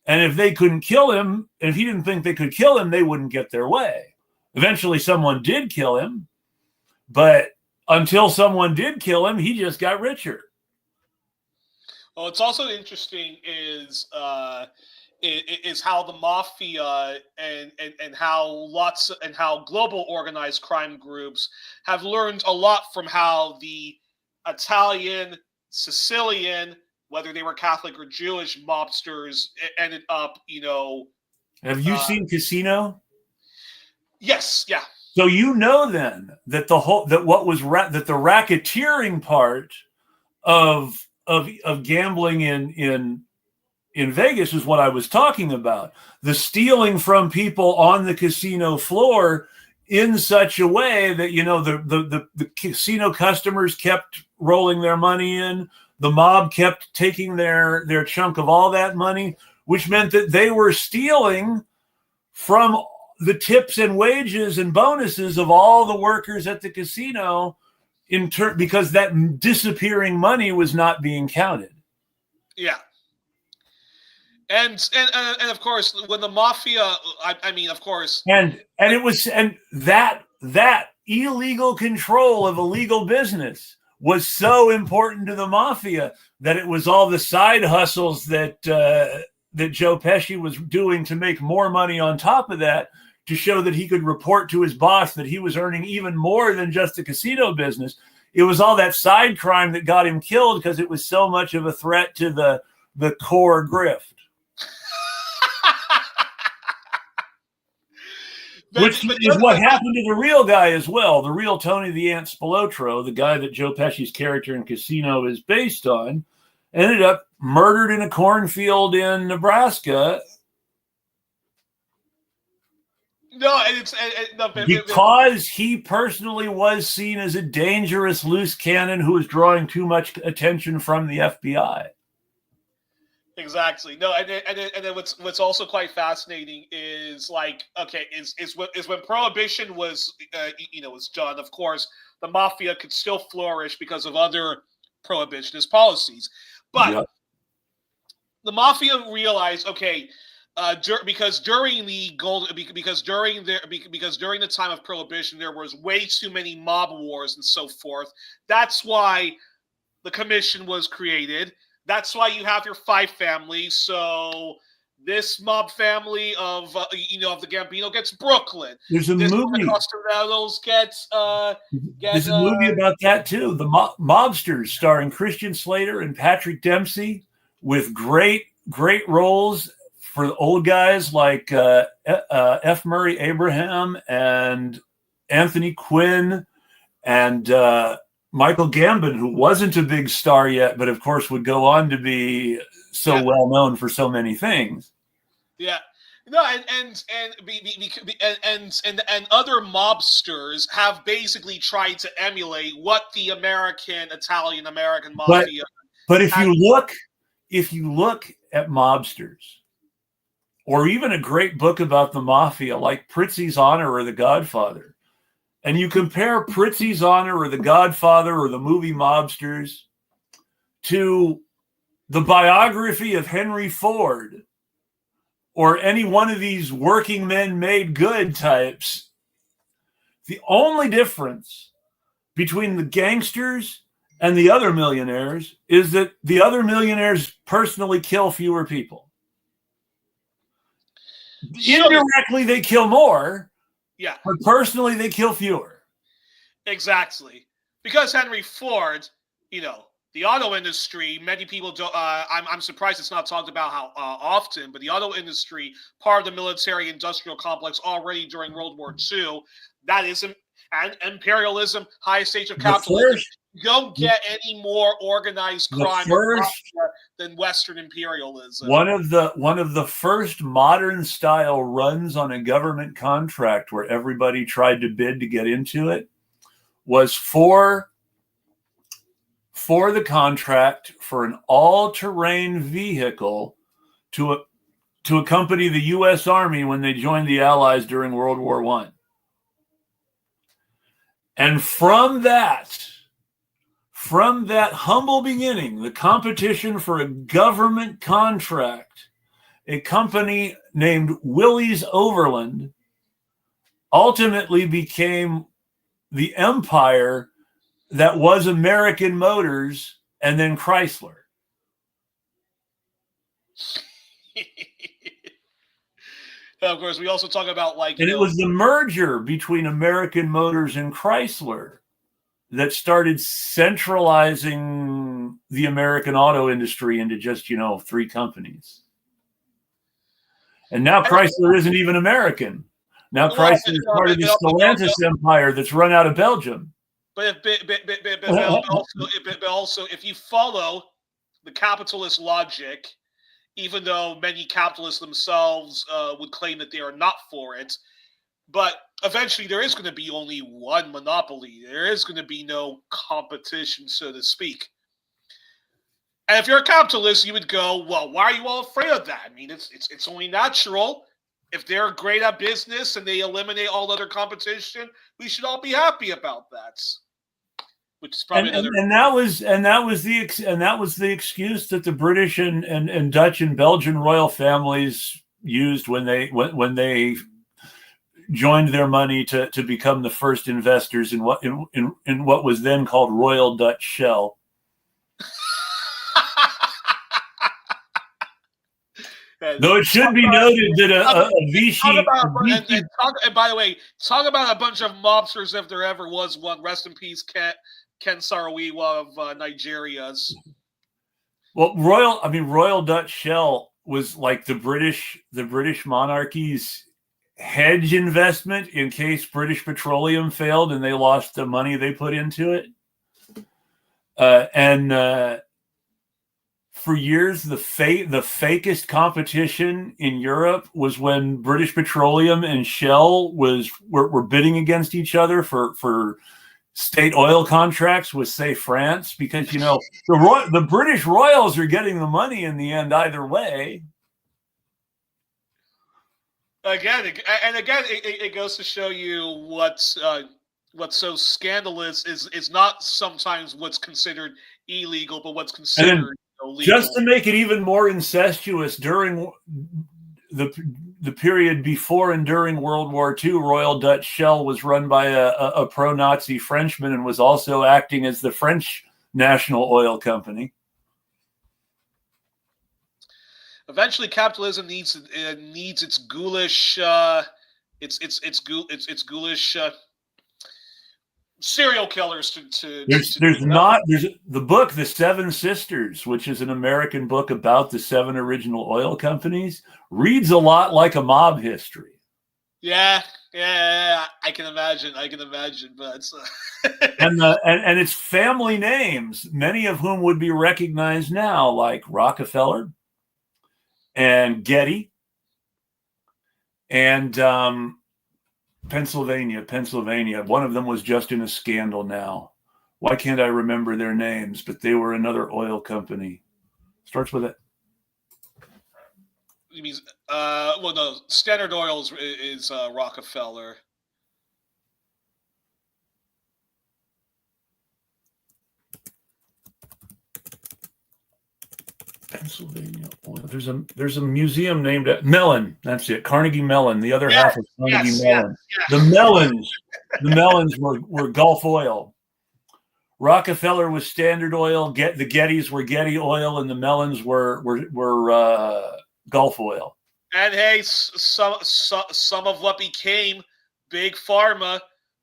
And if they couldn't kill him, if he didn't think they could kill him, they wouldn't get their way. Eventually someone did kill him, but until someone did kill him, he just got richer. Well, it's also interesting is is how the mafia and how global organized crime groups have learned a lot from how the Italian, Sicilian, whether they were Catholic or Jewish mobsters ended up, Have you seen Casino? Yes, yeah. So then that the racketeering part of gambling in Vegas is what I was talking about. The stealing from people on the casino floor in such a way that, the casino customers kept rolling their money in. The mob kept taking their chunk of all that money, which meant that they were stealing from the tips and wages and bonuses of all the workers at the casino because that disappearing money was not being counted. Yeah. And of course, when the mafia, I mean, of course, and that illegal control of illegal business was so important to the mafia that it was all the side hustles that Joe Pesci was doing to make more money on top of that, to show that he could report to his boss that he was earning even more than just the casino business. It was all that side crime that got him killed because it was so much of a threat to the core grift. Which is what happened to the real guy as well. The real Tony the Ant Spilotro, the guy that Joe Pesci's character in Casino is based on, ended up murdered in a cornfield in Nebraska. Because he personally was seen as a dangerous loose cannon who was drawing too much attention from the FBI. Exactly. No, and then what's also quite fascinating is when Prohibition was was done. Of course, the mafia could still flourish because of other prohibitionist policies, but the mafia realized, because during the time of Prohibition there was way too many mob wars and so forth. That's why the commission was created. That's why you have your five families. So this mob family of the Gambino gets Brooklyn. There's a movie. Costarelos gets. There's a movie about that too. The Mobsters, starring Christian Slater and Patrick Dempsey, with great roles for the old guys like F. Murray Abraham and Anthony Quinn and Michael Gambon, who wasn't a big star yet, but of course would go on to be so well known for so many things. Yeah, no, and other mobsters have basically tried to emulate what the Italian American mafia. But if you look at mobsters, or even a great book about the mafia like Prizzi's Honor or The Godfather, and you compare Prizzi's Honor or The Godfather or the movie Mobsters to the biography of Henry Ford or any one of these working men made good types, the only difference between the gangsters and the other millionaires is that the other millionaires personally kill fewer people. Indirectly, they kill more. Yeah. But personally, they kill fewer. Exactly. Because Henry Ford, the auto industry, many people don't. I'm surprised it's not talked about how often, but the auto industry, part of the military-industrial complex already during World War II, that is and imperialism, highest stage of capitalism. You don't get any more organized crime than Western imperialism. One of the first modern style runs on a government contract where everybody tried to bid to get into it was for the contract for an all-terrain vehicle to accompany the U.S. Army when they joined the Allies during World War I. And from that humble beginning, the competition for a government contract, a company named Willys Overland ultimately became the empire that was American Motors and then Chrysler. Of course, we also talk about And it was the merger between American Motors and Chrysler that started centralizing the American auto industry into just, 3 companies. And now Chrysler isn't even American. Now Chrysler is part of the Stellantis empire that's run out of Belgium. But also, if you follow the capitalist logic, even though many capitalists themselves would claim that they are not for it, but eventually there is going to be only one monopoly. There is going to be no competition, so to speak. And if you're a capitalist, you would go, well, why are you all afraid of that? I mean, it's only natural. If they're great at business and they eliminate all other competition, we should all be happy about that. Which is probably that was the excuse that the British and Dutch and Belgian royal families used when they joined their money to become the first investors in what was then called Royal Dutch Shell. Though it should be noted that a Vichy... And by the way, talk about a bunch of mobsters if there ever was one. Rest in peace, Ken Saro-Wiwa of Nigeria's. Well, Royal Dutch Shell was like the British monarchy's hedge investment in case British Petroleum failed and they lost the money they put into it. For years, the fakest competition in Europe was when British Petroleum and Shell were bidding against each other for state oil contracts with, say, France, because the British royals are getting the money in the end either way. It goes to show you what's so scandalous is not sometimes what's considered illegal, but what's considered illegal. Just to make it even more incestuous, during the period before and during World War II, Royal Dutch Shell was run by a pro-Nazi Frenchman and was also acting as the French national oil company. Eventually, capitalism needs its ghoulish, ghoulish serial killers There's the book The Seven Sisters, which is an American book about the 7 original oil companies, reads a lot like a mob history. Yeah, I can imagine, but it's and it's family names, many of whom would be recognized now, like Rockefeller and Getty and Pennsylvania. One of them was just in a scandal now. Why can't I remember their names? But they were another oil company. Starts with it. You mean, well, no, Standard Oil is Rockefeller. Pennsylvania. There's a museum named at Mellon. That's it. Carnegie Mellon. The other half of Carnegie Mellon. Yes. The Mellons were Gulf Oil. Rockefeller was Standard Oil. The Gettys were Getty Oil, and the Mellons were Gulf Oil. And hey, some of what became Big Pharma,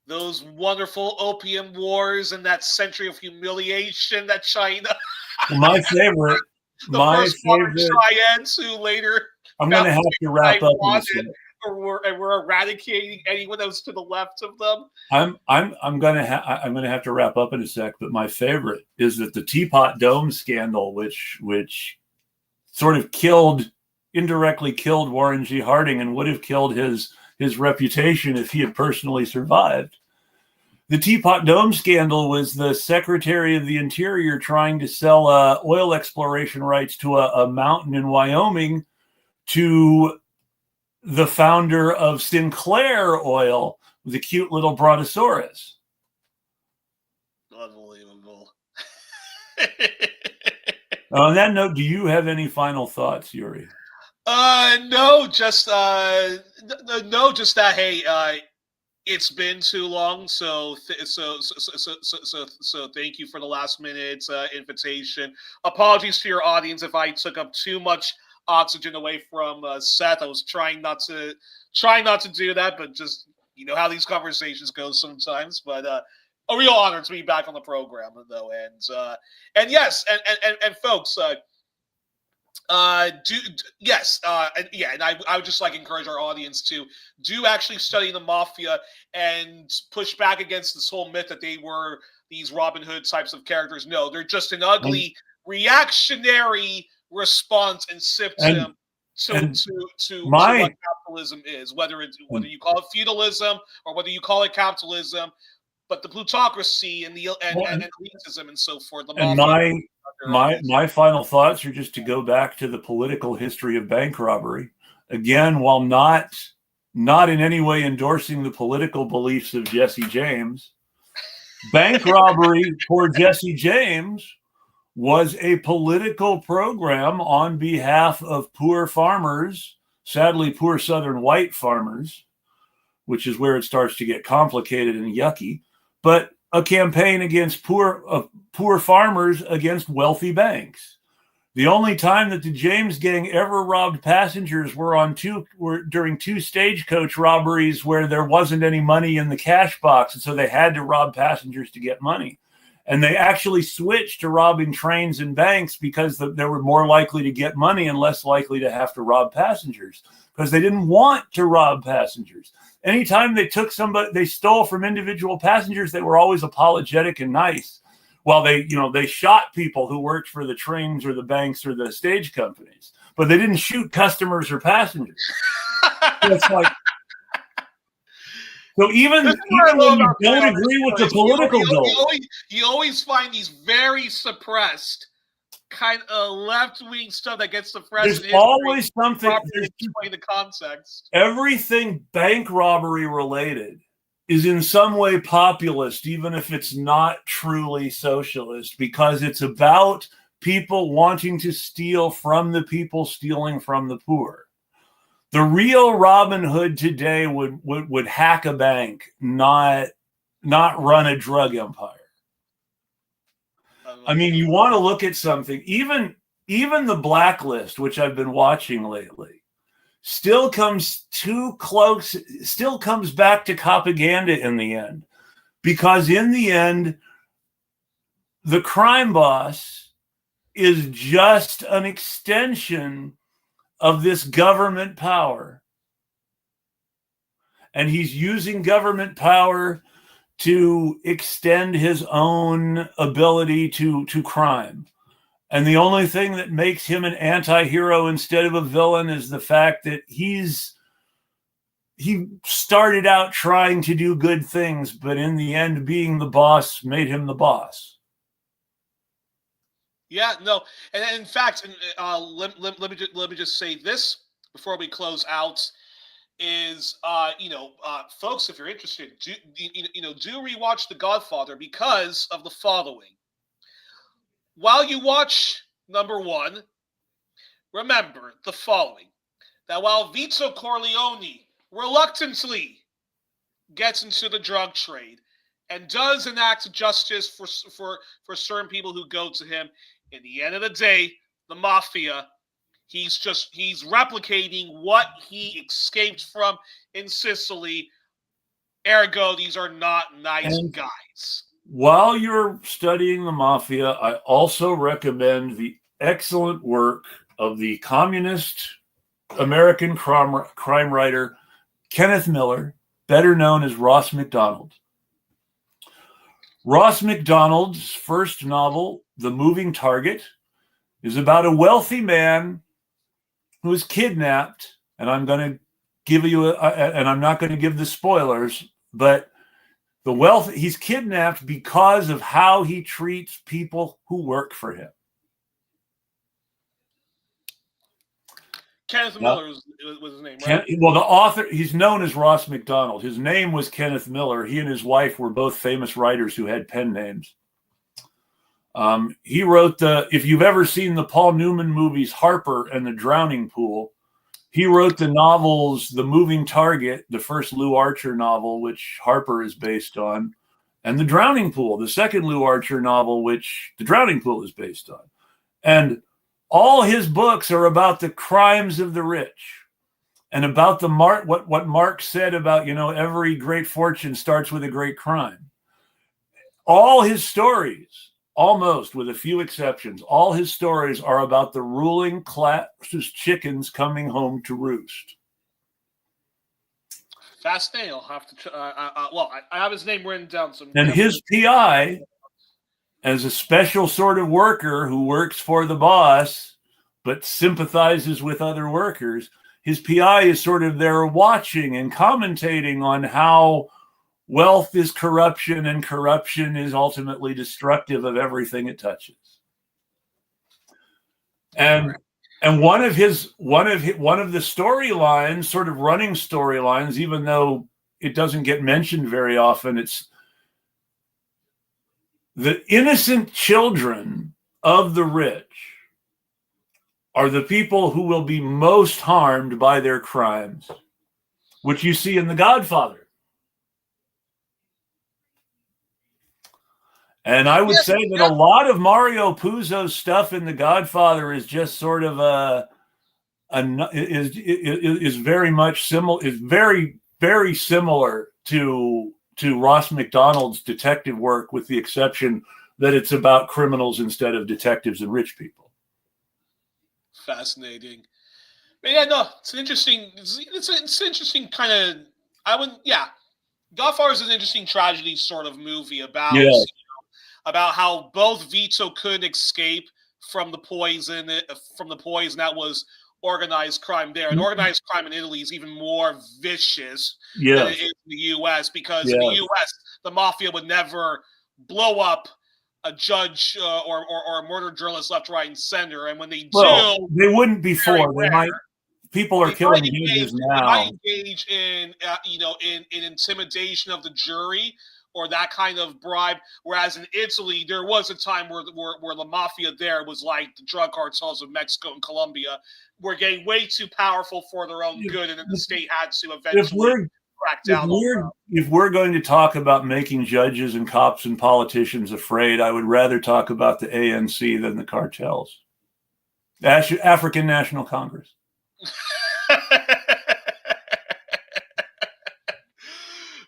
those wonderful opium wars and that century of humiliation that China. My favorite. Cheyennes who later I'm going to have to wrap up in a second. Or we're eradicating anyone that was to the left of them. I'm going to have to wrap up in a sec. But my favorite is that the Teapot Dome scandal, which sort of indirectly killed Warren G. Harding and would have killed his reputation if he had personally survived. The Teapot Dome scandal was the Secretary of the Interior trying to sell oil exploration rights to a mountain in Wyoming to the founder of Sinclair Oil, the cute little Brontosaurus. Unbelievable. On that note, do you have any final thoughts, Yuri? No, just that. Hey, it's been too long, so thank you for the last minute invitation. Apologies to your audience if I took up too much oxygen away from Seth. I was trying not to do that, but just how these conversations go sometimes. But a real honor to be back on the program, though, and yes, and folks. And I would just like encourage our audience to do actually study the mafia and push back against this whole myth that they were these Robin Hood types of characters. No, they're just an ugly reactionary response and symptom to what capitalism is, whether you call it feudalism or whether you call it capitalism, but the plutocracy and elitism and so forth. The mafia. My final thoughts are just to go back to the political history of bank robbery. Again, while not in any way endorsing the political beliefs of Jesse James, bank robbery for Jesse James was a political program on behalf of poor farmers, sadly poor Southern white farmers, which is where it starts to get complicated and yucky, but a campaign against poor farmers against wealthy banks. The only time that the James gang ever robbed passengers were during two stagecoach robberies where there wasn't any money in the cash box, and so they had to rob passengers to get money. And they actually switched to robbing trains and banks because they were more likely to get money and less likely to have to rob passengers, because they didn't want to rob passengers. Anytime they stole from individual passengers, they were always apologetic and nice. While they shot people who worked for the trains or the banks or the stage companies, but they didn't shoot customers or passengers. So it's like, so even when you don't agree with the political goal, you always find these very suppressed kind of left-wing stuff that gets suppressed. There's always something. Explain the context. Everything bank robbery related is in some way populist, even if it's not truly socialist, because it's about people wanting to steal from the people stealing from the poor. The real Robin Hood today would hack a bank, not run a drug empire. I mean, you want to look at something, even the Blacklist, which I've been watching lately, still comes back to propaganda in the end, because in the end, the crime boss is just an extension of this government power. And he's using government power to extend his own ability to crime. And the only thing that makes him an anti-hero instead of a villain is the fact that he started out trying to do good things, but in the end, being the boss made him the boss. Yeah, no, and in fact, let me just say this before we close out: is folks, if you're interested, do rewatch The Godfather because of the following. While you watch number one, remember the following: that while Vito Corleone reluctantly gets into the drug trade and does enact justice for certain people who go to him, in the end of the day, the mafia, he's replicating what he escaped from in Sicily. Ergo, these are not nice guys. While you're studying the mafia, I also recommend the excellent work of the communist American crime writer Kenneth Miller, better known as Ross MacDonald. Ross MacDonald's first novel, The Moving Target, is about a wealthy man who is kidnapped, and I'm going to give you and I'm not going to give the spoilers, but he's kidnapped because of how he treats people who work for him. Kenneth Miller was his name, right? Well, the author, he's known as Ross MacDonald. His name was Kenneth Miller. He and his wife were both famous writers who had pen names. He wrote if you've ever seen the Paul Newman movies Harper and the Drowning Pool, he wrote the novels The Moving Target, the first Lou Archer novel, which Harper is based on, and The Drowning Pool, the second Lou Archer novel, which The Drowning Pool is based on. And All his books are about the crimes of the rich and about the what Marx said about, every great fortune starts with a great crime. All his stories, almost with a few exceptions, all his stories are about the ruling class's chickens coming home to roost. Fascinating. I'll have to. I have his name written down. And his PI, as a special sort of worker who works for the boss but sympathizes with other workers, his PI is sort of there watching and commentating on how wealth is corruption and corruption is ultimately destructive of everything it touches. And one of the storylines, sort of running storylines, even though it doesn't get mentioned very often, it's the innocent children of the rich are the people who will be most harmed by their crimes, which you see in The Godfather. And I would say that a lot of Mario Puzo's stuff in The Godfather is just sort of is very much similar, is very, very similar to Ross McDonald's detective work, with the exception that it's about criminals instead of detectives and rich people. Fascinating. But yeah, no, it's an interesting kind of, Godfather is an interesting tragedy sort of movie about about how both Vito couldn't escape from the poison that was organized crime there. And organized crime in Italy is even more vicious than it is in the U.S. because in the U.S. the mafia would never blow up a judge or a murder journalist left, right, and center. And when they do, they wouldn't before. They might. People are killing judges now. They might engage in in intimidation of the jury or that kind of bribe. Whereas in Italy, there was a time where the mafia there was like the drug cartels of Mexico and Colombia, were getting way too powerful for their own good, and then the state had to eventually crack down on them. If we're going to talk about making judges and cops and politicians afraid, I would rather talk about the ANC than the cartels. African National Congress.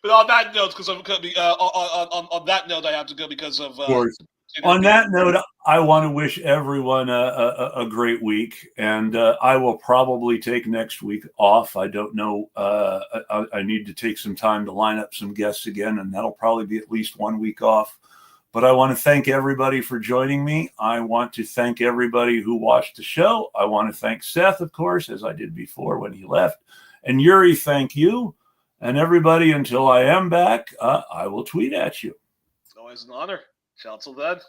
But on that note, on that note, I have to go because of course. On that note, I want to wish everyone a great week, and I will probably take next week off. I don't know. I need to take some time to line up some guests again, and that'll probably be at least 1 week off. But I want to thank everybody for joining me. I want to thank everybody who watched the show. I want to thank Seth, of course, as I did before when he left. And Yuri, thank you. And everybody, until I am back, I will tweet at you. It's always an honor. Ciao till then.